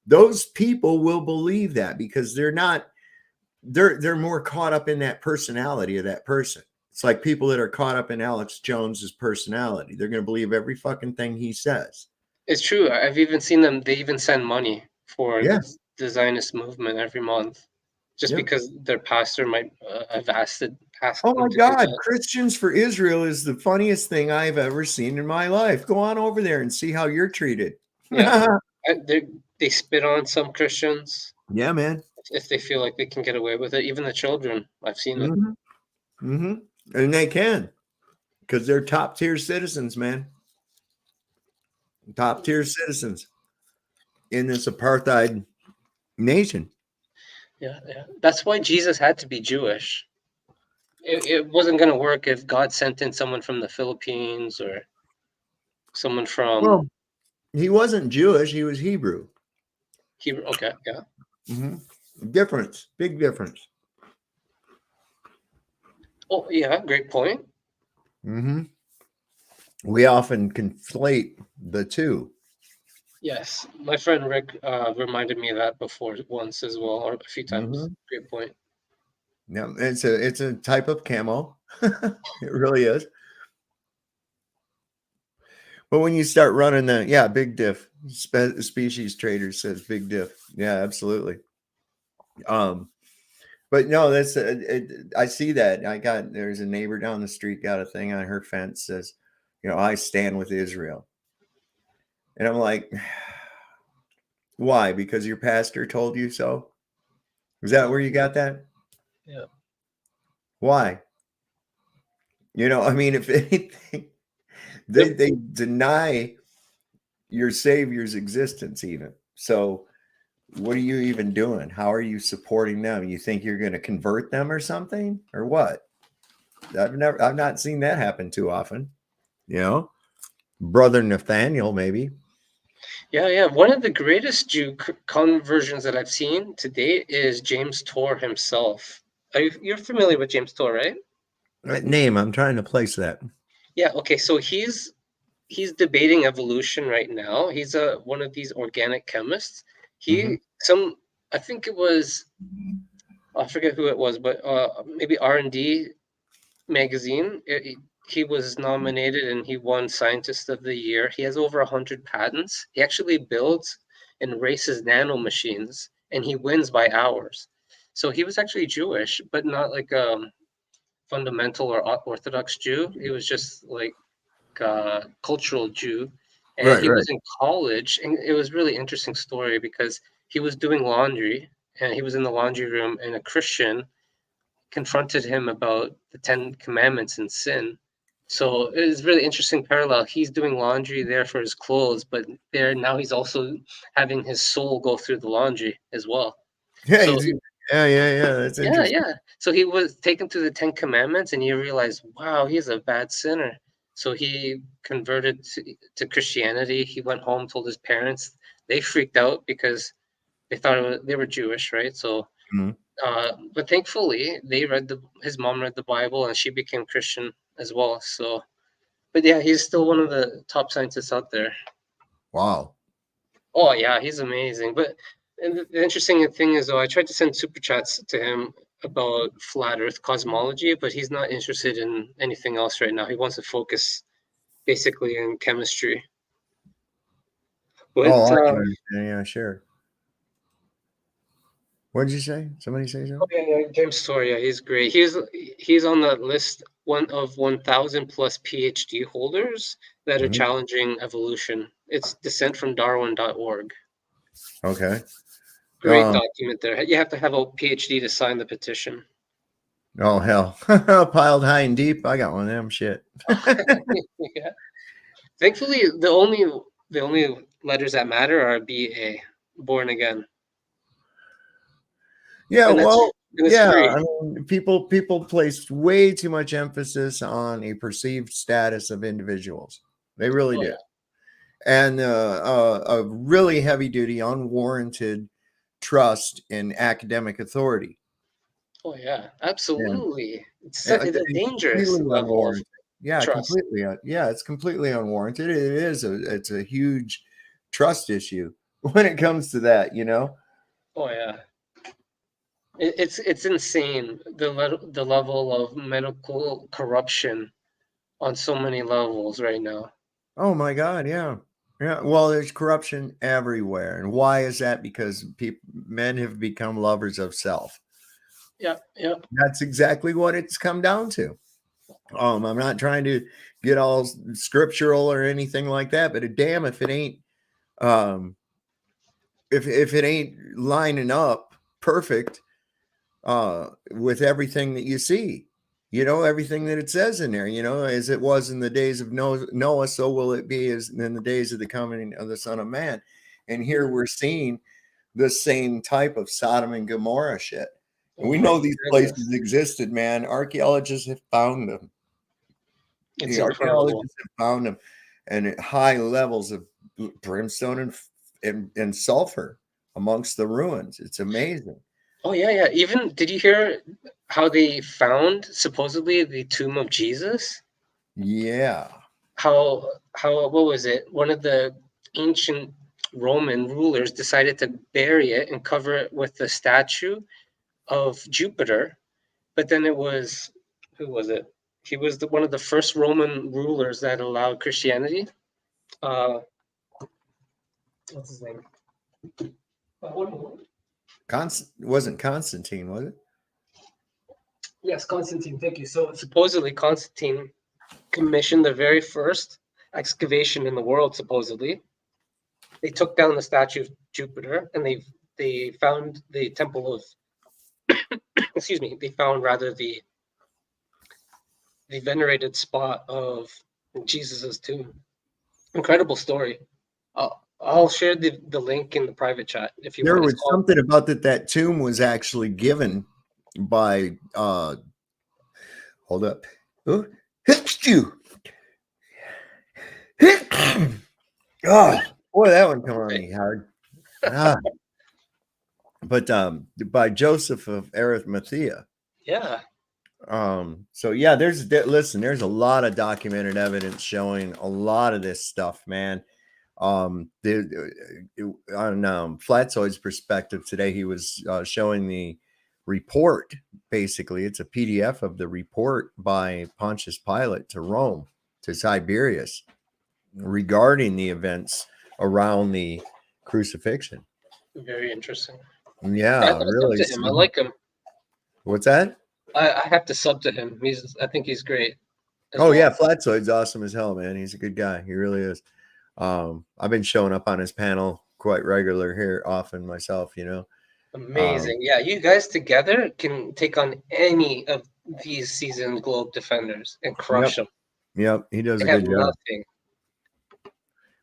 C: those people will believe that because they're more caught up in that personality of that person. It's like people that are caught up in Alex Jones's personality. They're going to believe every fucking thing he says.
F: It's true. I've even seen them. They even send money for the Zionist movement every month, just because their pastor might have asked
C: Oh my
F: them to do
C: God,
F: that.
C: Christians for Israel is the funniest thing I've ever seen in my life. Go on over there and see how you're treated.
F: Yeah, they spit on some Christians.
C: Yeah, man.
F: If they feel like they can get away with it, even the children, I've seen it.
C: Mm-hmm. And they can, because they're top tier citizens, man. Top tier citizens in this apartheid nation.
F: Yeah. That's why Jesus had to be Jewish. It wasn't going to work if God sent in someone from the Philippines or someone from.
C: Well, he wasn't Jewish. He was Hebrew.
F: Hebrew. Okay. Yeah.
C: Mm-hmm. Difference. Big difference.
F: Oh, yeah. Great point.
C: Mm-hmm. We often conflate the two.
F: Yes. My friend Rick reminded me of that before once as well, or a few times. Great point.
C: Yeah, it's a type of camo. It really is. But when you start running big diff. Species Trader says big diff. Yeah, absolutely. But no, that's I see that. There's a neighbor down the street got a thing on her fence says, I stand with Israel. And I'm like, why? Because your pastor told you so? Is that where you got that?
F: Yeah.
C: Why? If anything, they deny your Savior's existence even. So what are you even doing? How are you supporting them? You think you're going to convert them or something or what? I've not seen that happen too often. Brother Nathaniel, maybe.
F: Yeah. One of the greatest Jew conversions that I've seen to date is James Torr himself. You're familiar with James Torr, right?
C: That name, I'm trying to place that.
F: Yeah. Okay. So he's debating evolution right now. He's one of these organic chemists. I think it was, I forget who it was, but maybe R&D magazine. He was nominated and he won Scientist of the Year. He has over 100 patents. He actually builds and races nano machines, and he wins by hours. So he was actually Jewish, but not like a fundamental or Orthodox Jew. He was just like a cultural Jew. And he was in college, and it was really interesting story because he was doing laundry, and he was in the laundry room, and a Christian confronted him about the 10 Commandments and sin. So it was really interesting parallel. He's doing laundry there for his clothes, but there now he's also having his soul go through the laundry as well.
C: Yeah,
F: So,
C: That's interesting.
F: yeah. So he was taken through the 10 Commandments, and he realized, wow, he's a bad sinner. So he converted to Christianity. He went home, told his parents. They freaked out because they thought they were Jewish, right? So, but thankfully, his mom read the Bible, and she became Christian as well. So, but yeah, he's still one of the top scientists out there.
C: Wow.
F: Oh yeah, he's amazing. But the interesting thing is, though, I tried to send super chats to him about flat Earth cosmology, but he's not interested in anything else right now. He wants to focus basically in chemistry. But,
C: I can understand. Yeah, sure. What did you say? Somebody say something?
F: Oh, yeah, James Story, yeah, he's great. He's on the list of 1,000 plus PhD holders that are
C: Mhm.
F: challenging evolution. It's descentfromdarwin.org.
C: Okay.
F: Great document there. You have to have a PhD to sign the petition.
C: Oh hell, piled high and deep. I got one of them. Shit.
F: Yeah. Thankfully, the only letters that matter are BA, born again.
C: Yeah,
F: And that's-
C: well,
F: and it's
C: yeah.
F: free.
C: I mean, people placed way too much emphasis on a perceived status of individuals. They really
F: Oh,
C: did, and a really heavy duty, unwarranted trust in academic authority.
F: Oh yeah, absolutely. It's
C: Yeah,
F: a dangerous
C: completely
F: level of
C: unwarranted. Yeah,
F: trust.
C: completely. Yeah, it's completely unwarranted. It's a huge trust issue when it comes to that. You know.
F: Oh yeah, it's insane the level of medical corruption on so many levels right now.
C: Oh my God, yeah. Yeah, well, there's corruption everywhere. And why is that? Because men have become lovers of self.
F: Yeah, yeah.
C: That's exactly what it's come down to. I'm not trying to get all scriptural or anything like that, but damn if it ain't if it ain't lining up perfect with everything that you see. You know, everything that it says in there, you know, as it was in the days of Noah, so will it be as in the days of the coming of the Son of Man. And here we're seeing the same type of Sodom and Gomorrah shit. And we know these places existed, man. Archaeologists have found them.
F: It's
C: The
F: incredible.
C: archaeologists have found them, and at high levels of brimstone and sulfur amongst the ruins. It's amazing.
F: Oh yeah, yeah. Even did you hear how they found supposedly the tomb of Jesus?
C: Yeah.
F: How what was it? One of the ancient Roman rulers decided to bury it and cover it with the statue of Jupiter, but then it was who was it? He was one of the first Roman rulers that allowed Christianity. What's his name?
C: Wasn't Constantine, was it?
F: Yes, Constantine. Thank you. So supposedly Constantine commissioned the very first excavation in the world. Supposedly, they took down the statue of Jupiter and they found the temple of excuse me. They found rather the venerated spot of Jesus's tomb. Incredible story. I'll share the link in the private chat if you
C: There
F: want.
C: was something about that tomb was actually given by hold up. Oh, you. Oh, boy, that one come on me hard. But by Joseph of Arimathea.
F: Yeah.
C: So yeah, there's a lot of documented evidence showing a lot of this stuff, man. On Flatzoid's perspective today, he was showing the report. Basically, it's a PDF of the report by Pontius Pilate to Rome, to Tiberius, regarding the events around the crucifixion.
F: Very interesting.
C: Yeah, really.
F: To him. I like him.
C: What's that?
F: I have to sub to him. I think he's great.
C: Yeah, Flatzoid's awesome as hell, man. He's a good guy. He really is. I've been showing up on his panel quite regular here often myself, you know.
F: Amazing. Yeah, you guys together can take on any of these seasoned globe defenders and crush them.
C: Yep, he does a good job.
F: Nothing.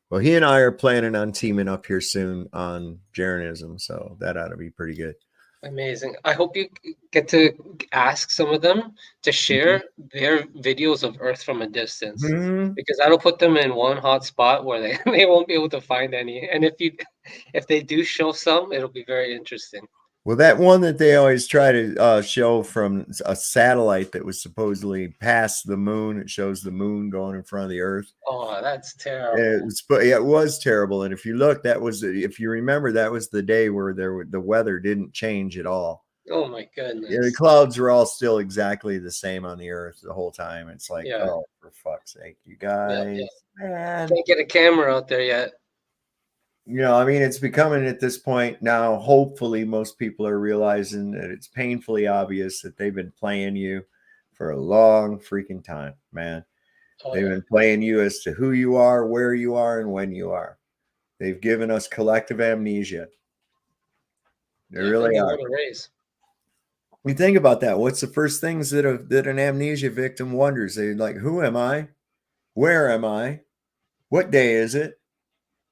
C: Well, he and I are planning on teaming up here soon on Jeranism, so that ought to be pretty good.
F: Amazing. I hope you get to ask some of them to share their videos of Earth from a distance, because that'll put them in one hot spot where they won't be able to find any. And if they do show some, it'll be very interesting.
C: Well, that one that they always try to show from a satellite that was supposedly past the moon, it shows the moon going in front of the Earth.
F: Oh, that's terrible.
C: It was terrible. And if you look, if you remember, that was the day where the weather didn't change at all.
F: Oh my goodness.
C: Yeah, the clouds were all still exactly the same on the Earth the whole time. It's like, oh, for fuck's sake, you guys.
F: Man. Can't get a camera out there yet.
C: You know, I mean, it's becoming at this point now, hopefully most people are realizing that it's painfully obvious that they've been playing you for a long freaking time, man. They've been playing you as to who you are, where you are, and when you are. They've given us collective amnesia. They really are. You think about that. What's the first things that an amnesia victim wonders? They're like, who am I? Where am I? What day is it?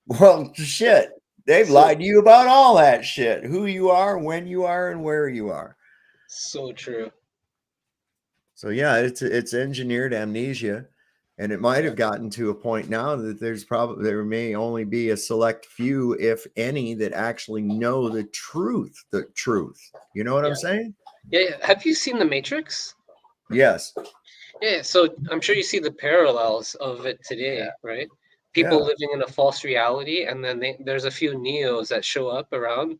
C: Well, shit. They've lied to you about all that shit. Who you are, when you are, and where you are.
F: So true.
C: So yeah, it's engineered amnesia. And it might have gotten to a point now that there may only be a select few, if any, that actually know the truth. You know what I'm saying?
F: Yeah. Have you seen The Matrix?
C: Yes.
F: Yeah. So I'm sure you see the parallels of it today, right? People living in a false reality, and then there's a few Neos that show up around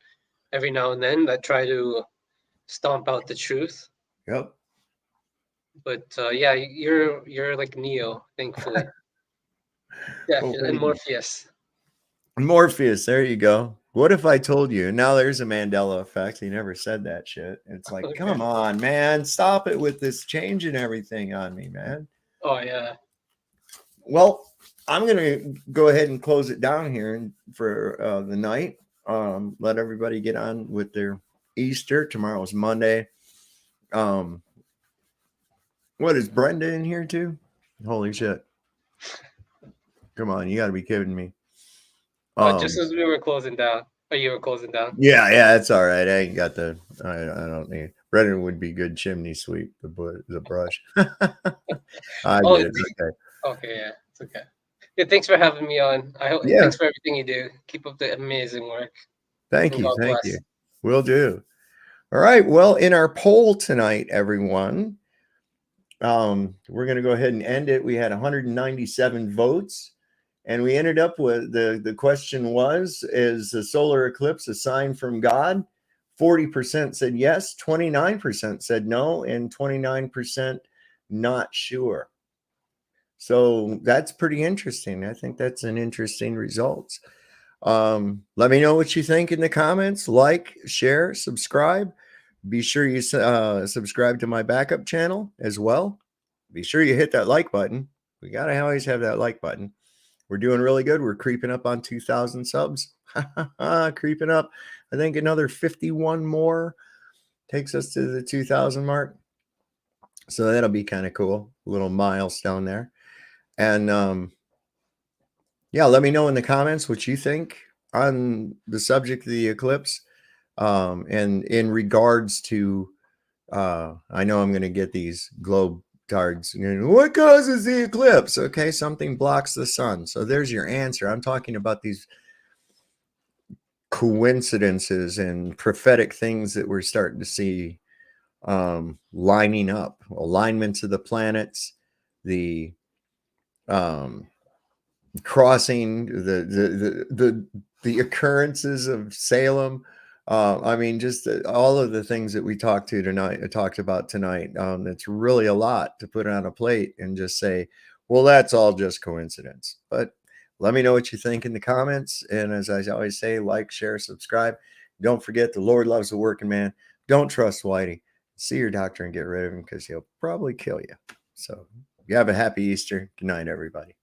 F: every now and then that try to stomp out the truth.
C: Yep.
F: But yeah, you're like Neo, thankfully. Definitely, and Morpheus.
C: Morpheus, there you go. What if I told you? And now there's a Mandela effect. He never said that shit. It's like, come on, man, stop it with this changing everything on me, man.
F: Oh yeah.
C: Well, I'm gonna go ahead and close it down here for the night. Let everybody get on with their Easter. Tomorrow's Monday. What is Brenda in here too? Holy shit. Come on, you gotta be kidding me.
F: Just as we were closing down. Oh, you were closing down?
C: Yeah, it's all right. I ain't got I don't need Brendan would be good chimney sweep, the brush. I get it. Okay.
F: Okay, yeah, it's okay. Yeah, thanks for having me on. Thanks for everything you do. Keep up the amazing work.
C: Thank you. Will do. All right. Well, in our poll tonight, everyone, we're going to go ahead and end it. We had 197 votes, and we ended up with the question was, is the solar eclipse a sign from God? 40% said yes, 29% said no, and 29% not sure. So that's pretty interesting. I think that's an interesting result. Let me know what you think in the comments. Like, share, subscribe. Be sure you subscribe to my backup channel as well. Be sure you hit that like button. We got to always have that like button. We're doing really good. We're creeping up on 2,000 subs. Creeping up. I think another 51 more takes us to the 2,000 mark. So that'll be kind of cool. A little milestone there. And yeah, let me know in the comments what you think on the subject of the eclipse. And in regards to, I know I'm going to get these globe cards. What causes the eclipse? Okay, something blocks the sun. So there's your answer. I'm talking about these coincidences and prophetic things that we're starting to see lining up. Alignments of the planets, the crossing, the occurrences of Salem. I mean, just all of the things that we talked about tonight. It's really a lot to put on a plate and just say, well, that's all just coincidence. But let me know what you think in the comments. And as I always say, like, share, subscribe. Don't forget, the Lord loves the working man. Don't trust Whitey. See your doctor and get rid of him, because he'll probably kill you. So you have a happy Easter. Good night, everybody.